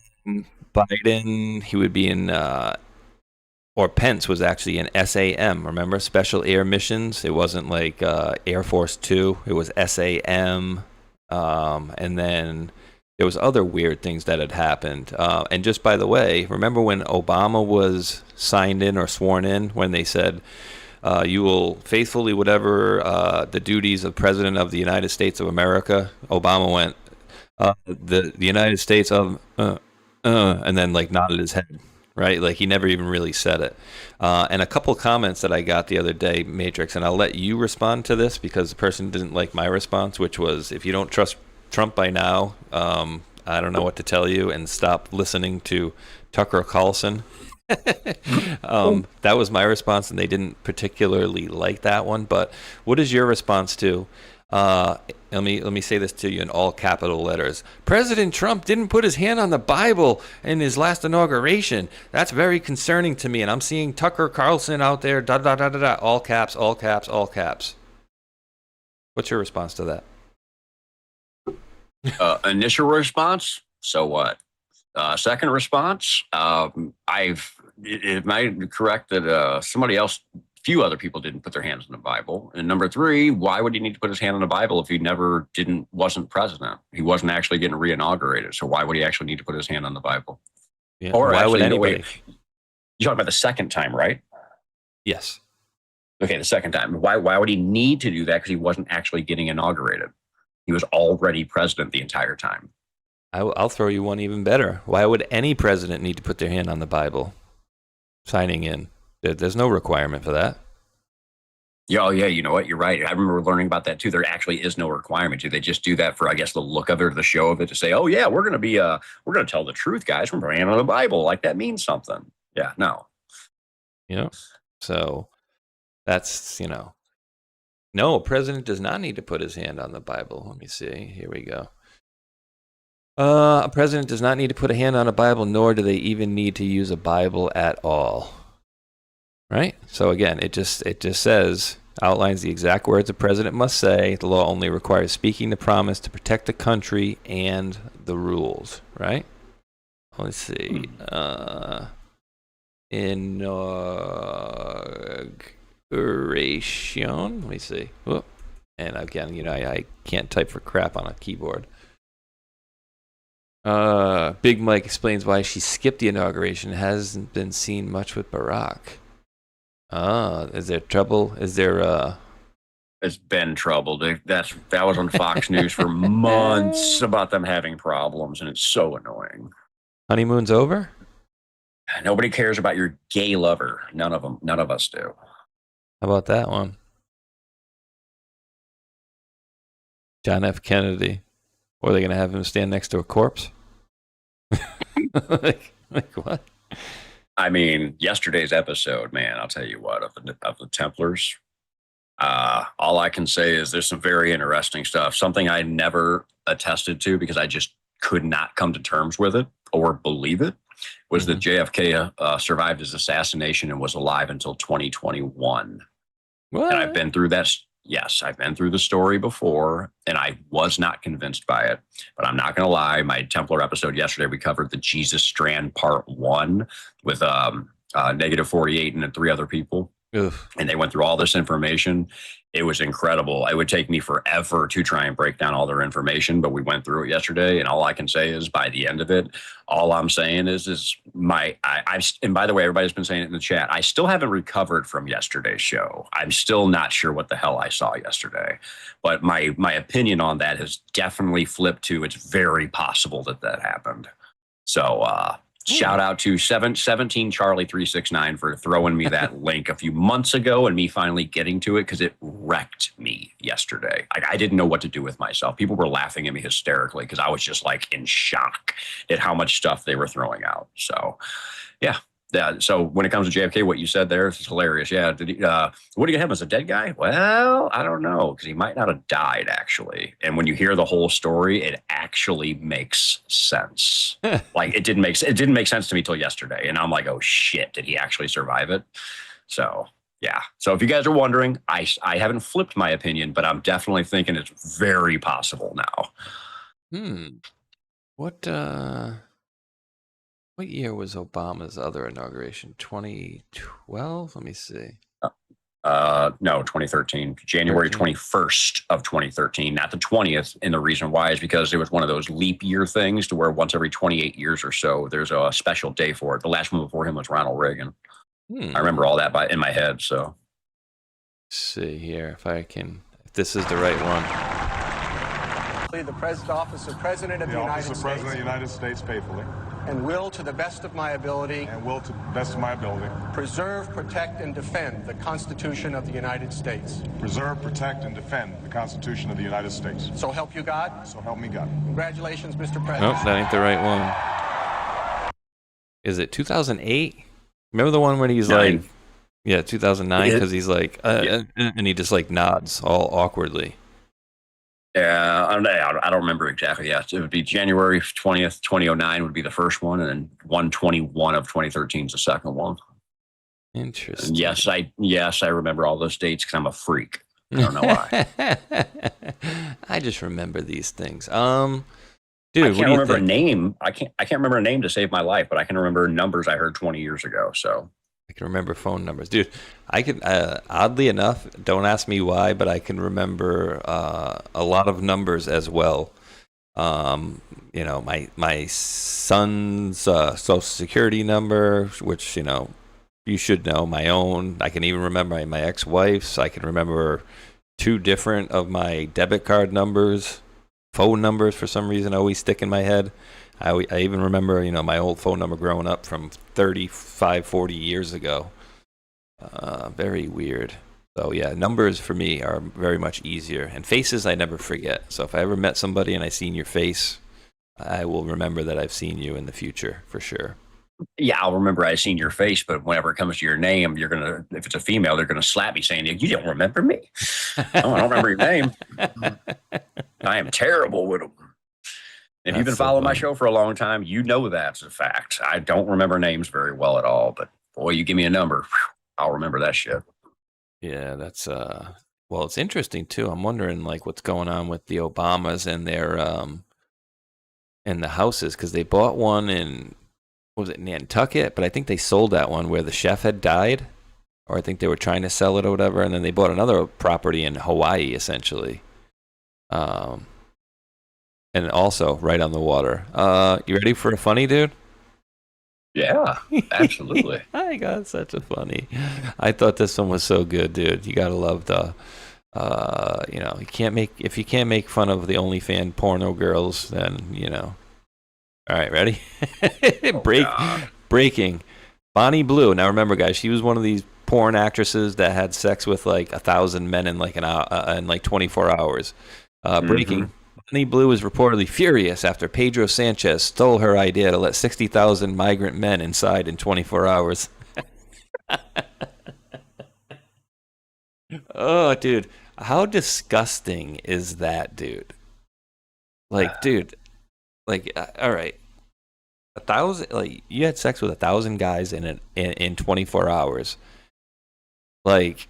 Biden, he would be in, or Pence was actually in SAM, remember? Special Air Missions. It wasn't like Air Force Two, it was SAM. And then there was other weird things that had happened. And just by the way, remember when Obama was signed in or sworn in, when they said, you will faithfully whatever the duties of President of the United States of America? Obama went, the United States of, and then like nodded his head, right? Like he never even really said it. And a couple comments that I got the other day, Matrix, and I'll let you respond to this because the person didn't like my response, which was, if you don't trust Trump by now, I don't know what to tell you, and stop listening to Tucker Carlson. That was my response, and they didn't particularly like that one. But what is your response to? Let me say this to you in all capital letters. President Trump didn't put his hand on the Bible in his last inauguration. That's very concerning to me. And I'm seeing Tucker Carlson out there, all caps, all caps, all caps. What's your response to that? Initial response, so what? Second response, am I correct that somebody else, few other people didn't put their hands on the Bible? And number three, why would he need to put his hand on the Bible if he wasn't president? He wasn't actually getting re-inaugurated. So why would he actually need to put his hand on the Bible? Yeah. Or why actually, would anybody? You're talking about the second time, right? Yes. Okay, the second time. Why would he need to do that? Because he wasn't actually getting inaugurated. He was already president the entire time. I'll throw you one even better. Why would any president need to put their hand on the Bible? Signing in. There's no requirement for that. Yeah, you know what? You're right. I remember learning about that too. There actually is no requirement to. They just do that for, I guess, the look of it or the show of it, to say, oh yeah, we're going to tell the truth, guys. We're praying on the Bible. Like that means something. Yeah, no. So that's, no, a president does not need to put his hand on the Bible. Let me see. Here we go. A president does not need to put a hand on a Bible, nor do they even need to use a Bible at all. Right? So again, it just says, outlines the exact words a president must say. The law only requires speaking the promise to protect the country and the rules. Right? Let's see. inauguration. Let me see. Whoop. And again, I can't type for crap on a keyboard. Big Mike explains why she skipped the inauguration. Hasn't been seen much with Barack. Is there trouble? Is there It's been trouble. That was on Fox News for months about them having problems, and it's so annoying. Honeymoon's over? Nobody cares about your gay lover. None of them. None of us do. How about that one? John F. Kennedy. Or are they going to have him stand next to a corpse? like what? I mean, yesterday's episode, man, I'll tell you what, of the Templars, all I can say is there's some very interesting stuff. Something I never attested to because I just could not come to terms with it or believe it was that JFK survived his assassination and was alive until 2021. What? And I've been through that. Yes, I've been through the story before, and I was not convinced by it. But I'm not going to lie. My Templar episode yesterday, we covered the Jesus Strand Part 1 with Negative 48 and 3 other people. Oof. And they went through all this information. It was incredible. It would take me forever to try and break down all their information, but we went through it yesterday. And all I can say is by the end of it, all I'm saying is and by the way, everybody's been saying it in the chat, I still haven't recovered from yesterday's show. I'm still not sure what the hell I saw yesterday, but my opinion on that has definitely flipped to it's very possible that happened. So, shout out to 17 Charlie 369 for throwing me that link a few months ago and me finally getting to it because it wrecked me yesterday. I didn't know what to do with myself. People were laughing at me hysterically because I was just like in shock at how much stuff they were throwing out. So, yeah. So when it comes to JFK, what you said there is hilarious. Yeah. What do you have as a dead guy? Well, I don't know because he might not have died actually. And when you hear the whole story, it actually makes sense. Like it didn't make sense to me till yesterday. And I'm like, oh shit, did he actually survive it? So yeah. So if you guys are wondering, I haven't flipped my opinion, but I'm definitely thinking it's very possible now. What year was Obama's other inauguration? 2012? Let me see. No, 2013. January 21st of 2013, not the 20th. And the reason why is because it was one of those leap year things to where once every 28 years or so, there's a special day for it. The last one before him was Ronald Reagan. I remember all that in my head. So let's see here if this is the right one. The office of President of the United States. The office of President of the United States faithfully. And will, to the best of my ability. And will, to the best of my ability. Preserve, protect, and defend the Constitution of the United States. Preserve, protect, and defend the Constitution of the United States. So help you God. So help me God. Congratulations, Mr. President. Nope, that ain't the right one. Is it 2008? Remember the one when he's like, yeah, 2009, because he's like, and he just like nods all awkwardly. Yeah, I don't remember exactly. Yeah, it would be January 20th, 2009 would be the first one, and then 1/21 of 2013 is the second one. Interesting. And yes, I remember all those dates because I'm a freak. I don't know why. I just remember these things. Dude, I can't remember a name. I can't remember a name to save my life, but I can remember numbers I heard 20 years ago. So I can remember phone numbers, dude. I can, oddly enough, don't ask me why, but I can remember a lot of numbers as well. My son's social security number, which you should know. My own. I can even remember my ex-wife's. I can remember 2 different of my debit card numbers, phone numbers. For some reason, always stick in my head. I even remember, my old phone number growing up from 35, 40 years ago. Very weird. So, yeah, numbers for me are very much easier. And faces I never forget. So if I ever met somebody and I seen your face, I will remember that I've seen you in the future for sure. Yeah, I'll remember I seen your face, but whenever it comes to your name, if it's a female, they're going to slap me saying, you don't remember me. No, I don't remember your name. I am terrible with them. If you've been following my show for a long time, you know that's a fact. I don't remember names very well at all, but boy, you give me a number, I'll remember that shit. Yeah, that's well, it's interesting too. I'm wondering what's going on with the Obamas and their and the houses, because they bought one in was it Nantucket? But I think they sold that one where the chef had died, or I think they were trying to sell it or whatever, and then they bought another property in Hawaii, essentially. And also right on the water. You ready for a funny, dude? Yeah, absolutely. I got such a funny. I thought this one was so good, dude. You gotta love the. You can't make fun of the OnlyFans porno girls, then All right, ready? Breaking. Bonnie Blue. Now remember, guys, she was one of these porn actresses that had sex with like 1,000 men in like an hour, in like 24 hours. Breaking. Bonnie Blue is reportedly furious after Pedro Sanchez stole her idea to let 60,000 migrant men inside in 24 hours. Oh, dude. How disgusting is that, dude? Like, dude. Like, all right. 1,000, like, you had sex with 1,000 guys in 24 hours. Like,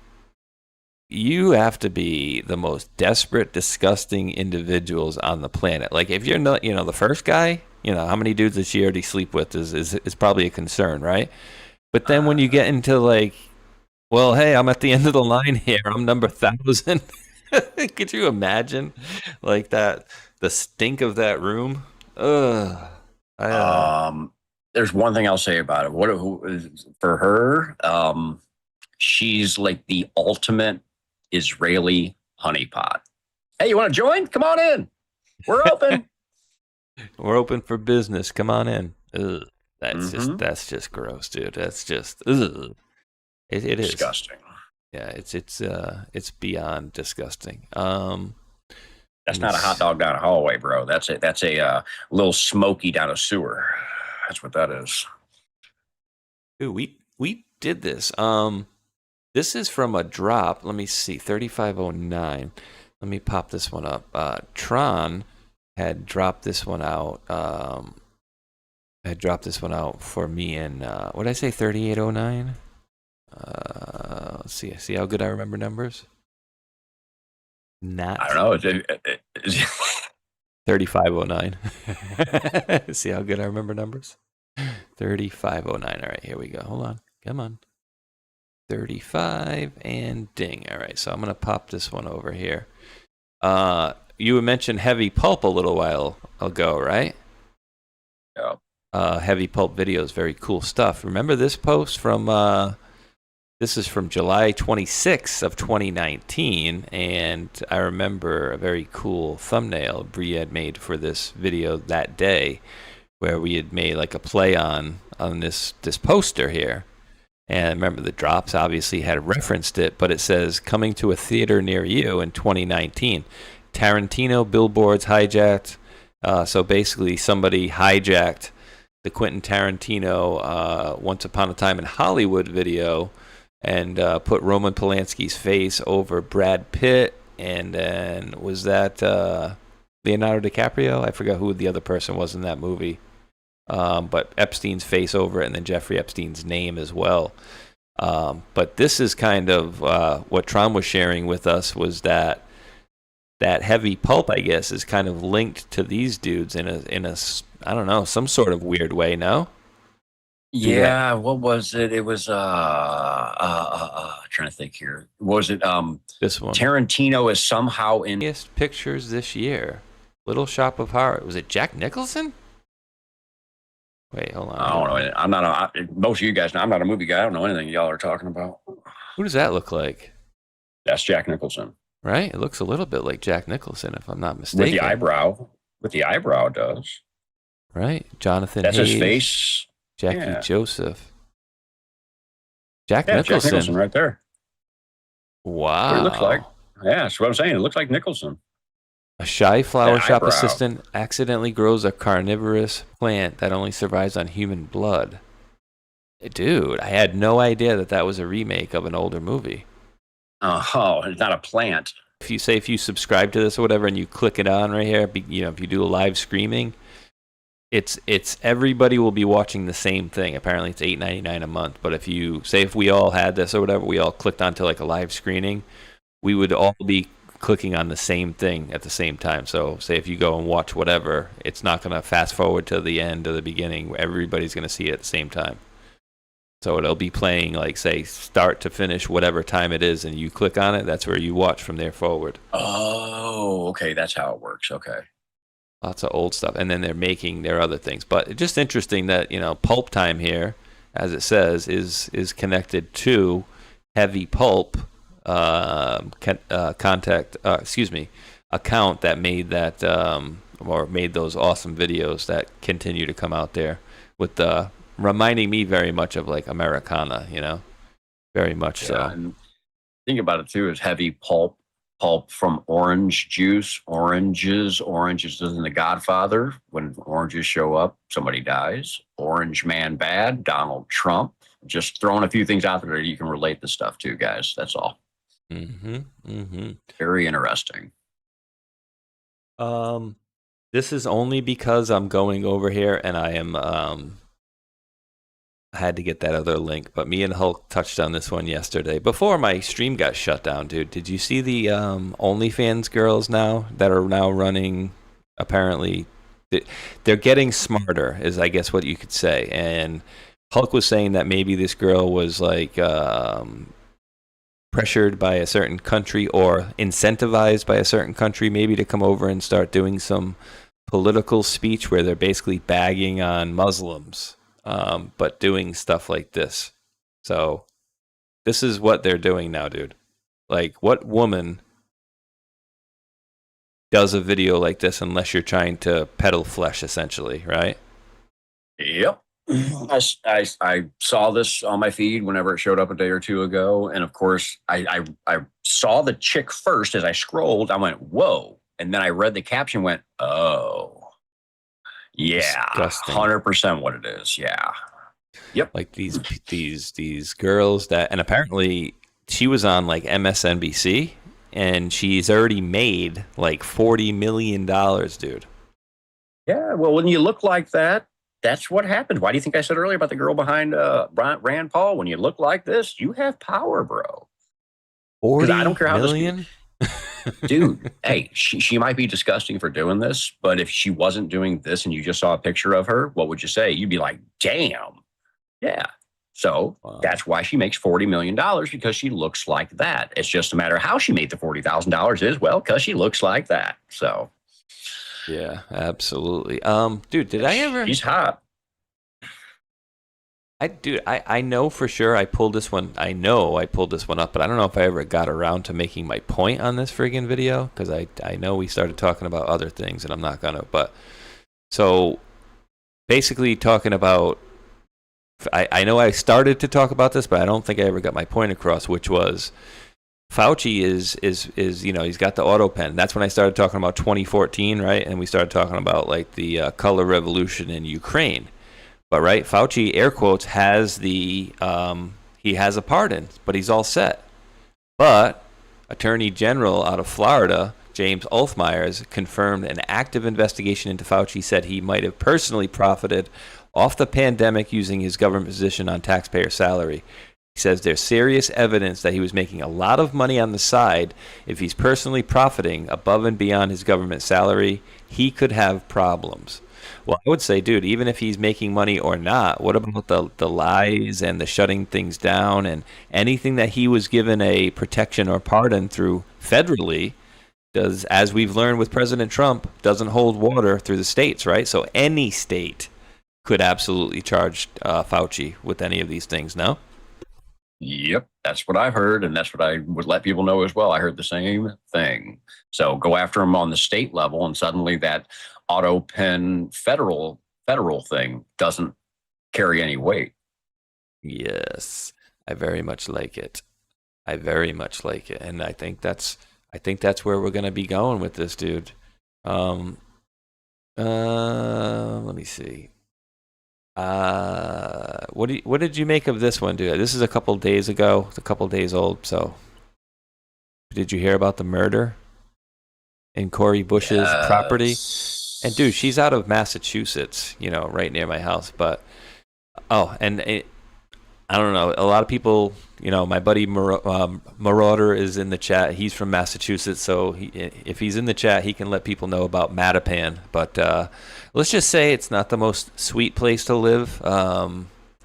you have to be the most desperate, disgusting individuals on the planet. Like, if you're not, the first guy, how many dudes does she already sleep with is probably a concern, right? But then when you get into like, well, hey, I'm at the end of the line here. I'm number 1,000. Could you imagine, like that, the stink of that room? Ugh. There's one thing I'll say about it. For her, she's like the ultimate Israeli honeypot. Hey, you want to join? Come on in. We're open. We're open for business. Come on in. Ugh. That's just gross, dude. That's just ugh. It is disgusting. Yeah, it's beyond disgusting. That's not a hot dog down a hallway, bro. That's a little smoky down a sewer. That's what that is. Ooh, we did this. This is from a drop. Let me see, 3509. Let me pop this one up. Tron had dropped this one out. For me in what did I say? 3809. Let's see. See how good I remember numbers. Not. I don't know. 3509. See how good I remember numbers? 3509. All right, here we go. Hold on. Come on. 35 and ding. All right, so I'm going to pop this one over here. You had mentioned Heavy Pulp a little while ago, right? Yeah. Heavy Pulp videos, very cool stuff. Remember this post from... This is from July 26th of 2019, and I remember a very cool thumbnail Bree had made for this video that day, where we had made like a play on this poster here. And remember, the drops obviously had referenced it, but it says, coming to a theater near you in 2019. Tarantino billboards hijacked. So basically, somebody hijacked the Quentin Tarantino Once Upon a Time in Hollywood video and put Roman Polanski's face over Brad Pitt, and then was that Leonardo DiCaprio? I forgot who the other person was in that movie. But Epstein's face over it, and then Jeffrey Epstein's name as well. But this is kind of what Tron was sharing with us, was that Heavy Pulp, I guess, is kind of linked to these dudes in a I don't know, some sort of weird way, no? Yeah, what was it? It was trying to think here. Was it this one? Tarantino is somehow in pictures this year. Little Shop of Horror. Was it Jack Nicholson? Wait, hold on. I don't know. I'm not most of you guys know I'm not a movie guy. I don't know anything y'all are talking about. Who does that look like? That's Jack Nicholson. Right? It looks a little bit like Jack Nicholson, if I'm not mistaken. With the eyebrow. It does. Right? Jonathan That's Hayes. his face. Jackie Joseph. Jack Nicholson. Jack Nicholson right there. Wow. What it looks like. Yeah, that's what I'm saying. It looks like Nicholson. A shy flower shop eyebrow. assistant accidentally grows a carnivorous plant that only survives on human blood. Dude, I had no idea that was a remake of an older movie. Oh, it's not a plant. If you subscribe to this or whatever and you click it on right here, if you do a live streaming, it's everybody will be watching the same thing. Apparently it's $8.99 a month. But if you say, if we all had this or whatever, we all clicked onto like a live screening, we would all be clicking on the same thing at the same time. So say if you go and watch whatever, it's not going to fast forward to the end or the beginning. Everybody's going to see it at the same time. So it'll be playing, like, say, start to finish, whatever time it is, and you click on it, that's where you watch from there forward. Oh, okay. That's how it works. Okay. Lots of old stuff. And then they're making their other things. But it's just interesting that, Pulp Time here, as it says, is connected to Heavy Pulp account that made that, or made those awesome videos that continue to come out there with the... reminding me very much of like Americana, very much so. And think about it too, is Heavy Pulp from orange juice, oranges in The Godfather. When oranges show up, somebody dies. Orange Man bad, Donald Trump. Just throwing a few things out there that you can relate to stuff to, guys. That's all. Very interesting. This is only because I'm going over here and I am I had to get that other link, but me and Hulk touched on this one yesterday before my stream got shut down, dude. Did you see the OnlyFans girls now that are now running? Apparently, they're getting smarter, is I guess what you could say. And Hulk was saying that maybe this girl was like pressured by a certain country or incentivized by a certain country, maybe to come over and start doing some political speech where they're basically bagging on Muslims. But doing stuff like this. So this is what they're doing now, dude. Like, what woman does a video like this unless you're trying to peddle flesh, essentially, right? Yep. I saw this on my feed whenever it showed up a day or two ago. And of course, I saw the chick first. As I scrolled, I went, whoa. And then I read the caption, went, oh. Yeah, disgusting. 100% what it is. Yeah. Yep. Like these girls that, and apparently she was on like MSNBC, and she's already made like $40 million, dude. Yeah. Well, when you look like that, that's what happens. Why do you think I said earlier about the girl behind Rand Paul? When you look like this, you have power, bro. 40 I don't care how million? Dude, hey, she might be disgusting for doing this, but if she wasn't doing this and you just saw a picture of her, what would you say? You'd be like, damn. Yeah. So That's why she makes $40 million, because she looks like that. It's just a matter of how she made the $40,000 is, well, because she looks like that. So. Yeah, absolutely. Dude, did I ever? She's hot. I know for sure I pulled this one. I know I pulled this one up, but I don't know if I ever got around to making my point on this friggin' video, because I know we started talking about other things, and I'm not gonna. But so basically talking about, I know I started to talk about this, but I don't think I ever got my point across, which was Fauci is he's got the auto pen. That's when I started talking about 2014, right? And we started talking about like the color revolution in Ukraine. But right, Fauci, air quotes, has he has a pardon, but he's all set. But Attorney General out of Florida, James Olfmeyers, confirmed an active investigation into Fauci, said he might have personally profited off the pandemic using his government position on taxpayer salary. He says there's serious evidence that he was making a lot of money on the side. If he's personally profiting above and beyond his government salary, he could have problems. Well, I would say, dude, even if he's making money or not, what about the lies and the shutting things down and anything that he was given a protection or pardon through federally does, as we've learned with President Trump, doesn't hold water through the states, right? So any state could absolutely charge Fauci with any of these things, no? Yep, that's what I've heard, and that's what I would let people know as well. I heard the same thing. So go after him on the state level, and suddenly that auto pen federal thing doesn't carry any weight. Yes, I very much like it. And I think that's where we're gonna be going with this, dude. Let me see. What did you make of this one, dude? This is a couple days ago. It's a couple days old. So, did you hear about the murder in Cori Bush's property? And dude, she's out of Massachusetts, right near my house. But I don't know. A lot of people, my buddy Marauder is in the chat. He's from Massachusetts, so if he's in the chat, he can let people know about Mattapan. But let's just say it's not the most sweet place to live.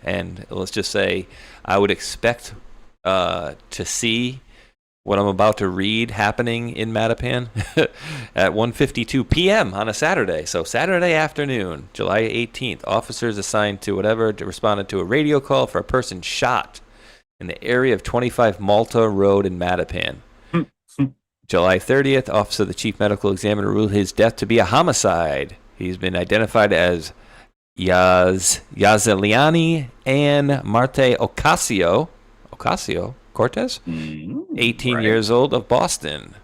And let's just say I would expect to see what I'm about to read happening in Mattapan at 1:52 p.m. on a Saturday. So Saturday afternoon, July 18th, officers assigned to whatever responded to a radio call for a person shot in the area of 25 Malta Road in Mattapan. July 30th, Office of the Chief Medical Examiner ruled his death to be a homicide. He's been identified as Yazeliani and Marte Ocasio-Cortez, 18 years old, of Boston.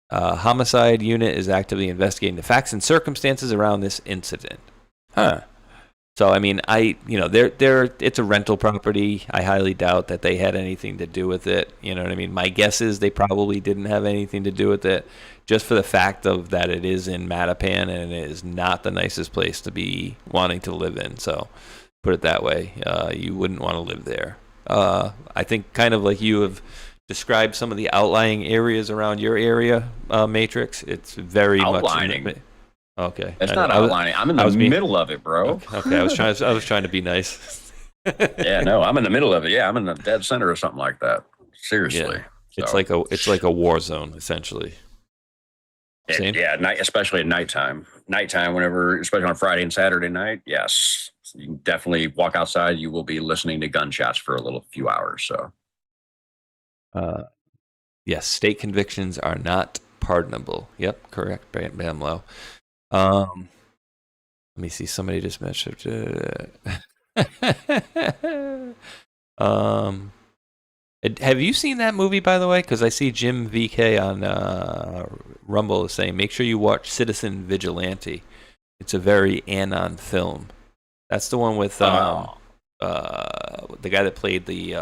Homicide unit is actively investigating the facts and circumstances around this incident. So, I mean, it's a rental property. I highly doubt that they had anything to do with it. You know what I mean? My guess is they probably didn't have anything to do with it, just for the fact of that it is in Mattapan and it is not the nicest place to be wanting to live in. So, put it that way. You wouldn't want to live there. I think kind of like you have described some of the outlying areas around your area, Matrix. It's very outlining. Much. Okay, it's not outlining. I'm in the middle of it, bro. Okay, I was trying to be nice. Yeah, no, I'm in the middle of it. Yeah, I'm in the dead center or something like that. Seriously, yeah. It's like a war zone essentially. Especially at nighttime. Nighttime, whenever, especially on Friday and Saturday night. Yes, you can definitely walk outside. You will be listening to gunshots for a few hours. So, yes, state convictions are not pardonable. Yep, correct, Bamlo. Let me see. Somebody just messaged. Have you seen that movie, by the way? Because I see Jim VK on Rumble is saying, make sure you watch Citizen Vigilante. It's a very Anon film. That's the one with the guy that played the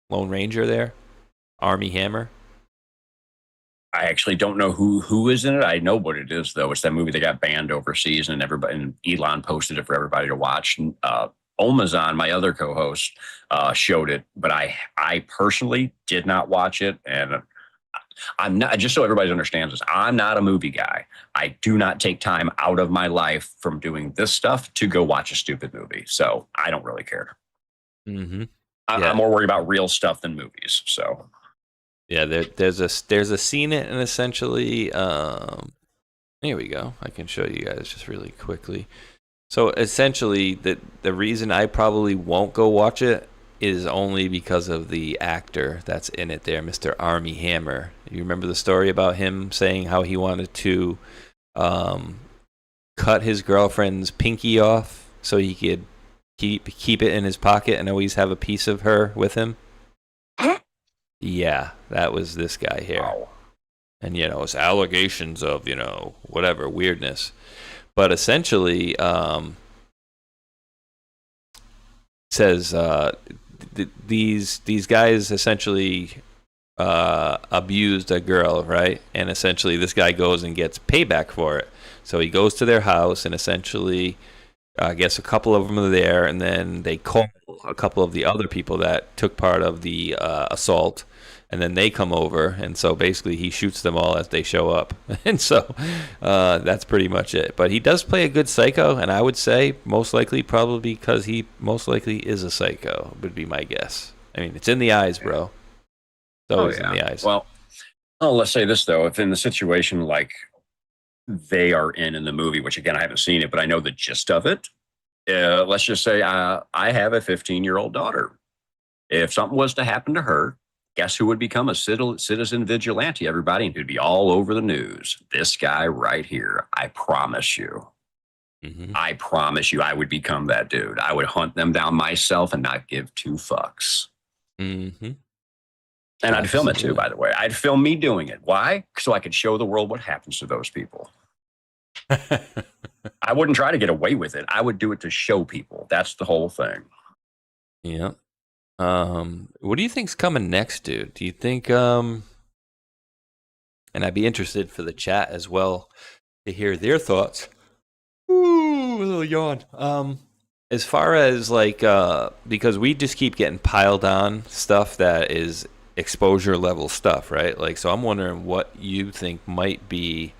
Lone Ranger there, Armie Hammer. I actually don't know who is in it. I know what it is, though. It's that movie that got banned overseas, and Elon posted it for everybody to watch. Omazon, my other co-host, showed it, but I personally did not watch it, and I'm not. Just so everybody understands this, I'm not a movie guy. I do not take time out of my life from doing this stuff to go watch a stupid movie. So I don't really care. Mm-hmm. I'm more worried about real stuff than movies. So. Yeah, there's a scene in it, and essentially, here we go. I can show you guys just really quickly. So essentially, the reason I probably won't go watch it is only because of the actor that's in it there, Mr. Armie Hammer. You remember the story about him saying how he wanted to cut his girlfriend's pinky off so he could keep it in his pocket and always have a piece of her with him? Yeah, that was this guy here. Wow. And, it's allegations of, whatever, weirdness. But essentially, says these guys essentially abused a girl, right? And essentially this guy goes and gets payback for it. So he goes to their house and essentially... I guess a couple of them are there, and then they call a couple of the other people that took part of the assault, and then they come over, and so basically he shoots them all as they show up. And so that's pretty much it. But he does play a good psycho, and I would say most likely probably because he most likely is a psycho, would be my guess. I mean, it's in the eyes, bro. It's always in the eyes. Well, let's say this, though. If in the situation like they are in the movie, which again I haven't seen it, but I know the gist of it. Let's just say I have a 15-year-old daughter. If something was to happen to her, guess who would become a citizen vigilante? Everybody, and who'd be all over the news. This guy right here. I promise you. Mm-hmm. I promise you, I would become that dude. I would hunt them down myself and not give two fucks. Mm-hmm. And I'd film it too, by the way. I'd film me doing it. Why? So I could show the world what happens to those people. I wouldn't try to get away with it. I would do it to show people. That's the whole thing. Yeah. What do you think's coming next, dude? Do you think, and I'd be interested for the chat as well to hear their thoughts. Ooh, a little yawn. As far as like, because we just keep getting piled on stuff that is exposure level stuff, right? Like, so I'm wondering what you think might be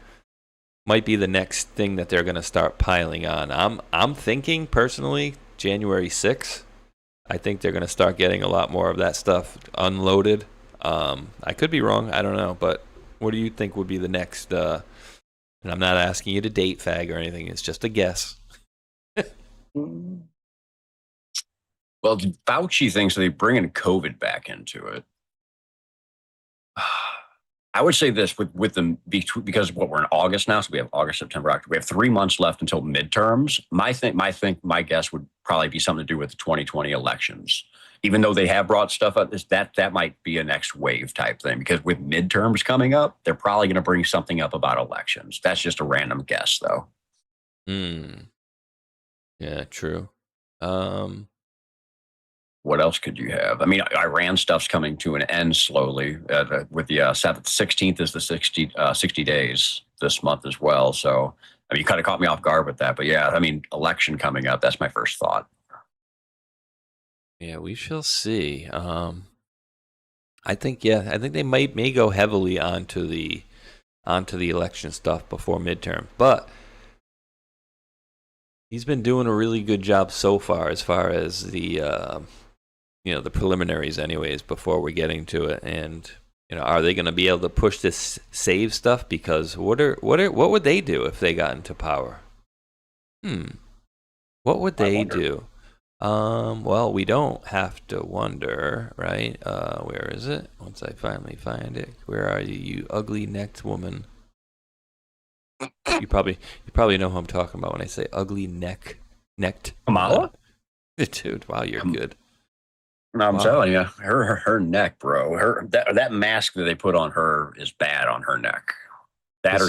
the next thing that they're going to start piling on. I'm thinking personally January 6th. I think they're going to start getting a lot more of that stuff unloaded. I could be wrong. I don't know. But what do you think would be the next? And I'm not asking you to date fag or anything. It's just a guess. Well, Fauci thinks they're bringing COVID back into it. I would say this with them because what we're in August now, so we have August, September, October. We have 3 months left until midterms. My guess would probably be something to do with the 2020 elections. Even though they have brought stuff up, that might be a next wave type thing. Because with midterms coming up, they're probably going to bring something up about elections. That's just a random guess, though. Yeah, true. What else could you have? I mean, Iran stuff's coming to an end slowly. With the 16th is the 60 days this month as well. So, I mean, you kind of caught me off guard with that. But yeah, I mean, election coming up. That's my first thought. Yeah, we shall see. I think they may go heavily onto the election stuff before midterm, but he's been doing a really good job so far as the the preliminaries anyways before we're getting to it. And are they going to be able to push this save stuff? Because what would they do if they got into power? What would they do? Well, we don't have to wonder, right? Where is it? Once I finally find it. Where are you, you ugly necked woman? You probably know who I'm talking about when I say ugly necked. Kamala? Dude, wow, you're good. No, I'm telling you, her neck, bro. That mask that they put on her is bad on her neck.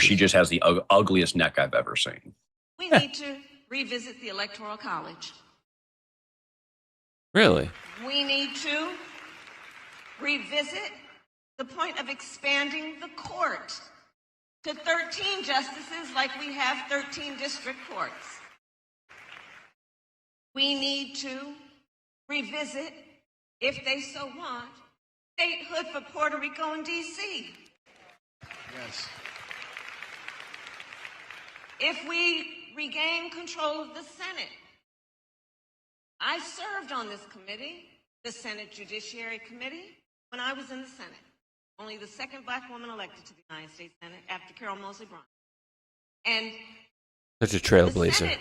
She just has the ugliest neck I've ever seen. We need to revisit the Electoral College. Really? We need to revisit the point of expanding the court to 13 justices like we have 13 district courts. We need to revisit, if they so want, statehood for Puerto Rico and D.C. Yes. If we regain control of the Senate. I served on this committee, the Senate Judiciary Committee, when I was in the Senate. Only the second black woman elected to the United States Senate after Carol Moseley Braun. And such a trailblazer. The Senate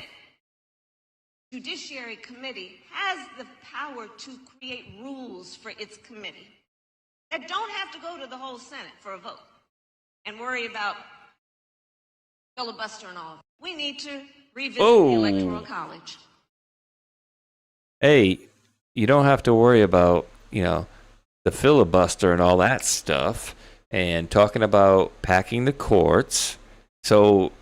Judiciary Committee has the power to create rules for its committee that don't have to go to the whole Senate for a vote and worry about filibuster and all of that. We need to revisit the Electoral College. Hey, you don't have to worry about, the filibuster and all that stuff and talking about packing the courts. So,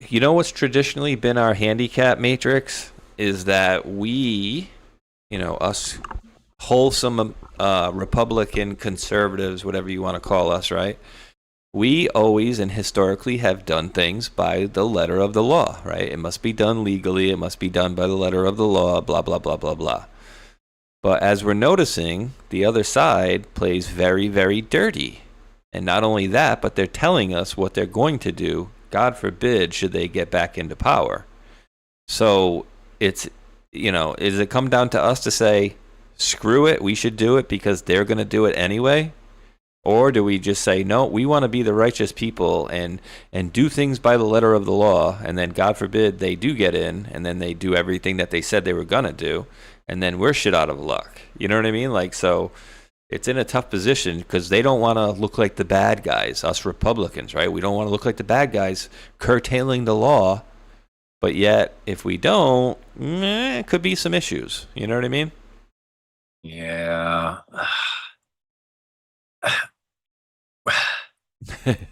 what's traditionally been our handicap, Matrix, is that we, us wholesome Republican conservatives, whatever you want to call us, right? We always and historically have done things by the letter of the law, right? It must be done legally. It must be done by the letter of the law, blah, blah, blah, blah, blah. But as we're noticing, the other side plays very, very dirty. And not only that, but they're telling us what they're going to do, God forbid, should they get back into power. So it's, does it come down to us to say, screw it, we should do it because they're going to do it anyway? Or do we just say, no, we want to be the righteous people and do things by the letter of the law, and then God forbid they do get in, and then they do everything that they said they were going to do, and then we're shit out of luck. You know what I mean? Like, so it's in a tough position because they don't want to look like the bad guys, us Republicans, right? We don't want to look like the bad guys curtailing the law, but yet if we don't, it could be some issues. You know what I mean? Yeah.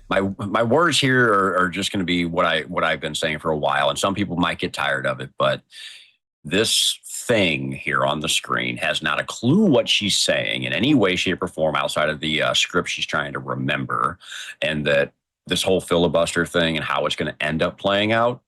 my words here are just going to be what I've been saying for a while, and some people might get tired of it, but this thing here on the screen has not a clue what she's saying in any way, shape, or form outside of the script she's trying to remember, and that this whole filibuster thing and how it's going to end up playing out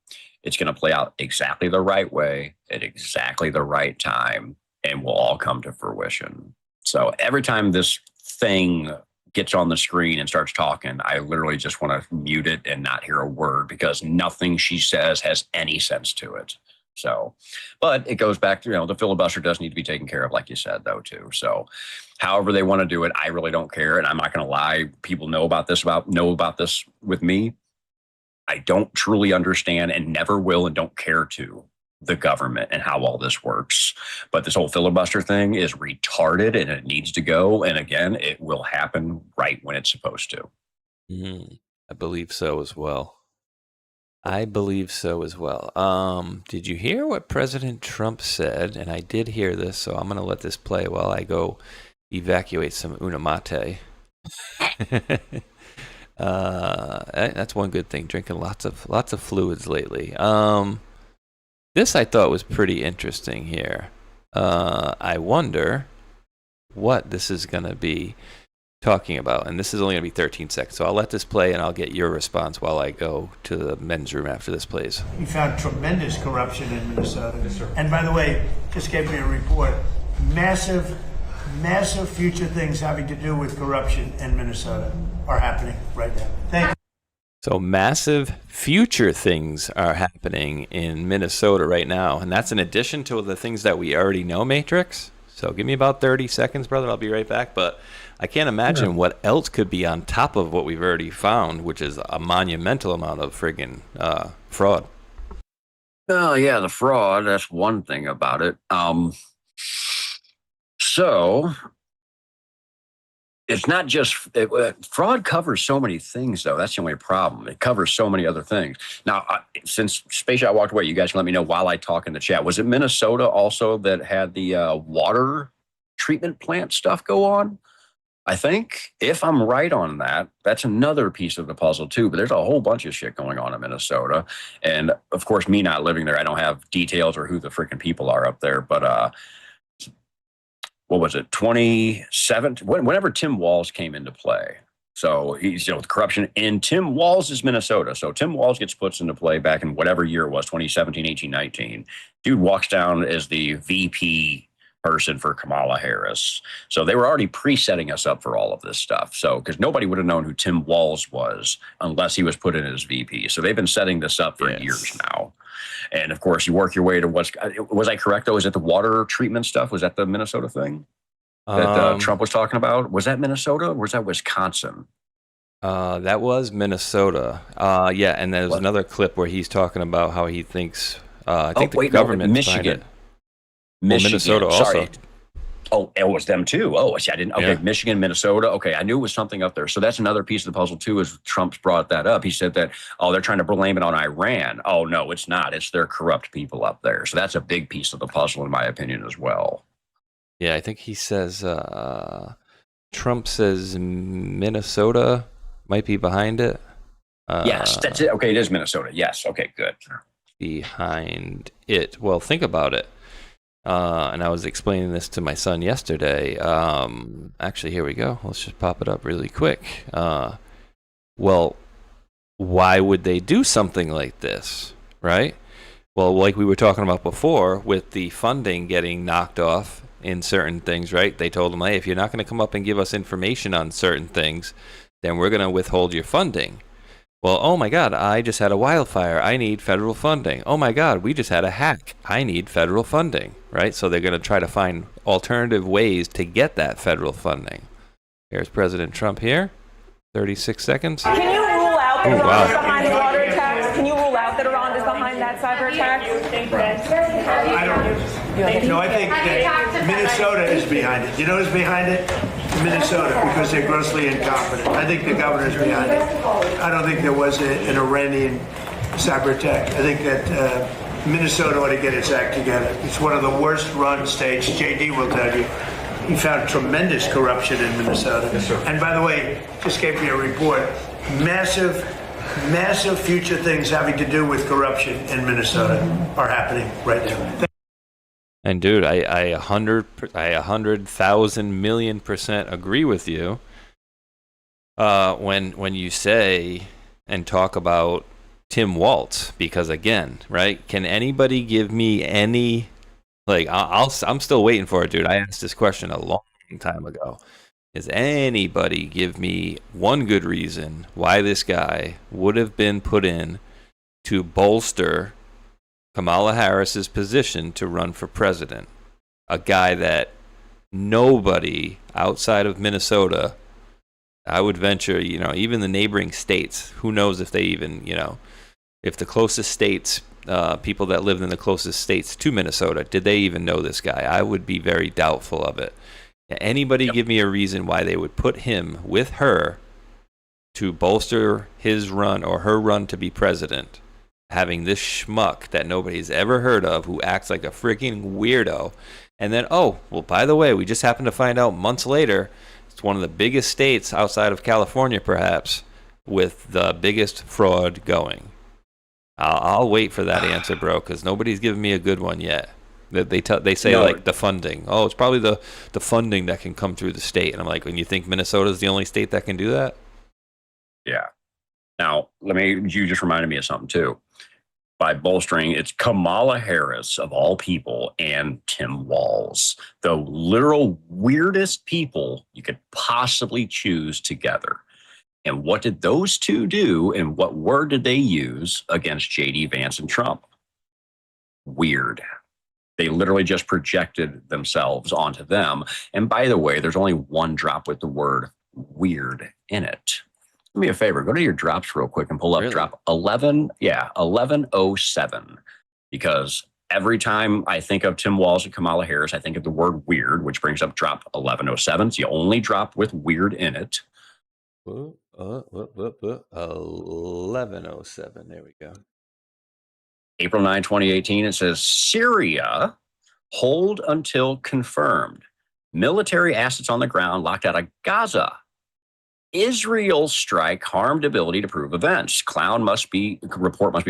It's going to play out exactly the right way at exactly the right time, and will all come to fruition. So every time this thing gets on the screen and starts talking, I literally just want to mute it and not hear a word, because nothing she says has any sense to it. So, but it goes back to, the filibuster does need to be taken care of, like you said, though, too. So however they want to do it, I really don't care. And I'm not going to lie. People know about this with me. I don't truly understand, and never will, and don't care to, the government and how all this works. But this whole filibuster thing is retarded, and it needs to go. And again, it will happen right when it's supposed to. I believe so as well. Did you hear what President Trump said? And I did hear this, so I'm going to let this play while I go evacuate some unamate. That's one good thing, drinking lots of fluids lately. This I thought was pretty interesting here. I wonder what this is going to be talking about, and this is only going to be 13 seconds, so I'll let this play and I'll get your response while I go to the men's room after this plays. We found tremendous corruption in Minnesota. Yes, sir. And by the way, just gave me a report, massive future things having to do with corruption in Minnesota are happening right now. Thank you. So massive future things are happening in Minnesota right now, and that's in addition to the things that we already know, Matrix. So give me about 30 seconds, brother. I'll be right back. But I can't imagine what else could be on top of what we've already found, which is a monumental amount of friggin' fraud. Oh, yeah, the fraud. That's one thing about it. So it's not just fraud covers so many things, though. That's the only problem. It covers so many other things. Now, since Spaceshot walked away, you guys can let me know while I talk in the chat. Was it Minnesota also that had the water treatment plant stuff go on? I think, if I'm right on that, that's another piece of the puzzle, too. But there's a whole bunch of shit going on in Minnesota. And, of course, me not living there, I don't have details or who the freaking people are up there. But what was it, 2017? Whenever Tim Walz came into play. So he's, with corruption in Tim Walz' Minnesota. So Tim Walz gets put into play back in whatever year it was, 2017, 18, 19. Dude walks down as the VP person for Kamala Harris. So they were already pre-setting us up for all of this stuff. So, because nobody would have known who Tim Walz was unless he was put in as VP. So they've been setting this up for years now. And of course, you work your way to was I correct though? Is it the water treatment stuff? Was that the Minnesota thing that Trump was talking about? Was that Minnesota or was that Wisconsin? That was Minnesota. Yeah, and there's another clip where he's talking about how he thinks I think the government Michigan. Minnesota also. Sorry. Oh, it was them too. Oh, see, I didn't. Okay, yeah. Michigan, Minnesota. Okay, I knew it was something up there. So that's another piece of the puzzle too. Is Trump's brought that up? He said that they're trying to blame it on Iran. Oh no, it's not. It's their corrupt people up there. So that's a big piece of the puzzle, in my opinion, as well. Yeah, I think he says Trump says Minnesota might be behind it. Yes, that's it. Okay, it is Minnesota. Yes. Okay, good. Behind it. Well, think about it. And I was explaining this to my son yesterday. Actually, here we go. Let's just pop it up really quick. Well, why would they do something like this, right? Well, like we were talking about before, with the funding getting knocked off in certain things, right? They told them, hey, if you're not going to come up and give us information on certain things, then we're going to withhold your funding. Well, oh my God, I just had a wildfire. I need federal funding. Oh my God, we just had a hack. I need federal funding, right? So they're going to try to find alternative ways to get that federal funding. Here's President Trump here. 36 seconds. Can you rule out that Iran is behind the water attacks? Can you rule out that Iran is behind that cyber attack? I don't. No, I think that Minnesota is behind it. You know who's behind it? Minnesota, because they're grossly incompetent. I think the governor's behind it. I don't think there was an Iranian cyber attack. I think that Minnesota ought to get its act together. It's one of the worst run states. JD will tell you. He found tremendous corruption in Minnesota. Yes, sir. And by the way, just gave me a report. Massive future things having to do with corruption in Minnesota are happening right now. And dude, I 100,000 million% agree with you. When you say and talk about Tim Walz, because again, right? Can anybody give me any, like, I'm still waiting for it, dude. I asked this question a long time ago. Does anybody give me one good reason why this guy would have been put in to bolster Kamala Harris's position to run for president? A guy that nobody outside of Minnesota, I would venture, even the neighboring states, who knows if they even, if the closest states, people that lived in the closest states to Minnesota, did they even know this guy? I would be very doubtful of it. Anybody give me a reason why they would put him with her to bolster his run or her run to be president, having this schmuck that nobody's ever heard of who acts like a freaking weirdo. And then, oh, well, by the way, we just happened to find out months later, it's one of the biggest states outside of California, perhaps, with the biggest fraud going. I'll wait for that answer, bro, because nobody's given me a good one yet. They say like the funding. Oh, it's probably the funding that can come through the state. And I'm like, when you think Minnesota's the only state that can do that? Yeah. Now, you just reminded me of something too. By bolstering, it's Kamala Harris of all people and Tim Walz, the literal weirdest people you could possibly choose together. And what did those two do? And what word did they use against J.D. Vance and Trump? Weird. They literally just projected themselves onto them. And by the way, there's only one drop with the word weird in it. Do me a favor, go to your drops real quick and pull up drop 1107. Because every time I think of Tim Walz and Kamala Harris, I think of the word weird, which brings up drop 1107. It's the only drop with weird in it. 1107. There we go. April 9, 2018, it says, Syria, hold until confirmed. Military assets on the ground locked out of Gaza. Israel's strike harmed ability to prove events. Report must be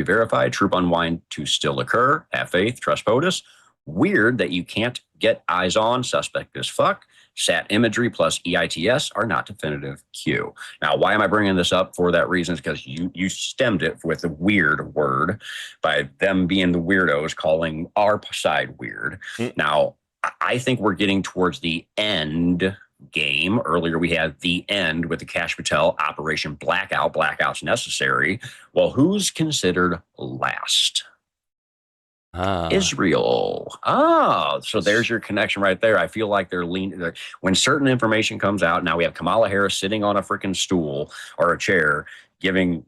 verified. Troop unwind to still occur. Have faith. Trust POTUS. Weird that you can't get eyes on. Suspect as fuck. SAT imagery plus EITS are not definitive. Q. Now, why am I bringing this up for that reason? Is because you stemmed it with a weird word by them being the weirdos calling our side weird. Now, I think we're getting towards the end game. Earlier, we had the end with the Kash Patel Operation Blackout. Blackouts necessary. Well, who's considered last? Israel. So there's your connection right there. I feel like they're leaning. When certain information comes out, now we have Kamala Harris sitting on a freaking stool or a chair, giving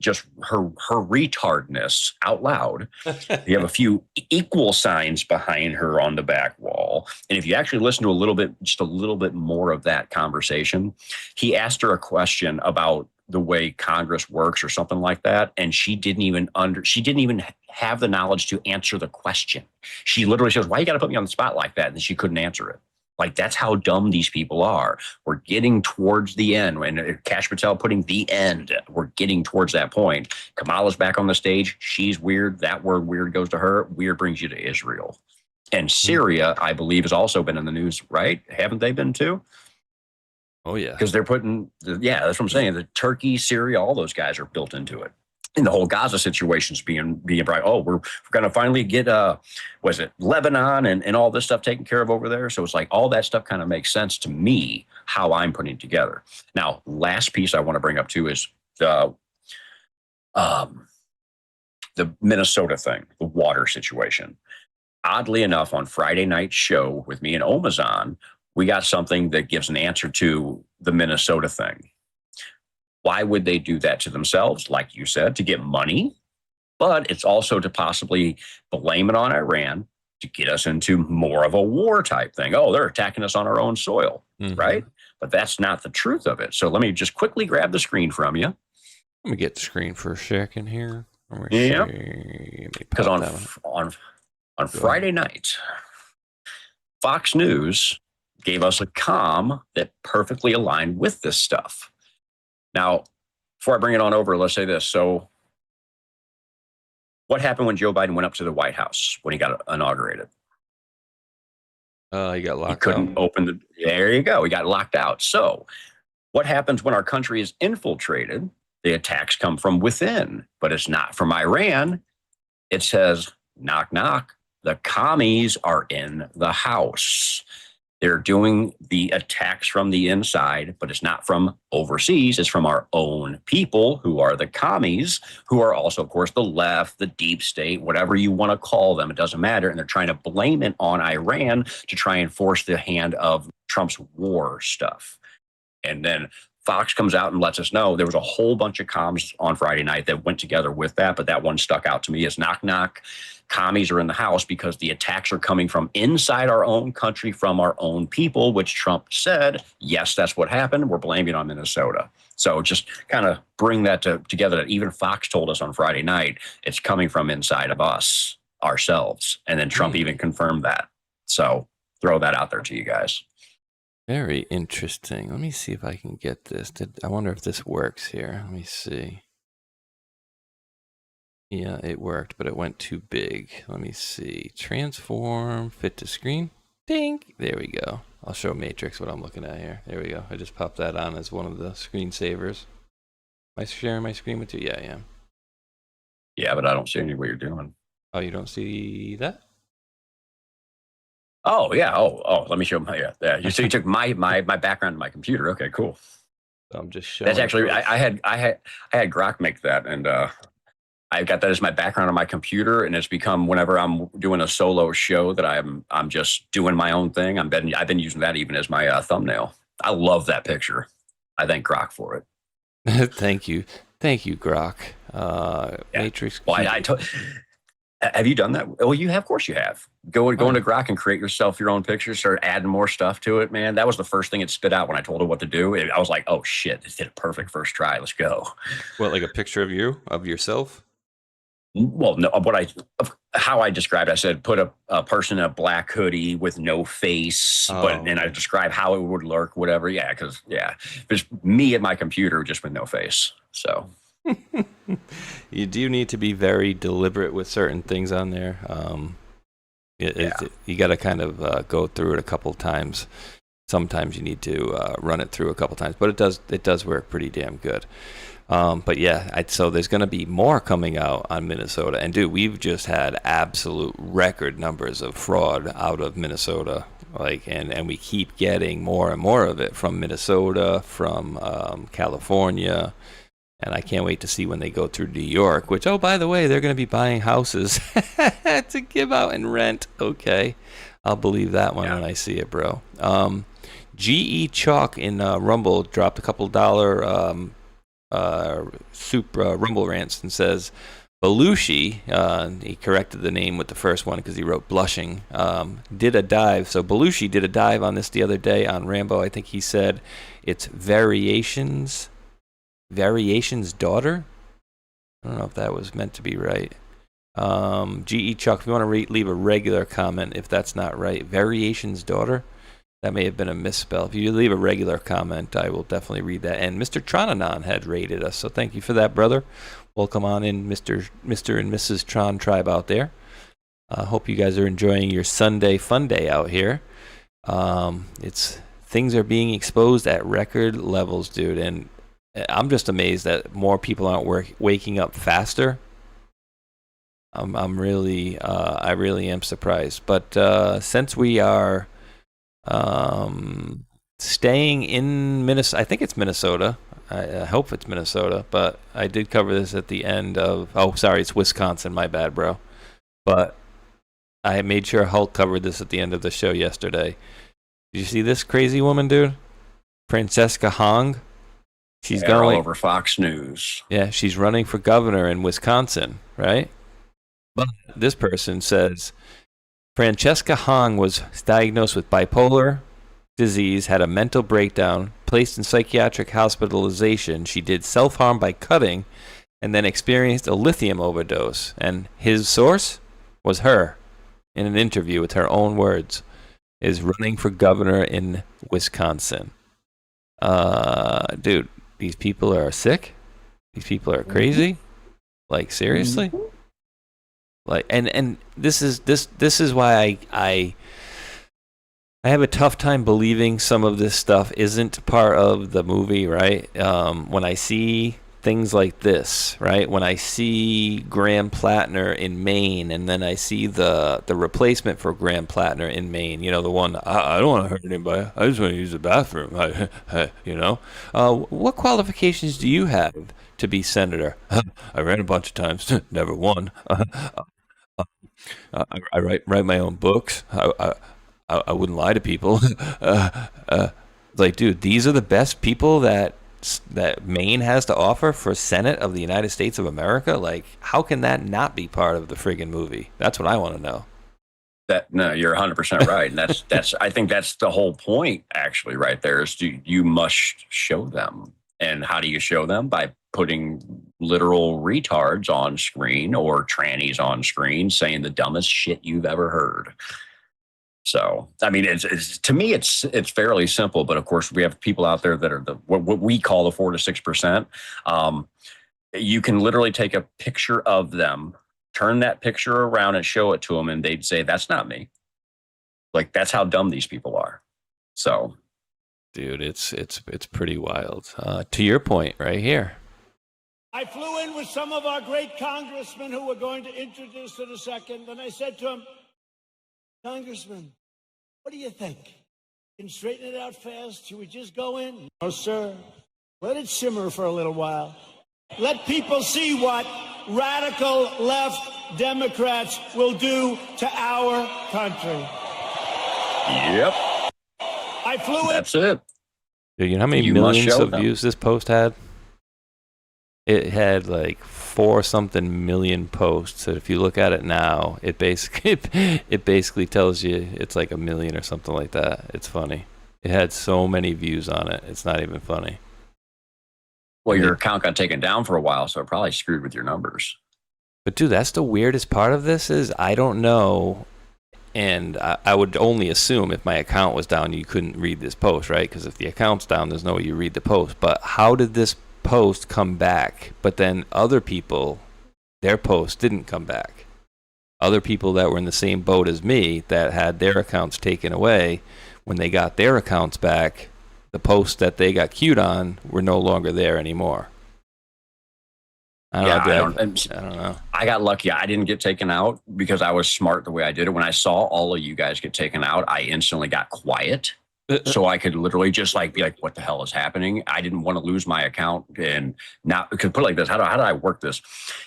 just her retardness out loud. You have a few equal signs behind her on the back wall. And if you actually listen to just a little bit more of that conversation, he asked her a question about the way Congress works or something like that. And she didn't even have the knowledge to answer the question. She literally says, why you got to put me on the spot like that? And she couldn't answer it. Like, that's how dumb these people are. We're getting towards the end. When Kash Patel putting the end, we're getting towards that point. Kamala's back on the stage. She's weird. That word weird goes to her. Weird brings you to Israel. And Syria, I believe, has also been in the news, right? Haven't they been too? Oh, yeah. Because they're putting, that's what I'm saying. The Turkey, Syria, all those guys are built into it. And the whole Gaza situation's being bright. Oh, we're going to finally get, Lebanon and all this stuff taken care of over there. So it's like all that stuff kind of makes sense to me, how I'm putting it together. Now, last piece I want to bring up too is the Minnesota thing, the water situation. Oddly enough, on Friday night's show with me and Omazon, we got something that gives an answer to the Minnesota thing. Why would they do that to themselves? Like you said, to get money, but it's also to possibly blame it on Iran to get us into more of a war type thing. Oh, they're attacking us on our own soil, right? But that's not the truth of it. So let me just quickly grab the screen from you. Let me get the screen for a second here. Yeah, because on Friday night, Fox News gave us a comm that perfectly aligned with this stuff. Now, before I bring it on over, let's say this. So what happened when Joe Biden went up to the White House when he got inaugurated? He got locked out. He couldn't open there you go. He got locked out. So what happens when our country is infiltrated the attacks come from within, but it's not from Iran. It says, knock, knock, the commies are in the house. They're doing the attacks from the inside, but it's not from overseas. It's from our own people who are the commies, who are also, of course, the left, the deep state, whatever you want to call them. It doesn't matter. And they're trying to blame it on Iran to try and force the hand of Trump's war stuff. And then Fox comes out and lets us know there was a whole bunch of comms on Friday night that went together with that, but that one stuck out to me as knock, knock. Commies are in the house because the attacks are coming from inside our own country, from our own people, which Trump said, yes, that's what happened. We're blaming it on Minnesota. So just kind of bring that together, that even Fox told us on Friday night, it's coming from inside of us, ourselves. And then Trump even confirmed that. So throw that out there to you guys. Very interesting. Let me see if I can get this. I wonder if this works here. Let me see. Yeah, it worked, but it went too big. Let me see. Transform, fit to screen. Ding. There we go. I'll show Matrix what I'm looking at here. There we go. I just popped that on as one of the screensavers. Am I sharing my screen with you? Yeah, I am. Yeah, but I don't see any what you're doing. Oh, you don't see that? Oh, yeah. Oh, let me show my, yeah. You so you took my background in my computer. Okay, cool. So I'm just showing. That's actually, I had Grok make that, and I got that as my background on my computer, and it's become whenever I'm doing a solo show that I'm just doing my own thing. I've been using that even as my thumbnail. I love that picture. I thank Grok for it. Thank you, Grok. Matrix. Well, have you done that? Well, you have. Of course, you have. Go into Grok and create yourself your own picture. Start adding more stuff to it, man. That was the first thing it spit out when I told it what to do. I was like, oh shit, it did a perfect first try. Let's go. What, like a picture of yourself? Well, no. How I described, I said put a person in a black hoodie with no face, and I described how it would look, whatever. Yeah, because it's me at my computer just with no face. So. You do need to be very deliberate with certain things on there. You got to kind of go through it a couple times. Sometimes you need to run it through a couple times, but it does work pretty damn good. But yeah, so there's going to be more coming out on Minnesota. And dude, we've just had absolute record numbers of fraud out of Minnesota. And we keep getting more and more of it from Minnesota, from California. And I can't wait to see when they go through New York, which, oh, by the way, they're going to be buying houses to give out and rent. Okay. I'll believe that one when I see it, bro. GE Chalk in Rumble dropped a couple dollar Rumble rants and says Belushi, he corrected the name with the first one because he wrote blushing, did a dive. So Belushi did a dive on this the other day on Rambo. I think he said it's Variation's daughter. I don't know if that was meant to be right. GE Chuck, if you want to leave a regular comment, if that's not right, Variation's daughter, that may have been a misspell. If you leave a regular comment, I will definitely read that. And Mr. Tronanon had rated us, so thank you for that, brother. Welcome on in, Mr. and Mrs. Tron Tribe out there. Hope you guys are enjoying your Sunday fun day out here. Things are being exposed at record levels, dude, and I'm just amazed that more people aren't waking up faster. I really am surprised. But since we are staying in Minnesota, I think it's Minnesota. I hope it's Minnesota, but I did cover this at the end of. Oh, sorry, it's Wisconsin. My bad, bro. But I made sure Hulk covered this at the end of the show yesterday. Did you see this crazy woman, dude? Francesca Hong. She's going all over Fox News. Yeah, she's running for governor in Wisconsin, right? But this person says Francesca Hong was diagnosed with bipolar disease, had a mental breakdown, placed in psychiatric hospitalization. She did self-harm by cutting and then experienced a lithium overdose. And his source was her in an interview with her own words, is running for governor in Wisconsin. Dude, these people are sick. These people are crazy. Like, seriously? Like, and this is why I have a tough time believing some of this stuff isn't part of the movie, right? When I see things like this, right? When I see Graham Plattner in Maine, and then I see the replacement for Graham Plattner in Maine, you know, the one, I don't want to hurt anybody, I just want to use the bathroom, you know? What qualifications do you have to be senator? I ran a bunch of times, never won. I write my own books. I wouldn't lie to people. Like, dude, these are the best people that Maine has to offer for Senate of the United States of America. Like, how can that not be part of the friggin' movie? That's what I want to know. No, you're 100% right, and that's I think that's the whole point. Actually, right there is you must show them, and how do you show them? By putting literal retards on screen or trannies on screen saying the dumbest shit you've ever heard. So, I mean, it's to me, it's fairly simple. But of course, we have people out there that are what we call the 4 to 6%. You can literally take a picture of them, turn that picture around, and show it to them, and they'd say, "That's not me." Like, that's how dumb these people are. So, dude, it's pretty wild. To your point, right here. I flew in with some of our great congressmen who we're going to introduce in a second, and I said to him, "Congressman, what do you think? Can you straighten it out fast? Should we just go in?" "No, sir. Let it simmer for a little while. Let people see what radical left Democrats will do to our country." Yep. I flew in. That's it. Dude, you know how many millions of views this post had? It had like 4-something million posts. So if you look at it now, it basically tells you it's like 1 million or something like that. It's funny. It had so many views on it. It's not even funny. Well, your account got taken down for a while, so it probably screwed with your numbers. But dude, that's the weirdest part of this is I don't know. And I would only assume if my account was down, you couldn't read this post, right? Because if the account's down, there's no way you read the post. But how did this post come back? But then other people, their post didn't come back. Other people that were in the same boat as me that had their accounts taken away, when they got their accounts back, the posts that they got queued on were no longer there anymore. I don't know. I got lucky. I didn't get taken out because I was smart the way I did it. When I saw all of you guys get taken out, I instantly got quiet. So I could literally just be like, what the hell is happening? I didn't want to lose my account. And now, because put it like this, how do I work this?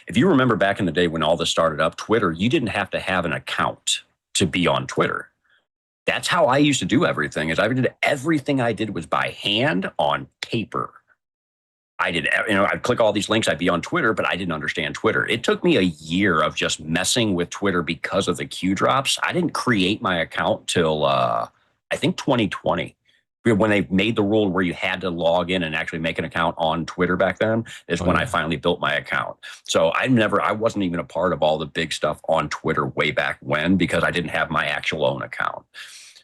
If you remember back in the day when all this started up, Twitter, you didn't have to have an account to be on Twitter. That's how I used to do everything. Everything I did was by hand on paper. I'd click all these links, I'd be on Twitter, but I didn't understand Twitter. It took me a year of just messing with Twitter because of the Q drops. I didn't create my account till, I think 2020. When they made the rule where you had to log in and actually make an account on Twitter back then is when I finally built my account. So I wasn't even a part of all the big stuff on Twitter way back when because I didn't have my actual own account.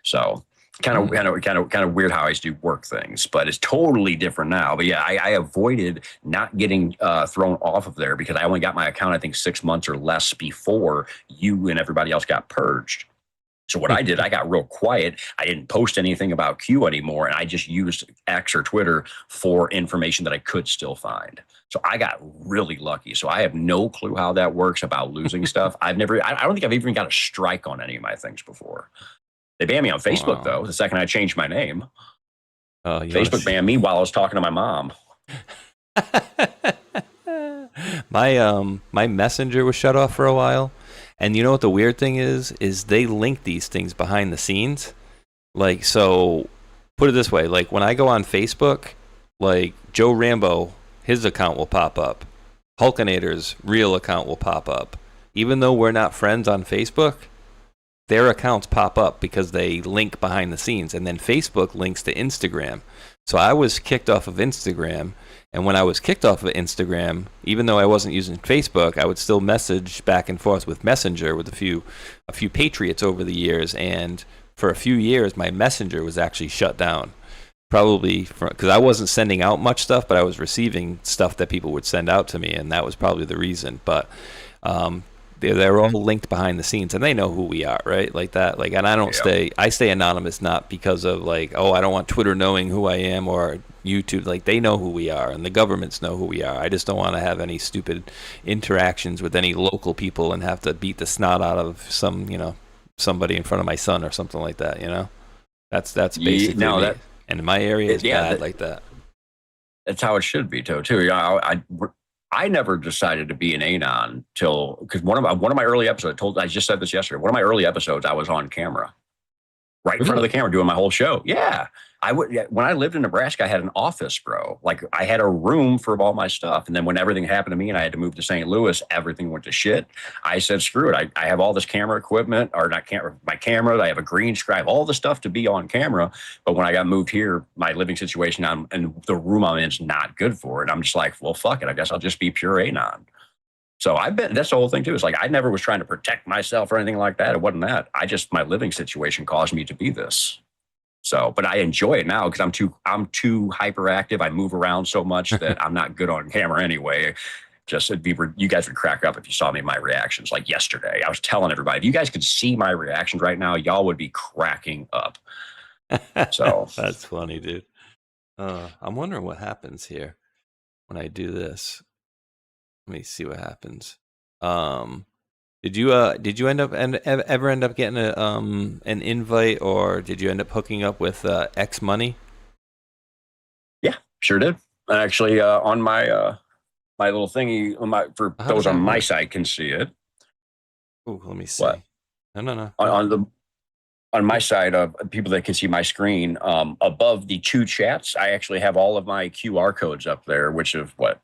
So kind of weird how I used to work things, but it's totally different now. But yeah, I avoided not getting thrown off of there because I only got my account, I think 6 months or less before you and everybody else got purged. So what I did, I got real quiet. I didn't post anything about Q anymore, and I just used X or Twitter for information that I could still find. So I got really lucky. So I have no clue how that works about losing stuff. I don't think I've even got a strike on any of my things before. They banned me on Facebook, though, the second I changed my name. Facebook banned me while I was talking to my mom. My Messenger was shut off for a while. And you know what the weird thing is they link these things behind the scenes. Like, so put it this way, like when I go on Facebook, like Joe Rambo, his account will pop up. Hulkinator's real account will pop up. Even though we're not friends on Facebook, their accounts pop up because they link behind the scenes. And then Facebook links to Instagram. So I was kicked off of Instagram. And when I was kicked off of Instagram, even though I wasn't using Facebook, I would still message back and forth with Messenger with a few patriots over the years. And for a few years, my Messenger was actually shut down. Probably because I wasn't sending out much stuff, but I was receiving stuff that people would send out to me, and that was probably the reason. But they're all linked behind the scenes, and they know who we are, right? Like that. Like, and I stay anonymous, not because of like, oh, I don't want Twitter knowing who I am or YouTube. Like, they know who we are, and the governments know who we are. I just don't want to have any stupid interactions with any local people and have to beat the snot out of somebody in front of my son or something like that. That's basically me. And in my area, it's bad like that. That's how it should be, too. I never decided to be an anon because one of my early episodes, I just said this yesterday. One of my early episodes, I was on camera, right in front of the camera, doing my whole show. Yeah, when I lived in Nebraska, I had an office, bro. Like, I had a room for all my stuff. And then when everything happened to me and I had to move to St. Louis, everything went to shit. I said, screw it. I have all this camera equipment, or not camera, my camera. I have a green screen. I have all the stuff to be on camera. But when I got moved here, my living situation and the room I'm in is not good for it. I'm just like, well, fuck it. I guess I'll just be pure anon. So that's the whole thing too. It's like, I never was trying to protect myself or anything like that. It wasn't that. My living situation caused me to be this. So, but I enjoy it now because I'm too hyperactive. I move around so much that I'm not good on camera anyway. You guys would crack up if you saw me in my reactions. Like yesterday, I was telling everybody, if you guys could see my reactions right now, y'all would be cracking up. So that's funny, dude. I'm wondering what happens here when I do this. Let me see what happens. Did you ever end up getting an invite, or did you end up hooking up with X Money? Yeah, sure did. Actually, on my my little thingy, for those on my side can see it. Oh, let me see. What? No. On my side, people that can see my screen, above the two chats, I actually have all of my QR codes up there, which of what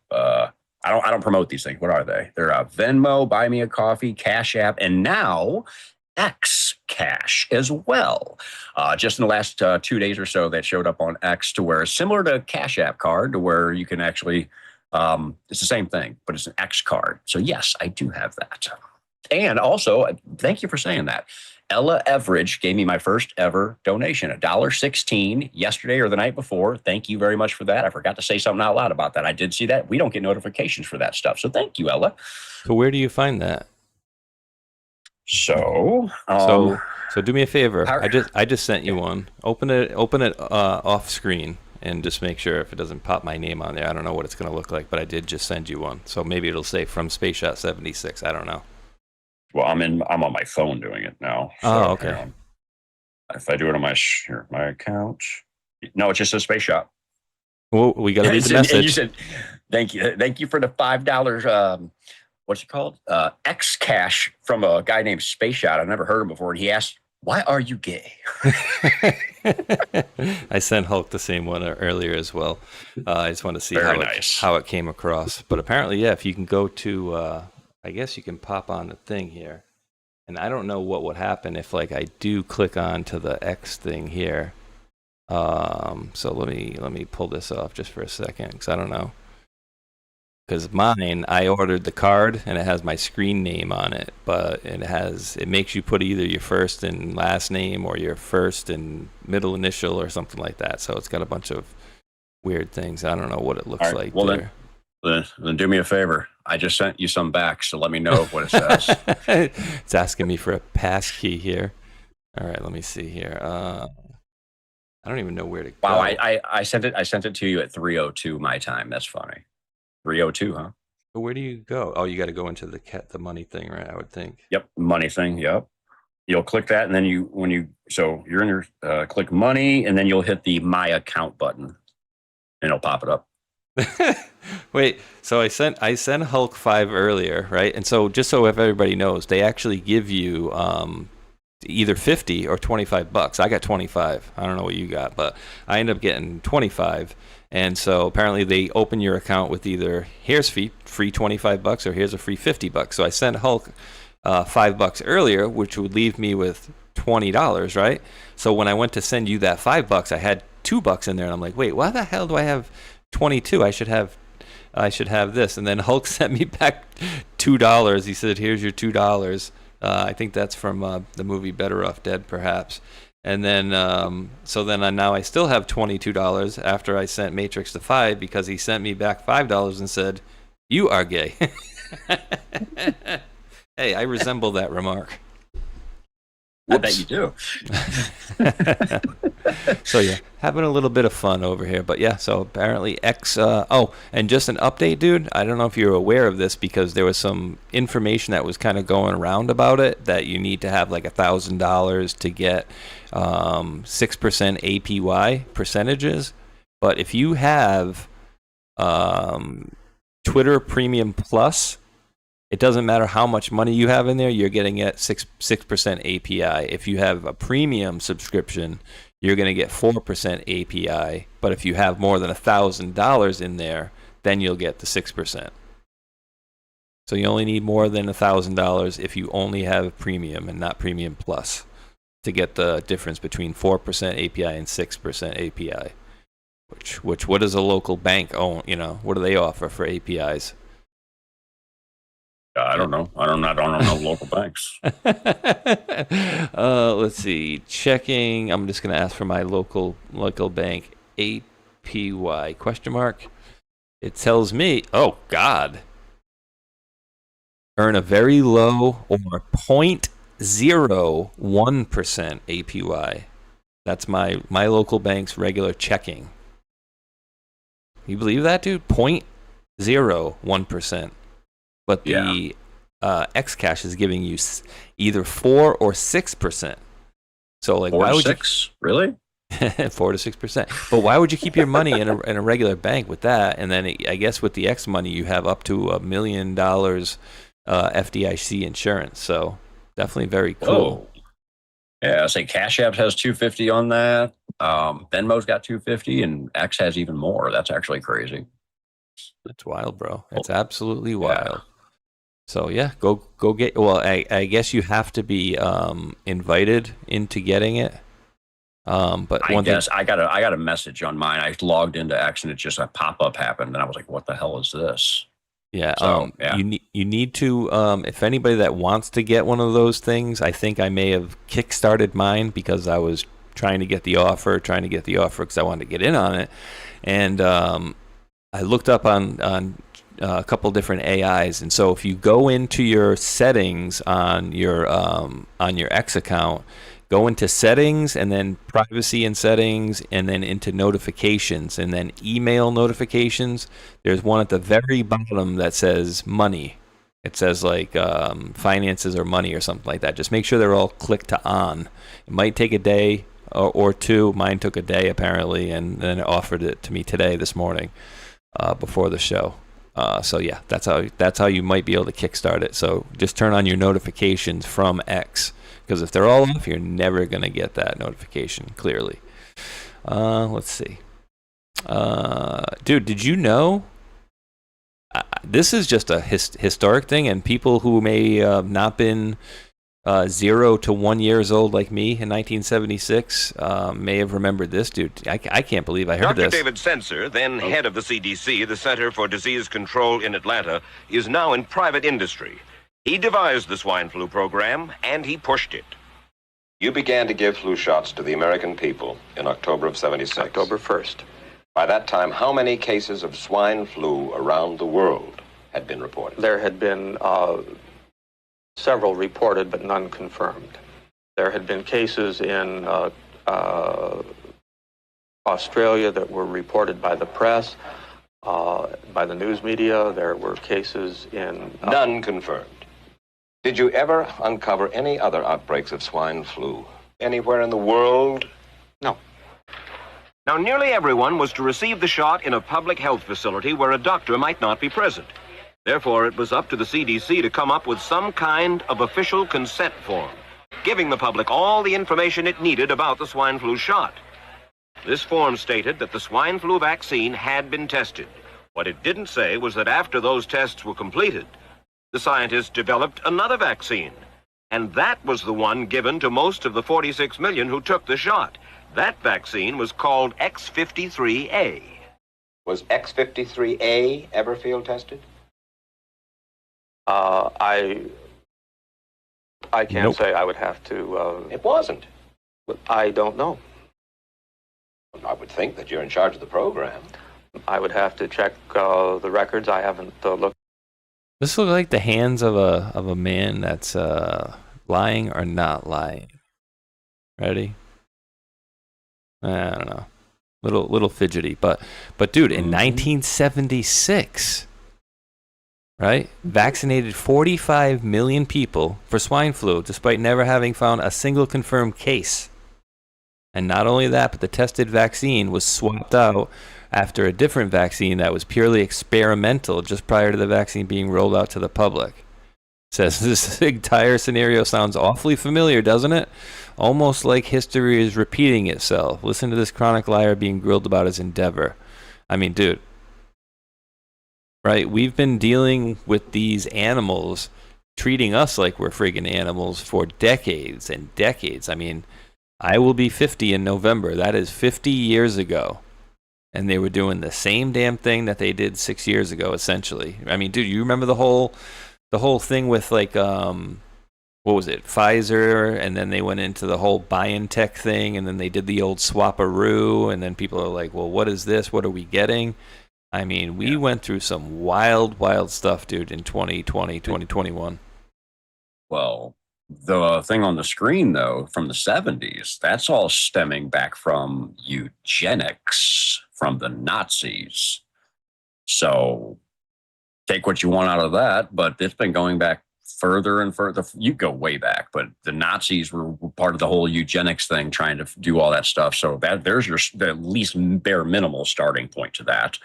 I don't promote these things. What are they? They're Venmo, Buy Me a Coffee, Cash App, and now X Cash as well. Just in the last 2 days or so, that showed up on X, to where similar to Cash App card, to where you can actually, it's the same thing, but it's an X card. So yes, I do have that. And also, thank you for saying that. Ella Everidge gave me my first ever donation, $1.16 yesterday or the night before. Thank you very much for that. I forgot to say something out loud about that. I did see that. We don't get notifications for that stuff. So thank you, Ella. So where do you find that? So do me a favor. I just sent you one. Open it off screen and just make sure if it doesn't pop my name on there. I don't know what it's going to look like, but I did just send you one. So maybe it'll say from Spaceshot 76. I don't know. Well, I'm on my phone doing it now. So, oh, okay. If I do it on my account, no, it's just a Space Shot. Well, we got to read the message. And you said, thank you for the $5. What's it called? X Cash from a guy named Space Shot. I've never heard him before. And he asked, "Why are you gay?" I sent Hulk the same one earlier as well. I just want to see how it came across. But apparently, yeah, if you can go to. I guess you can pop on the thing here, and I don't know what would happen if like I do click on to the X thing here. So let me pull this off just for a second, because I don't know. Because mine, I ordered the card and it has my screen name on it, but it makes you put either your first and last name or your first and middle initial or something like that. So it's got a bunch of weird things. I don't know what it looks like there. Then do me a favor. I just sent you some back, so let me know what it says. It's asking me for a pass key here. All right, let me see here. I don't even know where to go. Wow, I sent it to you at 3:02 my time. That's funny. 3:02, huh? But where do you go? Oh, you got to go into the money thing, right? I would think. Yep, money thing. Yep. You'll click that, and then you're in your click money, and then you'll hit the My Account button, and it'll pop it up. Wait, so I sent Hulk 5 earlier, right? And so just so if everybody knows, they actually give you either 50 or $25. I got 25. I don't know what you got, but I ended up getting 25. And so apparently they open your account with either here's free $25 or here's a free $50. So I sent Hulk $5 earlier, which would leave me with $20, right? So when I went to send you that $5, I had $2 in there, and I'm like, wait, why the hell do I have 22? I should have this. And then Hulk sent me back $2. He said, here's your $2. I think that's from the movie Better Off Dead, perhaps. And then now I still have $22 after I sent Matrix the 5, because he sent me back $5 and said, you are gay. Hey, I resemble that remark. I bet you do. So yeah, having a little bit of fun over here. But yeah, so apparently X. And just an update, dude. I don't know if you're aware of this because there was some information that was kind of going around about it that you need to have like $1,000 to get 6% APY percentages. But if you have Twitter Premium Plus, it doesn't matter how much money you have in there, you're getting it 6% API. If you have a premium subscription, you're going to get 4% API. But if you have more than $1,000 in there, then you'll get the 6%. So you only need more than $1,000 if you only have premium and not premium plus to get the difference between 4% API and 6% API. Which what does a local bank own? You know, what do they offer for APIs? I don't know. I don't know local banks. Let's see. Checking. I'm just going to ask for my local bank. APY question mark. It tells me. Oh God. Earn a very low or 0.01% APY. That's my local bank's regular checking. You believe that, dude? 0.01%. But the Xcash is giving you either 4 or 6%. So like, why would 6? Really? 4 to 6%. But why would you keep your money in a regular bank with that? And then I guess with the X money, you have up to $1 million FDIC insurance. So definitely very cool. Oh. Yeah, I say Cash App has 250 on that. Venmo's got 250, and X has even more. That's actually crazy. That's wild, bro. It's absolutely wild. So yeah, go get. Well, I guess you have to be invited into getting it. But I got a message on mine. I logged into X and it just a pop up happened, and I was like, "What the hell is this?" Yeah. So, You need to. If anybody that wants to get one of those things, I think I may have kickstarted mine because I was trying to get the offer because I wanted to get in on it, and I looked up on a couple different AIs, and so if you go into your settings on your X account, go into settings and then privacy and settings and then into notifications and then email notifications. There's one at the very bottom that says money. It says like finances or money or something like that. Just make sure they're all clicked to on. It might take a day or two. Mine took a day apparently, and then it offered it to me this morning before the show. So yeah, that's how you might be able to kickstart it. So just turn on your notifications from X, because if they're all off, you're never gonna get that notification clearly. Let's see, dude. Did you know? This is just a historic thing, and people who may not been 0 to 1 years old like me in 1976 may have remembered this, dude. I can't believe I heard Dr. this. David Senser, then head of the CDC, the Center for Disease Control in Atlanta, is now in private industry. He devised the swine flu program, and he pushed it. You began to give flu shots to the American people in October of 76. October 1st. By that time, how many cases of swine flu around the world had been reported? There had been several reported, but none confirmed. There had been cases in Australia that were reported by the press, by the news media. There were cases in... None confirmed. Did you ever uncover any other outbreaks of swine flu anywhere in the world? No. Now, nearly everyone was to receive the shot in a public health facility where a doctor might not be present. Therefore, it was up to the CDC to come up with some kind of official consent form, giving the public all the information it needed about the swine flu shot. This form stated that the swine flu vaccine had been tested. What it didn't say was that after those tests were completed, the scientists developed another vaccine, and that was the one given to most of the 46 million who took the shot. That vaccine was called X53A. Was X53A ever field tested? I can't say. I would have to... It wasn't. I don't know. I would think that you're in charge of the program. I would have to check the records. I haven't looked This looks like the hands of a man that's lying or not lying. Ready? I don't know. Little fidgety, but dude, in 1976, right? Vaccinated 45 million people for swine flu, despite never having found a single confirmed case. And not only that, but the tested vaccine was swapped out after a different vaccine that was purely experimental just prior to the vaccine being rolled out to the public. Says this entire scenario sounds awfully familiar, doesn't it? Almost like history is repeating itself. Listen to this chronic liar being grilled about his endeavor. I mean, dude, right? We've been dealing with these animals, treating us like we're friggin' animals for decades and decades. I mean, I will be 50 in November. That is 50 years ago. And they were doing the same damn thing that they did 6 years ago, essentially. I mean, dude, you remember the whole thing with like what was it, Pfizer, and then they went into the whole BioNTech thing, and then they did the old swap-a-roo, and then people are like, well, what is this? What are we getting? I mean, we went through some wild stuff, dude, in 2020, 2021. Well, the thing on the screen, though, from the 70s, that's all stemming back from eugenics from the Nazis. So take what you want out of that, but it's been going back further and further. You go way back, but the Nazis were part of the whole eugenics thing, trying to do all that stuff. So that there's the at least bare minimal starting point to that.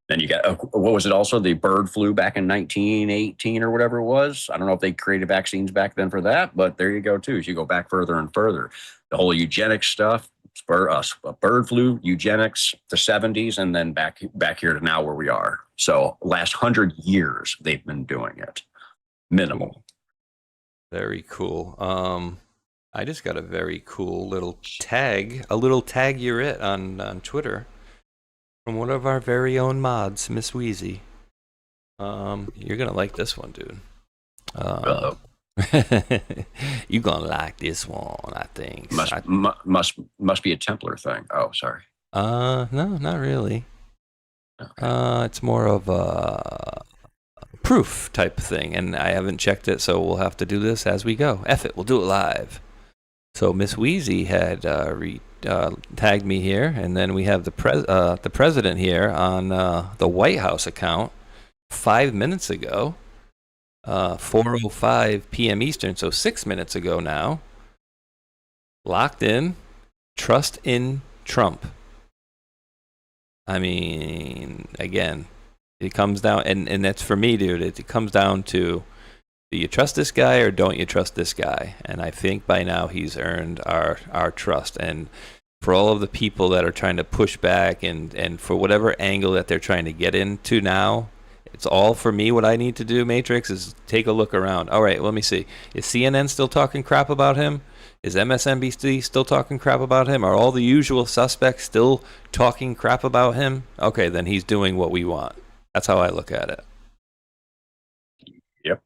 Then you got, what was it also? The bird flu back in 1918 or whatever it was. I don't know if they created vaccines back then for that, but there you go too. As you go back further and further, the whole eugenics stuff, bird flu, eugenics, the 70s, and then back here to now where we are. So last 100 years they've been doing it. Minimal. Very cool. I just got a very cool little tag, you're it on Twitter from one of our very own mods, Miss Wheezy. You're gonna like this one, dude. You're gonna like this one, I think. Must be a Templar thing. Oh, sorry. No, not really. Okay. It's more of a proof type thing, and I haven't checked it, so we'll have to do this as we go. F it, we'll do it live. So Miss Wheezy had tagged me here, and then we have the president here on the White House account 5 minutes ago, 4:05 p.m. Eastern, so 6 minutes ago now. Locked in, trust in Trump. I mean, again, it comes down, and that's for me, dude. It comes down to, do you trust this guy or don't you trust this guy? And I think by now he's earned our trust. And for all of the people that are trying to push back and for whatever angle that they're trying to get into now, it's all for me. What I need to do, Matrix, is take a look around. All right, let me see. Is CNN still talking crap about him? Is MSNBC still talking crap about him? Are all the usual suspects still talking crap about him? Okay, then he's doing what we want. That's how I look at it. Yep.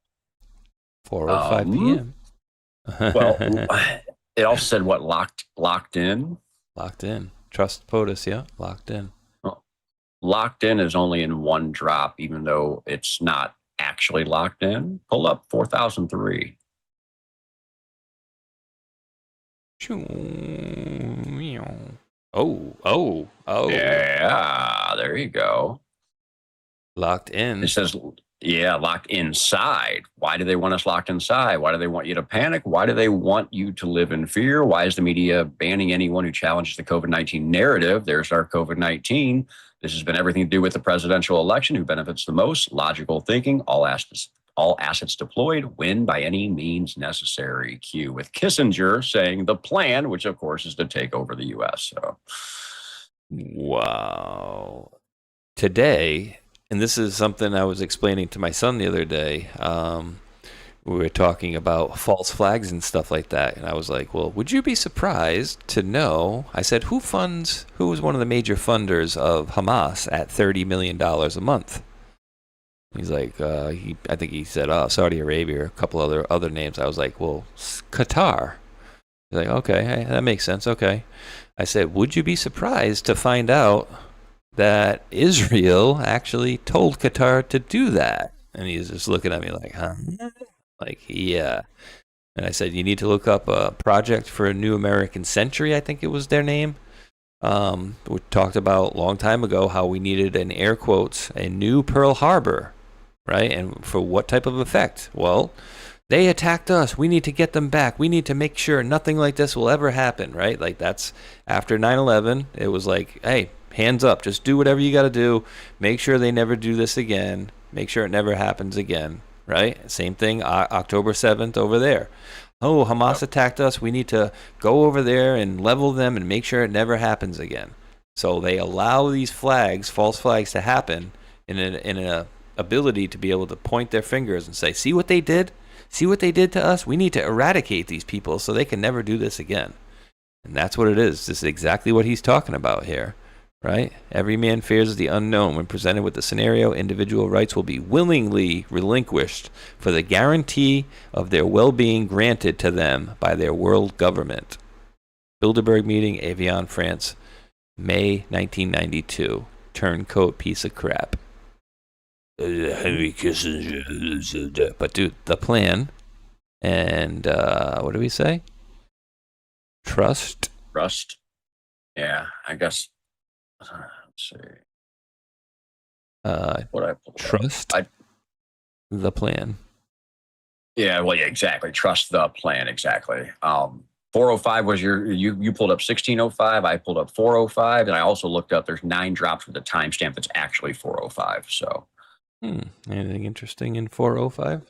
4:05 p.m. Well, it also said what, locked in? Locked in. Trust POTUS, yeah, locked in. Well, locked in is only in one drop, even though it's not actually locked in. Pull up 4003. Oh. Yeah, there you go. Locked in. It says, yeah, locked inside. Why do they want us locked inside? Why do they want you to panic? Why do they want you to live in fear? Why is the media banning anyone who challenges the COVID-19 narrative? There's our COVID-19. This has been everything to do with the presidential election. Who benefits the most? Logical thinking. All assets deployed. Win by any means necessary. Q with Kissinger saying the plan, which of course is to take over the U.S. So, wow. Today, and this is something I was explaining to my son the other day. We were talking about false flags and stuff like that, and I was like, "Well, would you be surprised to know?" I said, "Who was one of the major funders of Hamas at $30 million a month?" He's like, I think he said, Saudi Arabia, or a couple other names. I was like, well, Qatar. He's like, okay, that makes sense. Okay. I said, would you be surprised to find out that Israel actually told Qatar to do that? And he's just looking at me like, huh? Like, yeah. And I said, you need to look up a project for a new American century, I think it was their name. We talked about a long time ago how we needed, in air quotes, a new Pearl Harbor, right? And for what type of effect? Well, they attacked us. We need to get them back. We need to make sure nothing like this will ever happen, right? Like, that's after 9/11. It was like, hey, hands up. Just do whatever you got to do. Make sure they never do this again. Make sure it never happens again, right? Same thing, October 7th over there. Oh, Hamas attacked us. We need to go over there and level them and make sure it never happens again. So they allow these flags, false flags, to happen in an ability to be able to point their fingers and say, see what they did? See what they did to us? We need to eradicate these people so they can never do this again. And that's what it is. This is exactly what he's talking about here, right? Every man fears the unknown. When presented with the scenario, individual rights will be willingly relinquished for the guarantee of their well-being granted to them by their world government. Bilderberg meeting, Evian, France, May 1992. Turncoat piece of crap. Henry Kissinger. But dude, the plan, and what do we say? Trust. Yeah, I guess. Let's see. What I trust the plan. Yeah, well, yeah, exactly. Trust the plan, exactly. 405 was you pulled up 1605. I pulled up 405, and I also looked up. There's 9 drops with a timestamp that's actually 405. So. Anything interesting in 405?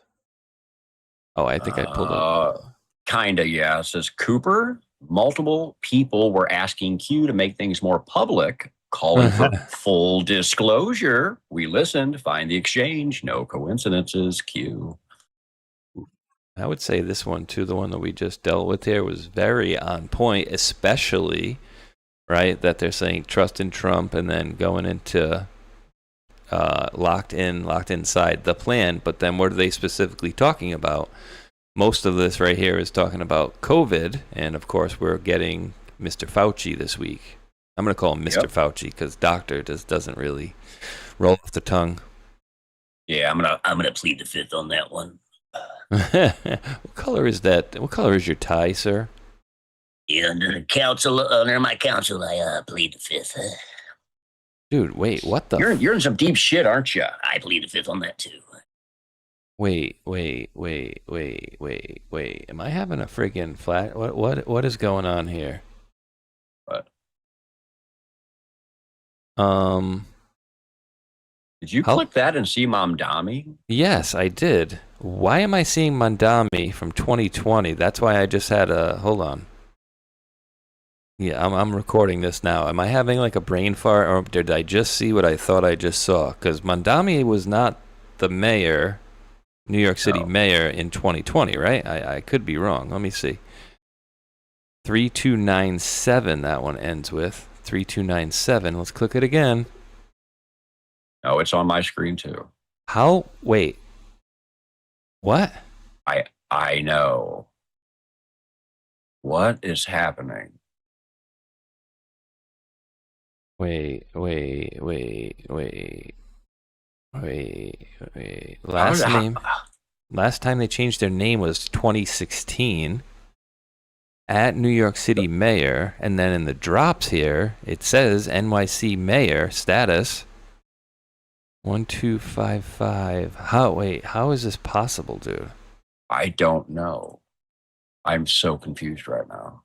Oh, I think I pulled up. Kinda, yeah. It says Cooper. Multiple people were asking Q to make things more public, calling for full disclosure. We listened. Find the exchange. No coincidences. Q. I would say this one too, the one that we just dealt with here, was very on point, especially, right, that they're saying trust in Trump and then going into locked inside the plan. But then what are they specifically talking about? Most of this right here is talking about COVID, and of course we're getting Mr. Fauci this week. I'm going to call him Mr. Fauci because doctor just doesn't really roll off the tongue. Yeah, I'm gonna plead the fifth on that one. What color is that? What color is your tie, sir? Yeah, under my counsel, I plead the fifth. Dude, wait, what the? You're in some deep shit, aren't you? I plead the fifth on that too. Wait. Am I having a friggin' flat? What is going on here? What? Did you click that and see Mamdani? Yes, I did. Why am I seeing Mamdani from 2020? That's why I just had a... Hold on. Yeah, I'm recording this now. Am I having like a brain fart, or did I just see what I thought I just saw? Because Mamdani was not the mayor, New York City mayor in 2020, right? I could be wrong. Let me see. 3297, that one ends with. 3297. Let's click it again. Oh, it's on my screen too. How? Wait. What? I know. What is happening? Wait. Last time they changed their name was 2016 at New York City mayor, and then in the drops here it says NYC mayor status 1255. How is this possible, dude? I don't know. I'm so confused right now.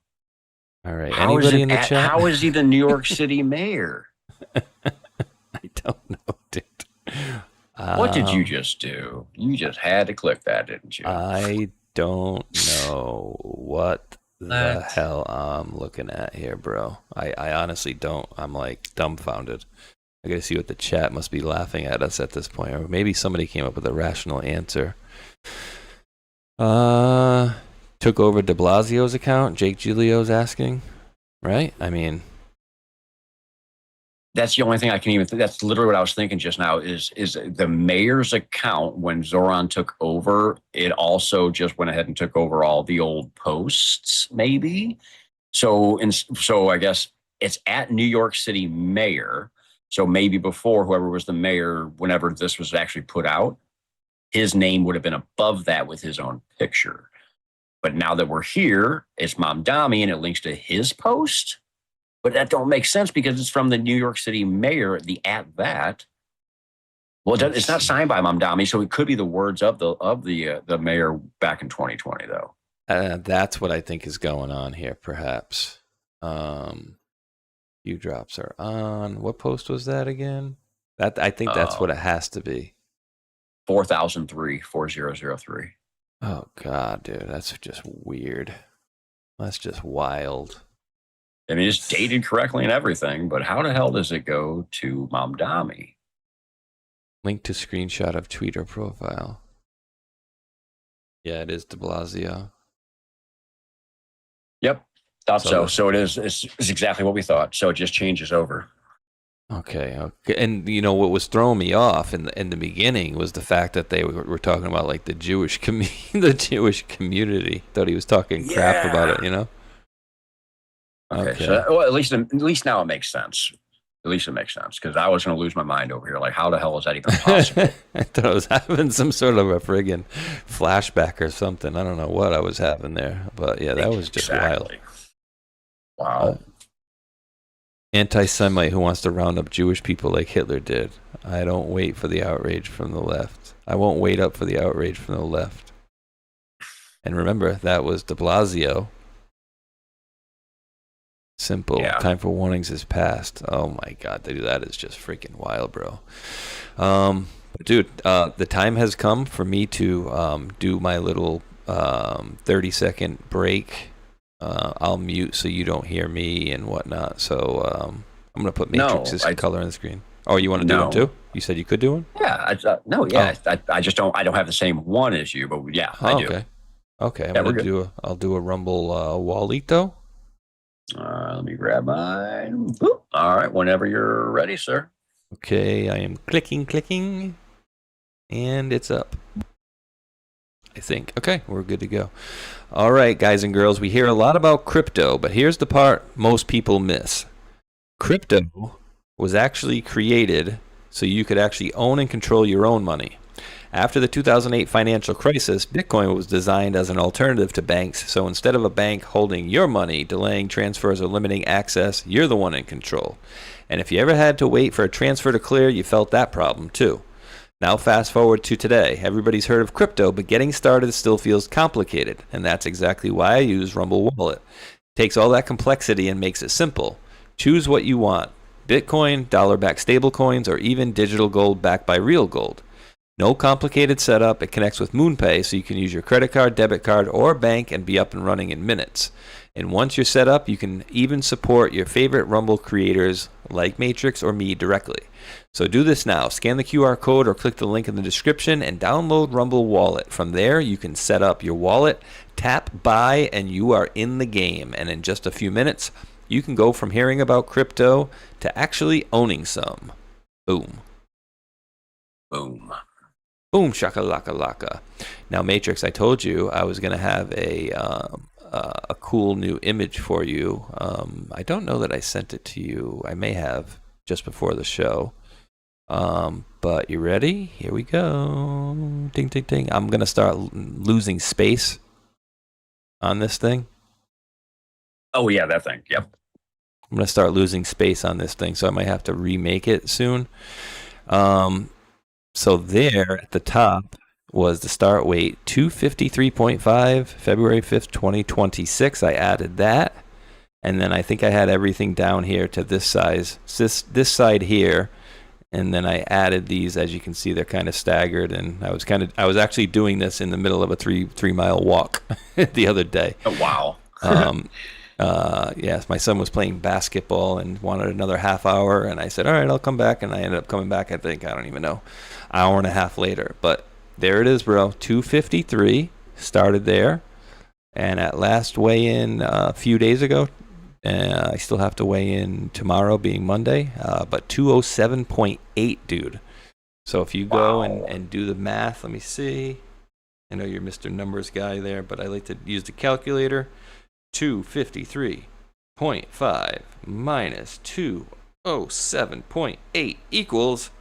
All right. Anybody in the chat? How is he the New York City mayor? I don't know, dude. What did you just do? You just had to click that, didn't you? I don't know what the hell I'm looking at here, bro. I honestly don't. I'm like dumbfounded. I gotta see what the chat must be laughing at us at this point, or maybe somebody came up with a rational answer. Took over de Blasio's account. Jake Giulio's asking, right? I mean, that's the only thing I can even think. That's literally what I was thinking just now is the mayor's account when Zoran took over, it also just went ahead and took over all the old posts, maybe. So I guess it's at New York City mayor. So maybe before whoever was the mayor, whenever this was actually put out, his name would have been above that with his own picture. But now that we're here, it's Mamdani and it links to his post. But that don't make sense because it's from the New York City mayor, the @that. Well, it's not signed by Mamdani, so it could be the words of the mayor back in 2020, though. That's what I think is going on here, perhaps. Few drops are on. What post was that again? I think that's what it has to be. 4003. Oh God, dude, that's just weird. That's just wild. I mean, it's dated correctly and everything, but how the hell does it go to Mamdani? Link to screenshot of Twitter profile. Yeah, it is de Blasio. Yep, thought so. So it is. It's exactly what we thought. So it just changes over. Okay. And you know what was throwing me off in the beginning was the fact that they were talking about like the Jewish community. Thought he was talking crap about it, you know. Okay. So well, at least now it makes sense. At least it makes sense because I was going to lose my mind over here. Like, how the hell is that even possible? I thought I was having some sort of a friggin' flashback or something. I don't know what I was having there, but yeah, that was just wild. Wow. Anti-Semite who wants to round up Jewish people like Hitler did. I don't wait for the outrage from the left. I won't wait up for the outrage from the left. And remember, that was de Blasio. Simple. Yeah. Time for warnings is past. Oh my God, dude, that is just freaking wild, bro. Dude, the time has come for me to do my little 30-second break. I'll mute so you don't hear me and whatnot. So I'm gonna put Matrix's color on the screen. Oh, you want to do one too? You said you could do one. Yeah. I just don't. I don't have the same one as you, but yeah, I do. Okay. Okay. I'll do a Rumble Wallito. Let me grab mine. Boop. All right, whenever you're ready, sir. Okay, I am clicking, and it's up. I think. Okay, we're good to go. All right, guys and girls, we hear a lot about crypto, but here's the part most people miss. Crypto was actually created so you could actually own and control your own money. After the 2008 financial crisis, Bitcoin was designed as an alternative to banks, so instead of a bank holding your money, delaying transfers, or limiting access, you're the one in control. And if you ever had to wait for a transfer to clear, you felt that problem too. Now fast forward to today. Everybody's heard of crypto, but getting started still feels complicated, and that's exactly why I use Rumble Wallet. It takes all that complexity and makes it simple. Choose what you want. Bitcoin, dollar-backed stablecoins, or even digital gold backed by real gold. No complicated setup. It connects with MoonPay, so you can use your credit card, debit card, or bank and be up and running in minutes. And once you're set up, you can even support your favorite Rumble creators like Matrix or me directly. So do this now. Scan the QR code or click the link in the description and download Rumble Wallet. From there, you can set up your wallet, tap buy, and you are in the game. And in just a few minutes, you can go from hearing about crypto to actually owning some. Boom. Boom. Boom, shakalaka-laka. Now, Matrix, I told you I was going to have a cool new image for you. I don't know that I sent it to you. I may have just before the show. But you ready? Here we go. Ding, ding, ding. I'm going to start losing space on this thing. Oh, yeah, that thing. Yep. I'm going to start losing space on this thing, so I might have to remake it soon. So there at the top was the start weight, 253.5, February 5th, 2026. I added that. And then I think I had everything down here to this size, this side here. And then I added these. As you can see, they're kind of staggered. And I was actually doing this in the middle of a three mile walk the other day. Oh, wow. Yes, my son was playing basketball and wanted another half hour, and I said, all right, I'll come back, and I ended up coming back, I don't even know, hour and a half later. But there it is, bro. 253 started there, and at last weigh-in a few days ago, I still have to weigh in tomorrow being Monday, but 207.8, dude. So if you go and do the math, let me see. I know you're Mr. Numbers guy there, but I like to use the calculator. 253.5 minus 207.8 equals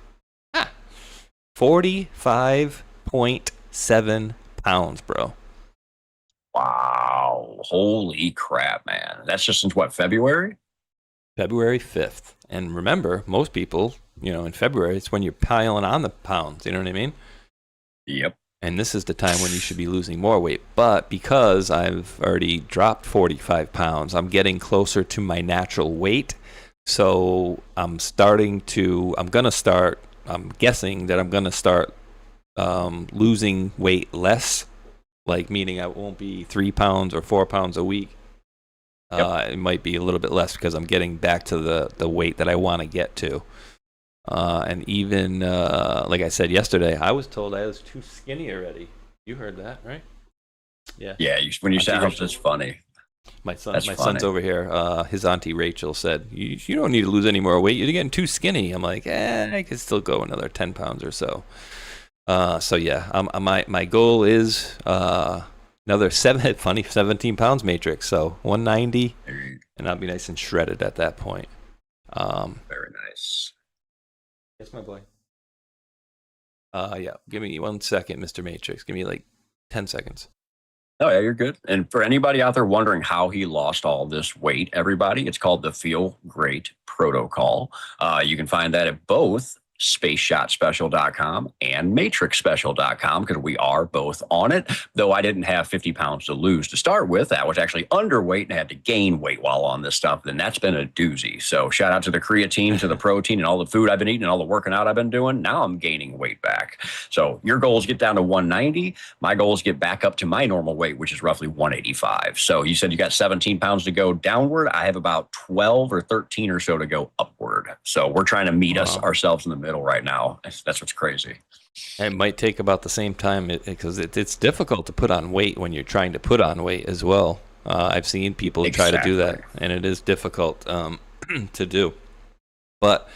45.8. 3.7 pounds, bro. Wow. Holy crap, man. That's just since what, February? February 5th. And remember, most people, in February, it's when you're piling on the pounds. You know what I mean? Yep. And this is the time when you should be losing more weight. But because I've already dropped 45 pounds, I'm getting closer to my natural weight. So I'm guessing that I'm going to start losing weight less, like meaning I won't be 3 pounds or 4 pounds a week. Yep. It might be a little bit less because I'm getting back to the weight that I want to get to. And even, like I said yesterday, I was told I was too skinny already. You heard that, right? Yeah. Yeah, when you said it, it's funny. My son's over here. His auntie Rachel said, you don't need to lose any more weight. You're getting too skinny. I'm like, I could still go another 10 pounds or so. So yeah, my goal is another 17 pounds matrix. So 190, and I'll be nice and shredded at that point. Very nice. Yes, my boy. Yeah, give me 1 second, Mr. Matrix. Give me like 10 seconds. Oh, yeah, you're good. And for anybody out there wondering how he lost all this weight, everybody, it's called the Feel Great Protocol. You can find that at both SpaceshotSpecial.com and MatrixSpecial.com because we are both on it. Though I didn't have 50 pounds to lose to start with. I was actually underweight and had to gain weight while on this stuff. And that's been a doozy. So shout out to the creatine, to the protein, and all the food I've been eating and all the working out I've been doing. Now I'm gaining weight back. So your goal is get down to 190. My goal is get back up to my normal weight, which is roughly 185. So you said you got 17 pounds to go downward. I have about 12 or 13 or so to go upward. So we're trying to meet ourselves in the middle right now. That's what's crazy. It might take about the same time because it's difficult to put on weight when you're trying to put on weight as well. I've seen people try to do that, and it is difficult to do. But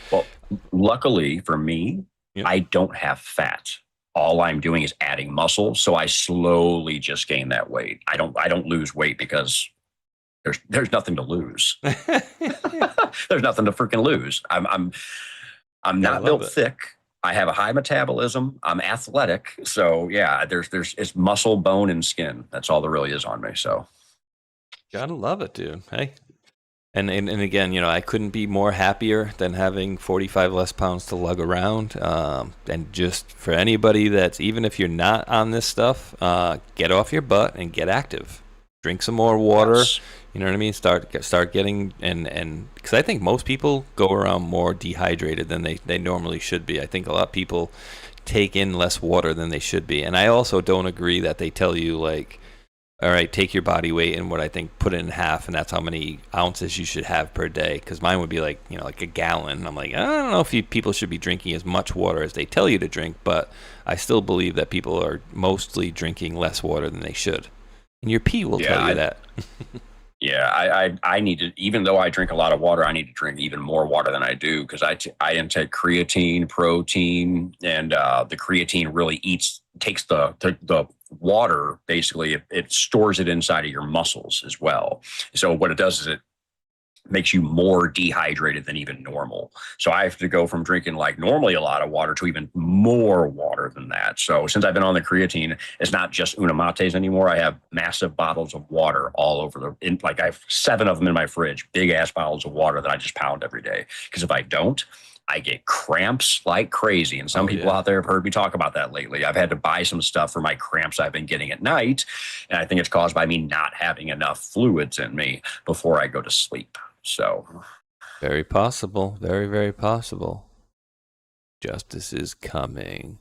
luckily for me, I don't have fat. All I'm doing is adding muscle, so I slowly just gain that weight. I don't lose weight because there's nothing to lose. There's nothing to freaking lose. I'm not built thick. I have a high metabolism. I'm athletic. So yeah, it's muscle, bone, and skin. That's all there really is on me. So gotta love it, dude. Hey. And again, I couldn't be more happier than having 45 less pounds to lug around. And just for anybody that's, even if you're not on this stuff, get off your butt and get active. Drink some more water. Yes. You know what I mean? Start getting, and because I think most people go around more dehydrated than they normally should be. I think a lot of people take in less water than they should be. And I also don't agree that they tell you, like, all right, take your body weight and what I think put it in half, and that's how many ounces you should have per day. Because mine would be like, like a gallon. I'm like, I don't know if people should be drinking as much water as they tell you to drink, but I still believe that people are mostly drinking less water than they should. And your pee will tell you that. Yeah, I need to, even though I drink a lot of water, I need to drink even more water than I do because I intake creatine, protein, and the creatine really takes the water, basically, it stores it inside of your muscles as well. So what it does is it makes you more dehydrated than even normal. So I have to go from drinking like normally a lot of water to even more water than that. So since I've been on the creatine, it's not just Unamates anymore. I have massive bottles of water all over I have 7 of them in my fridge, big ass bottles of water that I just pound every day. Because if I don't, I get cramps like crazy. And some people out there have heard me talk about that lately. I've had to buy some stuff for my cramps I've been getting at night. And I think it's caused by me not having enough fluids in me before I go to sleep. So very possible. Very, very possible. Justice is coming.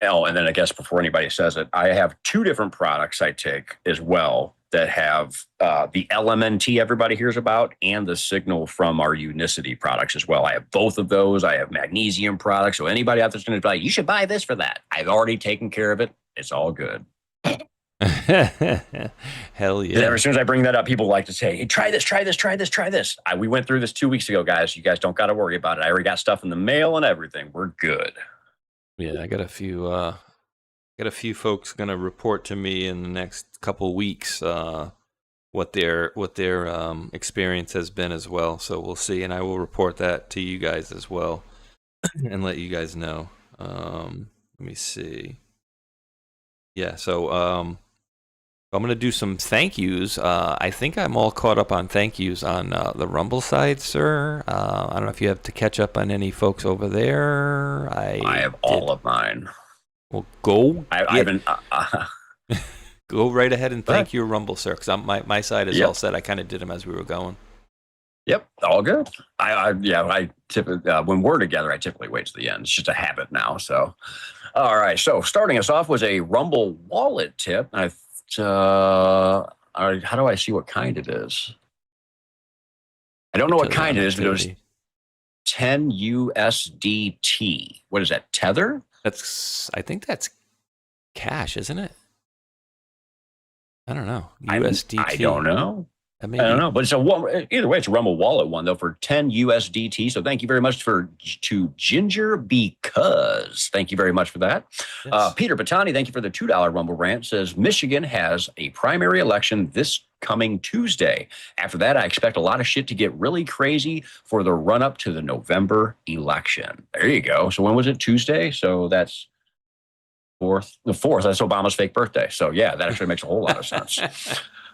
Oh, and then I guess before anybody says it, I have 2 different products I take as well that have the LMNT everybody hears about and the signal from our Unicity products as well. I have both of those. I have magnesium products. So anybody out there's going to be like, you should buy this for that. I've already taken care of it. It's all good. Hell yeah. And as soon as I bring that up, people like to say, hey, try this. We went through this 2 weeks ago, guys. You guys don't got to worry about it. I already got stuff in the mail and everything. We're good. Yeah, I got a few folks going to report to me in the next couple weeks what their experience has been as well. So we'll see, and I will report that to you guys as well and let you guys know. Let me see. Yeah, so I'm going to do some thank yous. I think I'm all caught up on thank yous on the Rumble side, sir. I don't know if you have to catch up on any folks over there. I have all of mine. Well, go. I haven't. Go right ahead and thank your Rumble, sir, because my side is all set. I kind of did them as we were going. Yep, all good. I typically when we're together, I typically wait to the end. It's just a habit now. So, all right. So starting us off was a Rumble wallet tip. How do I see what kind it is? I don't know what kind it is, but it was 10 USDT. What is that? Tether? I think that's cash, isn't it? I don't know. USDT. I don't know. I don't know, but either way, it's a Rumble Wallet one though for 10 USDT. So thank you very much to Ginger Because. Thank you very much for that. Yes. Peter Patani, thank you for the $2 Rumble rant. Says Michigan has a primary election this coming Tuesday. After that, I expect a lot of shit to get really crazy for the run up to the November election. There you go. So when was it? Tuesday. So that's the 4th. That's Obama's fake birthday. So yeah, that actually makes a whole lot of sense.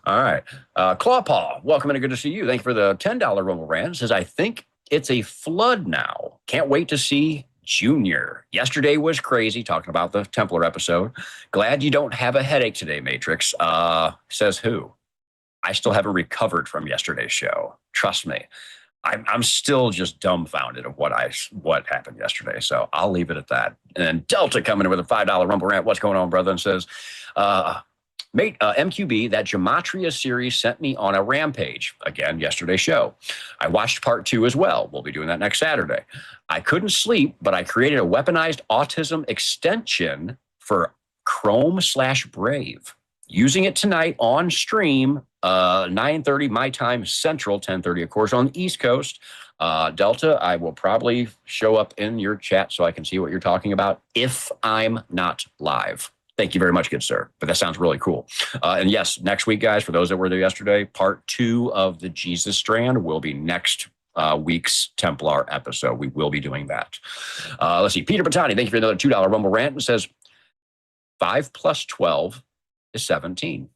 All right. Clawpaw, welcome and good to see you. Thank you for the $10 Rumble rant. Says, I think it's a flood now. Can't wait to see Junior. Yesterday was crazy, talking about the Templar episode. Glad you don't have a headache today, Matrix. Says who? I still haven't recovered from yesterday's show. Trust me. I'm still just dumbfounded of what happened yesterday. So I'll leave it at that. And then Delta coming in with a $5 Rumble rant. What's going on, brother? And says, Mate, MQB, that Gematria series sent me on a rampage. Again, yesterday's show. I watched part 2 as well. We'll be doing that next Saturday. I couldn't sleep, but I created a weaponized autism extension for Chrome/Brave. Using it tonight on stream, 9:30 my time Central, 10:30, of course, on the East Coast. Delta, I will probably show up in your chat so I can see what you're talking about if I'm not live. Thank you very much, good sir. But that sounds really cool. And yes, next week, guys, for those that were there yesterday, part 2 of the Jesus Strand will be next week's Templar episode. We will be doing that. Let's see. Peter Patani, thank you for another $2 Rumble rant. And says 5 plus 12 is 17.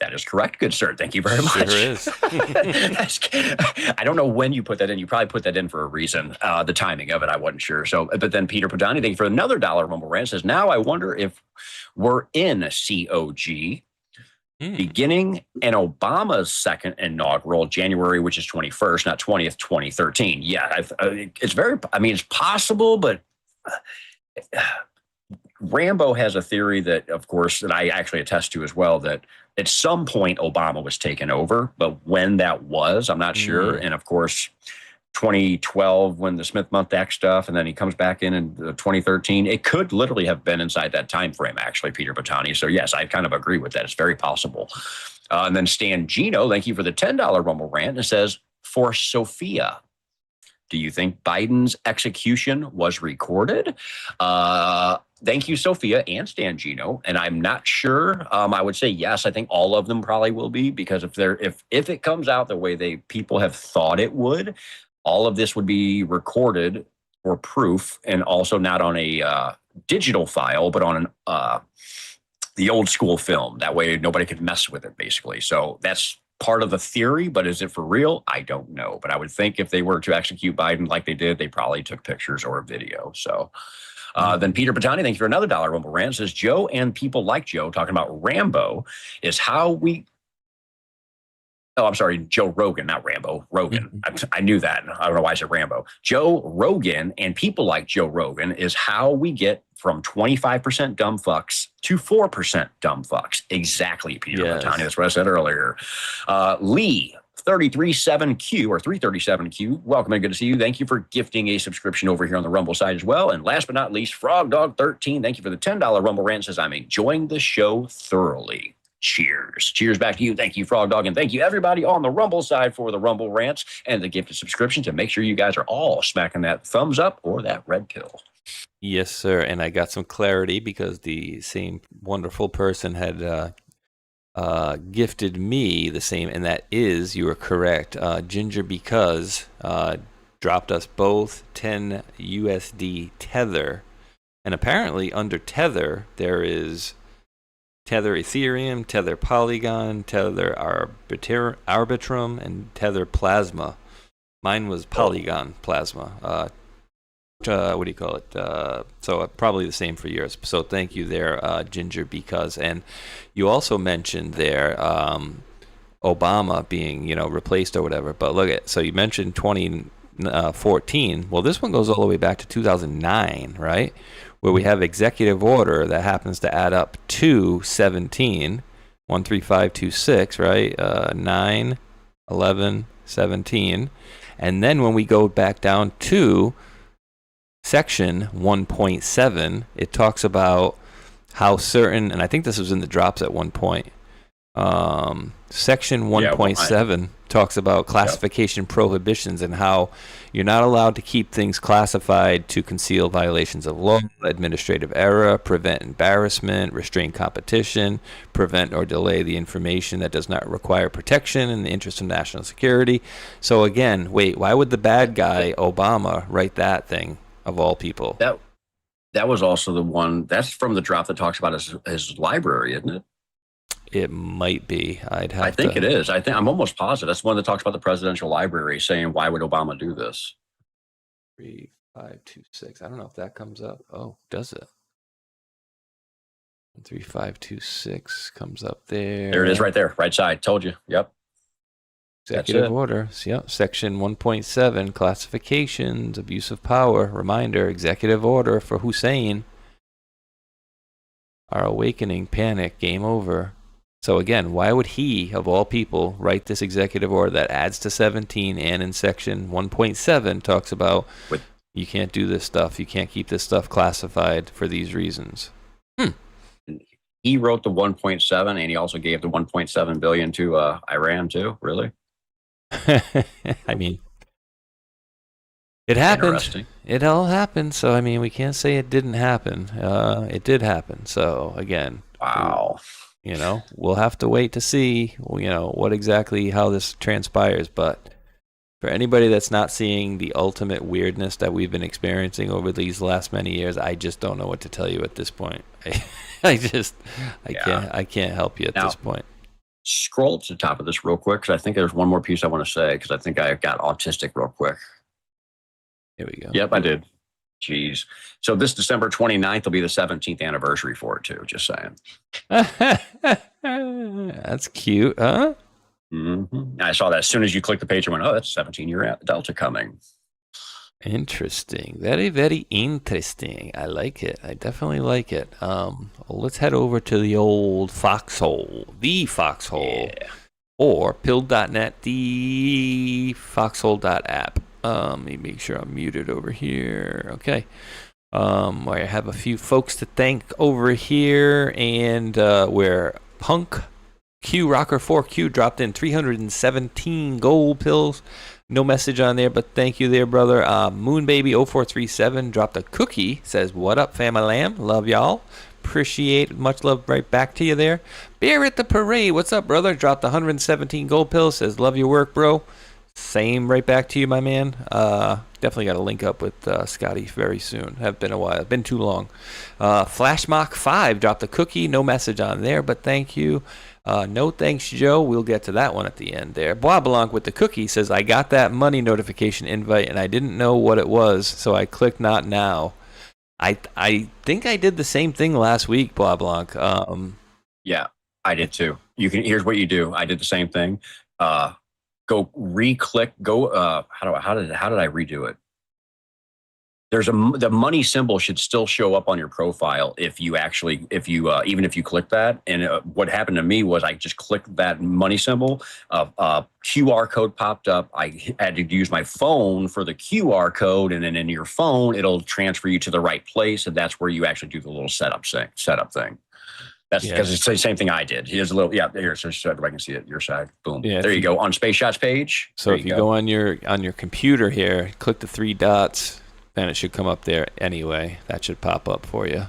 That is correct, good sir. Thank you very much. Sure is. I don't know when you put that in. You probably put that in for a reason. The timing of it, I wasn't sure. So, but then Peter Padani, thank you for another $1 Rumble rant. Says, now I wonder if we're in COG beginning an Obama's second inaugural, January, which is 21st, not 20th, 2013. Yeah, it's it's possible, but Rambo has a theory that, of course, that I actually attest to as well, that at some point Obama was taken over, but when that was, I'm not sure. And of course, 2012, when the Smith-Mundt stuff, and then he comes back in 2013, it could literally have been inside that time frame, actually, Peter Patani. So yes, I kind of agree with that. It's very possible. And then Stan Gino, thank you for the $10 Rumble rant. It says, for Sophia, do you think Biden's execution was recorded? Thank you, Sophia and Stan Gino. And I'm not sure. I would say yes. I think all of them probably will be, because if it comes out the way people have thought it would, all of this would be recorded for proof, and also not on a digital file, but on the old school film. That way nobody could mess with it, basically. So that's part of the theory, but is it for real? I don't know. But I would think if they were to execute Biden like they did, they probably took pictures or a video. So then Peter Patani, thank you for another $1 Rumble rant. Says, Joe and people like Joe talking about Rambo is how we... Oh, I'm sorry, Joe Rogan, not Rambo. Rogan. I knew that. I don't know why I said Rambo. Joe Rogan and people like Joe Rogan is how we get from 25% dumb fucks to 4% dumb fucks. Exactly, Peter Patani. That's what I said earlier. Lee, 337Q or 337Q, welcome and good to see you. Thank you for gifting a subscription over here on the Rumble side as well. And last but not least, Frog Dog 13, thank you for the $10 Rumble rant. Says, I'm enjoying the show thoroughly. Cheers. Cheers back to you. Thank you, Frog Dog. And thank you, everybody on the Rumble side, for the Rumble rants and the gifted subscription, to make sure you guys are all smacking that thumbs up or that red pill. Yes, sir. And I got some clarity because the same wonderful person had gifted me the same, and that is, you are correct, Ginger Because dropped us both 10 USD Tether And apparently under Tether, there is Tether Ethereum, Tether Polygon, Tether Arbitrum, and Tether Plasma. Mine was Polygon Plasma. What do you call it? So probably the same for yours. So thank you there, Ginger, because. And you also mentioned there Obama being, replaced or whatever. But look at, so you mentioned 2014. Well, this one goes all the way back to 2009, right? Where we have executive order that happens to add up to 17, 13526, right? 9, 11, 17. And then when we go back down to section 1.7, it talks about how certain, and I think this was in the drops at one point, section 1.7 talks about classification prohibitions and how you're not allowed to keep things classified to conceal violations of law, administrative error, prevent embarrassment, restrain competition, prevent or delay the information that does not require protection in the interest of national security. So again, why would the bad guy, Obama, write that thing of all people? That was also the one, that's from the drop that talks about his library, isn't it? It might be. I think it is. I'm almost positive. That's one that talks about the presidential library, saying, why would Obama do this? 3526. I don't know if that comes up. Oh, does it? 3526 comes up there. There it is right there. Right side. Told you. Yep. Executive order. Yep. Section 1.7, classifications, abuse of power. Reminder, executive order for Hussein. Our awakening, panic, game over. So again, why would he, of all people, write this executive order that adds to 17 and in section 1.7 talks about you can't do this stuff, you can't keep this stuff classified for these reasons? He wrote the 1.7 and he also gave the 1.7 billion to Iran too, really? I mean, it happened. It all happened. So, I mean, we can't say it didn't happen. It did happen. So, again. Wow. We'll have to wait to see, what exactly, how this transpires. But for anybody that's not seeing the ultimate weirdness that we've been experiencing over these last many years, I just don't know what to tell you at this point. I can't help you at this point. Scroll to the top of this real quick, because I think there's one more piece I want to say, because I think I got autistic real quick. Here we go. Yep, I did. Jeez. So this December 29th will be the 17th anniversary for it too, just saying. That's cute, huh? Mm-hmm. I saw that as soon as you click the page, I went, oh, that's 17-year Delta coming. Interesting. Very, very interesting. I like it. I definitely like it. Let's head over to the old Foxhole, the Foxhole, or pill.net, the foxhole.app. Let me make sure I'm muted over here. Okay. I have a few folks to thank over here, and where Punk Q Rocker 4Q dropped in 317 gold pills. No message on there, but thank you there, brother. Moonbaby0437 dropped a cookie. Says, what up, family lamb? Love y'all. Appreciate it. Much love right back to you there. Bear at the Parade. What's up, brother? Dropped 117 gold pills. Says, love your work, bro. Same right back to you, my man. Definitely got to link up with Scotty very soon. Have been a while. Been too long. Flashmock5 dropped a cookie. No message on there, but thank you. No thanks, Joe. We'll get to that one at the end there. Boisblanc with the cookie says, I got that money notification invite, and I didn't know what it was, so I clicked not now. I think I did the same thing last week, Boisblanc. Yeah, I did too. Here's what you do. I did the same thing. Go re-click. Go. How did I redo it? The money symbol should still show up on your profile even if you click that. And what happened to me was I just clicked that money symbol. QR code popped up. I had to use my phone for the QR code, and then in your phone it'll transfer you to the right place, and that's where you actually do the little setup thing. That's because it's the same thing I did. Here's a little, here, so everybody can see it, your side. Boom. Yeah, there you go, on Space Shots page. So if you go on your computer here, click the three dots, then it should come up there anyway. That should pop up for you.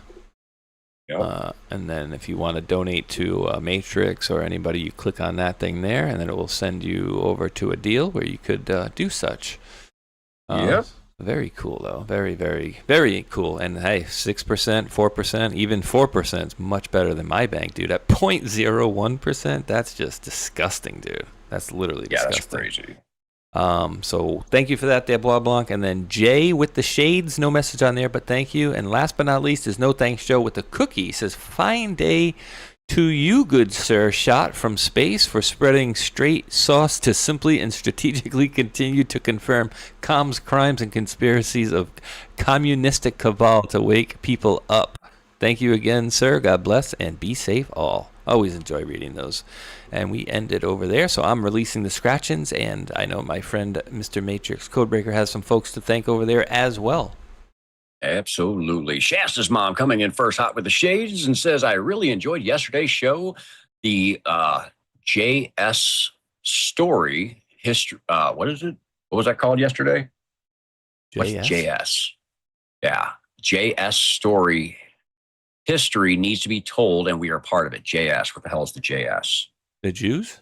Yep. And then if you want to donate to Matrix or anybody, you click on that thing there, and then it will send you over to a deal where you could do such. Yep. Very cool, though. Very, very, very cool. And hey, 6%, 4%, even 4% is much better than my bank, dude. At 0.01%, that's just disgusting, dude. That's literally disgusting. That's crazy. So thank you for that, there, Blah Blanc. And then Jay with the shades, no message on there, but thank you. And last but not least is No Thanks Joe with the cookie. Says, fine day to you, good sir, shot from space for spreading straight sauce to simply and strategically continue to confirm comms, crimes, and conspiracies of communistic cabal to wake people up. Thank you again, sir. God bless and be safe all. Always enjoy reading those. And we end it over there. So I'm releasing the scratchings, and I know my friend Mr. Matrix Codebreaker has some folks to thank over there as well. Absolutely. Shasta's mom coming in first hot with the shades and says, I really enjoyed yesterday's show. The JS story history. What is it? What was that called yesterday? What's JS? Yeah. JS story history needs to be told, and we are part of it. JS. What the hell is the JS? The Jews?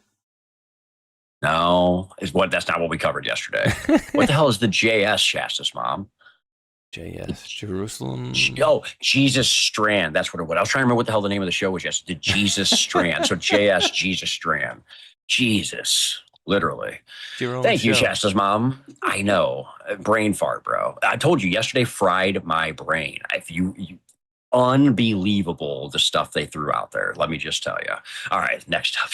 No. That's not what we covered yesterday. What the hell is the JS, Shasta's mom? JS, Jerusalem. Oh, Jesus Strand. That's what it was. I was trying to remember what the hell the name of the show was yesterday. The Jesus Strand. So JS, Jesus Strand. Jesus. Literally. Thank you, Shasta's mom. I know. Brain fart, bro. I told you yesterday fried my brain. If you unbelievable the stuff they threw out there. Let me just tell you. All right, next up.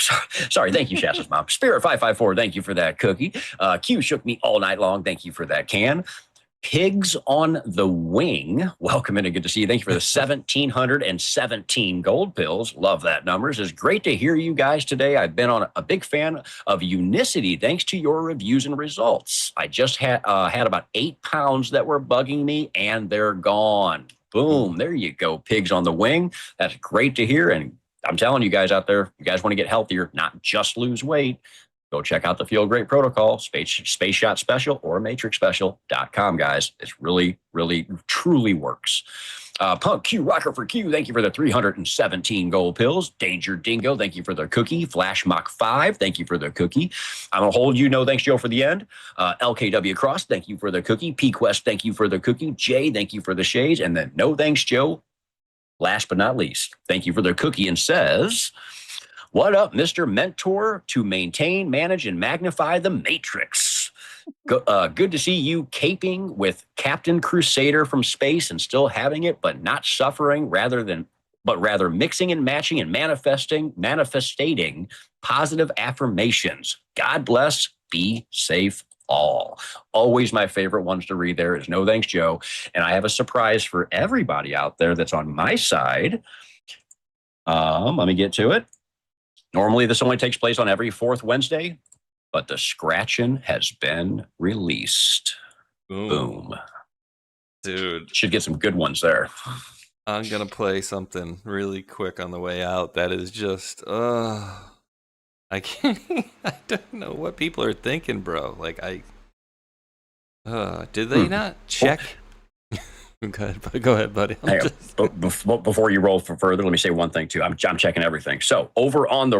Sorry. Thank you, Shasta's mom. Spirit554, thank you for that cookie. Q shook me all night long. Thank you for that can. Pigs on the Wing, welcome in and good to see you. Thank you for the 1,717 gold pills. Love that numbers. It's great to hear you guys today. I've been on a big fan of Unicity thanks to your reviews and results. I just had about 8 pounds that were bugging me, and they're gone. Boom, there you go, Pigs on the Wing. That's great to hear, and I'm telling you guys out there, you guys want to get healthier, not just lose weight, go check out the Feel Great Protocol, Space Shot Special, or MatrixSpecial.com, guys. It's really, really, truly works. Punk Q, Rocker for Q, thank you for the 317 gold pills. Danger Dingo, thank you for the cookie. Flash Mach 5, thank you for the cookie. I'm going to hold you, no thanks, Joe, for the end. LKW Cross, thank you for the cookie. P-Quest, thank you for the cookie. Jay, thank you for the shades. And then no thanks, Joe. Last but not least, thank you for the cookie and says... What up, Mr. Mentor, to maintain, manage, and magnify the Matrix? Good to see you caping with Captain Crusader from space and still having it, but not suffering, rather mixing and matching and manifesting positive affirmations. God bless, be safe all. Always my favorite ones to read there is No Thanks, Joe. And I have a surprise for everybody out there that's on my side. Let me get to it. Normally, this only takes place on every fourth Wednesday, but the scratching has been released. Boom. Dude. Should get some good ones there. I'm going to play something really quick on the way out that is just, I can't, I don't know what people are thinking, bro. Like, did they not check? Go ahead, buddy. Before you roll for further, let me say one thing too. I'm checking everything. So over on the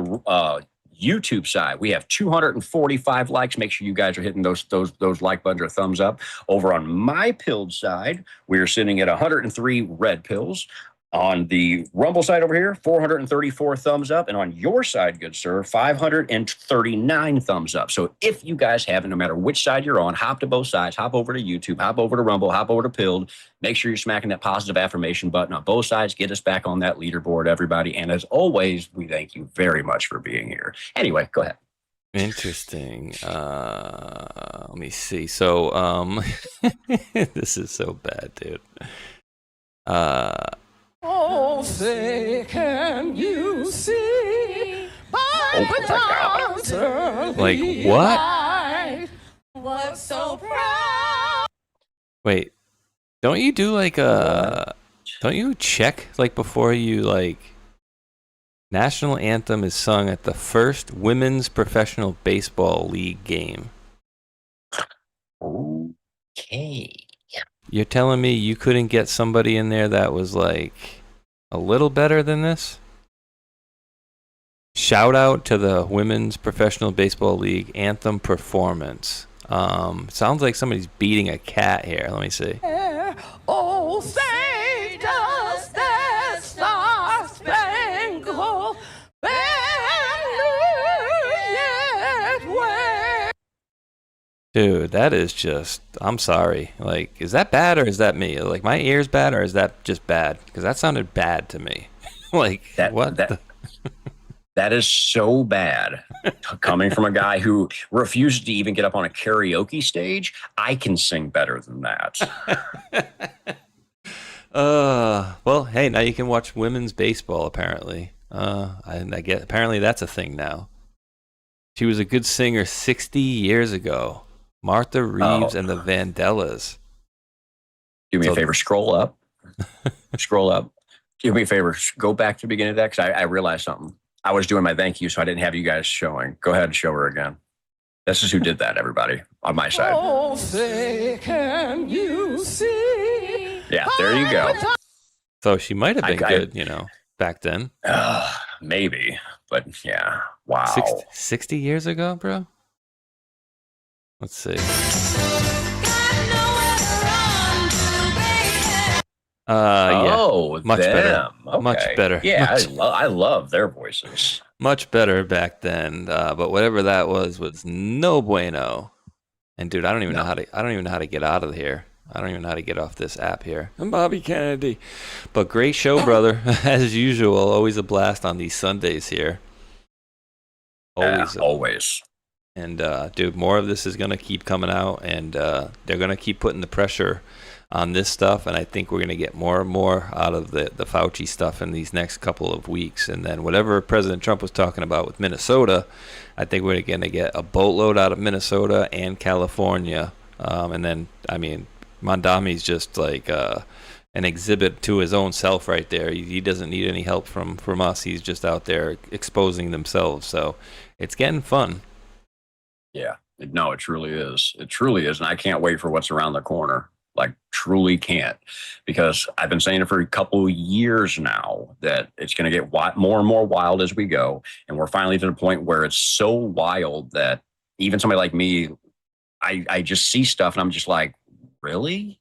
YouTube side, we have 245 likes. Make sure you guys are hitting those like buttons or thumbs up. Over on my pilled side, we are sitting at 103 red pills. On the Rumble side over here, 434 thumbs up. And on your side, good sir, 539 thumbs up. So if you guys haven't, no matter which side you're on, hop to both sides, hop over to YouTube, hop over to Rumble, hop over to Pilled. Make sure you're smacking that positive affirmation button on both sides. Get us back on that leaderboard, everybody. And as always, we thank you very much for being here. Anyway, go ahead. Interesting. Let me see. So, this is so bad, dude. Oh, say, can you see by the dawn's early what? light was so proud? Wait, don't you do don't you check before you national anthem is sung at the first women's professional baseball league game? Okay. You're telling me you couldn't get somebody in there that was a little better than this? Shout out to the Women's Professional Baseball League anthem performance. Sounds like somebody's beating a cat here. Let me see. Oh, say does that star spangled banner yet wave? Dude, that is just, I'm sorry. Like, is that bad or is that me? Like, my ear's bad or is that just bad? Because that sounded bad to me. Like, what? That is so bad. Coming from a guy who refuses to even get up on a karaoke stage, I can sing better than that. Well, hey, now you can watch women's baseball, apparently. I get, apparently that's a thing now. She was a good singer 60 years ago. Martha Reeves and the Vandellas. Do me a favor, scroll up. Scroll up. Do me a favor, go back to the beginning of that, because I realized something. I was doing my thank you, so I didn't have you guys showing. Go ahead and show her again. This is who did that, everybody, on my side. Oh, say can you see? Yeah, there you go. So she might have been good, back then. Maybe, but yeah, wow. 60 years ago, bro? Let's see. Yeah. Much better. Okay. Much better. Yeah, I love their voices. Much better back then. But whatever that was no bueno. And dude, I don't even know how to get out of here. I don't even know how to get off this app here. I'm Bobby Kennedy. But great show, brother. As usual, always a blast on these Sundays here. Always. And dude, more of this is gonna keep coming out, and they're gonna keep putting the pressure on this stuff, and I think we're gonna get more and more out of the Fauci stuff in these next couple of weeks. And then whatever President Trump was talking about with Minnesota, I think we're gonna get a boatload out of Minnesota and California. And then, I mean, Mondami's just like an exhibit to his own self right there. He doesn't need any help from us. He's just out there exposing themselves. So it's getting fun. Yeah, no, it truly is. It truly is. And I can't wait for what's around the corner. Like, truly can't. Because I've been saying it for a couple of years now that it's going to get more and more wild as we go. And we're finally to the point where it's so wild that even somebody like me, I just see stuff and I'm just like, really?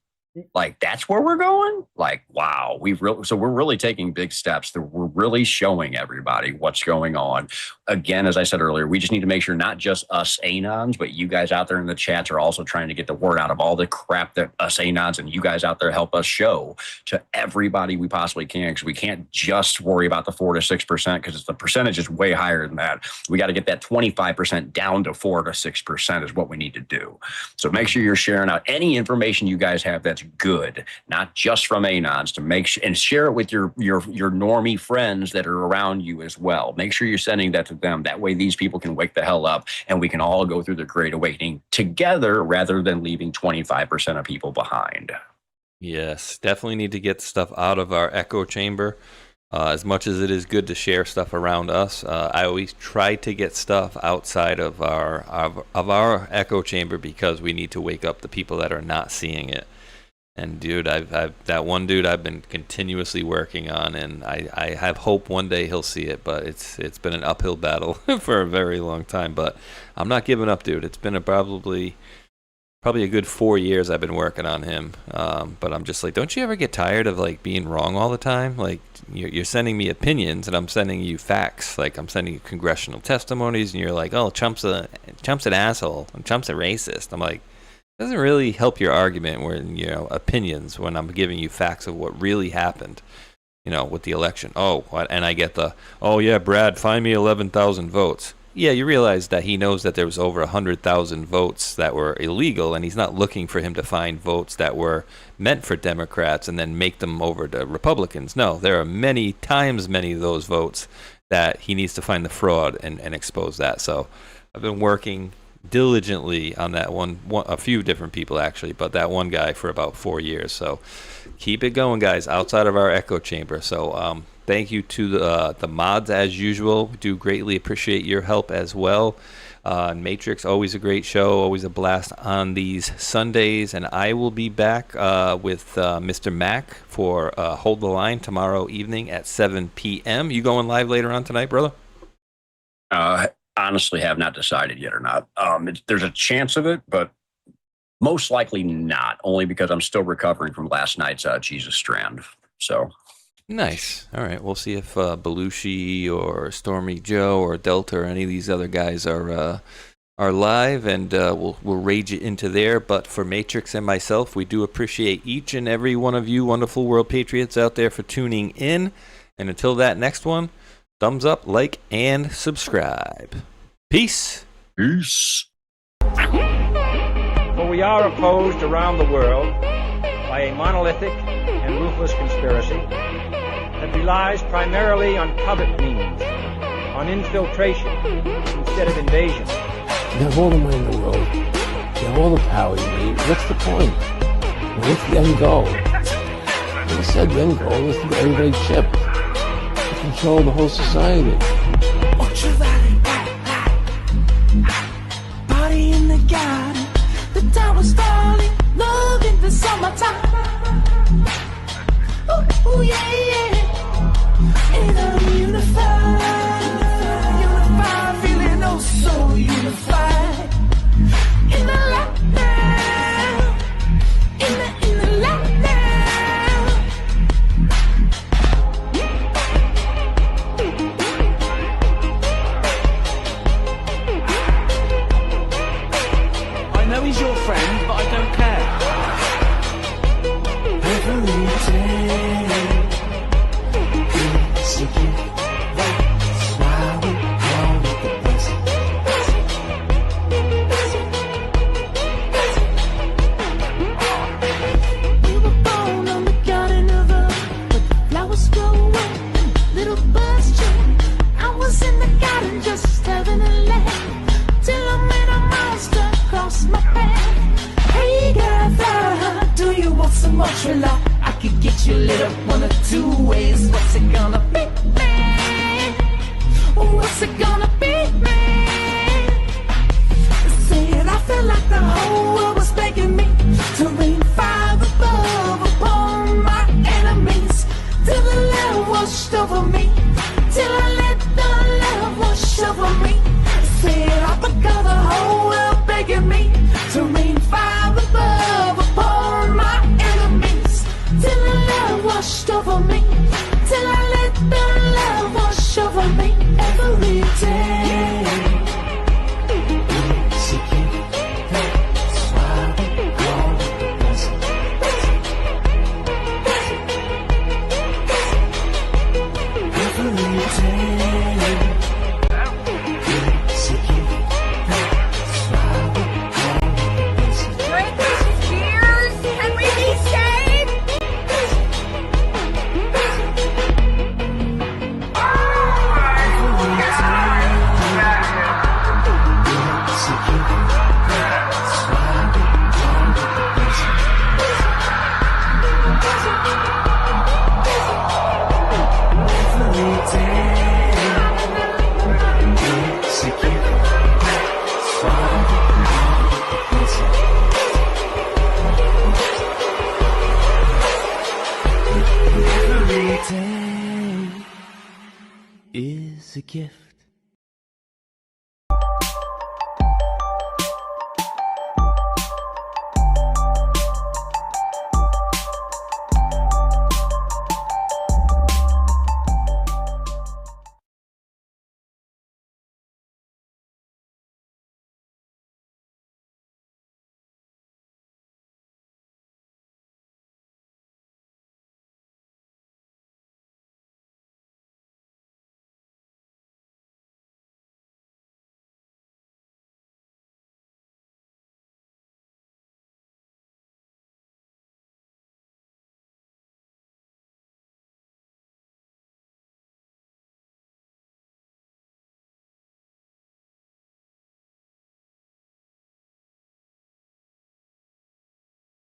Like, that's where we're going? Like, wow. So we're really taking big steps. We're really showing everybody what's going on. Again, as I said earlier, we just need to make sure not just us anons, but you guys out there in the chats are also trying to get the word out of all the crap that us anons and you guys out there help us show to everybody we possibly can, because we can't just worry about the 4 to 6% because the percentage is way higher than that. We got to get that 25% down to 4 to 6% is what we need to do. So make sure you're sharing out any information you guys have that's good, not just from anons, to make sure and share it with your normie friends that are around you as well. Make sure you're sending that to them. That way these people can wake the hell up and we can all go through the Great Awakening together rather than leaving 25% of people behind. Yes, definitely need to get stuff out of our echo chamber. As much as it is good to share stuff around us, I always try to get stuff outside of our echo chamber because we need to wake up the people that are not seeing it. And dude, I've that one dude I've been continuously working on, and I have hope one day he'll see it, but it's been an uphill battle for a very long time. But I'm not giving up, dude. It's been probably a good 4 years I've been working on him. But I'm just like, don't you ever get tired of like being wrong all the time? Like you're sending me opinions and I'm sending you facts. Like I'm sending you congressional testimonies, and you're like, oh, Trump's an asshole and Trump's a racist. I'm like, doesn't really help your argument when, opinions, when I'm giving you facts of what really happened, with the election. And I get Brad, find me 11,000 votes. Yeah, you realize that he knows that there was over 100,000 votes that were illegal, and he's not looking for him to find votes that were meant for Democrats and then make them over to Republicans. No, there are many of those votes that he needs to find the fraud and expose that. So I've been working diligently on that one, a few different people actually, but that one guy for about 4 years. So keep it going, guys, outside of our echo chamber. So thank you to the mods as usual. We do greatly appreciate your help as well. Matrix, always a great show, always a blast on these Sundays, and I will be back with Mr. Mac for Hold the Line tomorrow evening at 7 p.m. You going live later on tonight, brother? honestly have not decided yet or not. There's a chance of it, but most likely not, only because I'm still recovering from last night's Jesus Strand. So nice. All right, we'll see if Belushi or Stormy Joe or Delta or any of these other guys are live, and we'll rage it into there. But for Matrix and myself, we do appreciate each and every one of you wonderful world patriots out there for tuning in. And until that next one, thumbs up, like, and subscribe. Peace. Peace. For we are opposed around the world by a monolithic and ruthless conspiracy that relies primarily on covert means, on infiltration instead of invasion. You have all the money in the world. You have all the power you need. What's the point? What's the end goal? Like I said, the end goal is to get everybody chipped. To control the whole society. Party in the garden, the tower's falling, love in the summertime. Ooh, yeah, yeah. And I'm unified, feeling oh so unified. In the lockdown, in the lockdown. I know he's your friend, but I don't care. Every day, it's a gift. That's why we call it the best. We were born on the garden of Earth, but the flowers grow up, little birds chirp. I was in the garden just having a laugh, till I met a monster cross my path. Hey Gather, do you want some mozzarella? I could get you lit up one or two ways. What's it gonna be, man? What's it gonna be, man? Said I felt like the whole world was begging me to rain fire above upon my enemies, till the love washed over me, till I let the love wash over me. Said I forgot the whole world begging me to rain fire above upon my enemies, till the love washed over me, till I let the love wash over me every day. It's a gift, that's why we call it the best. Every day. It's a gift, that's why we call it the best. Britney Spears, can we be saved? It's a gift, that's why we call it the best. Every day. It's a gift, that's why we call it the best. Every day is a gift.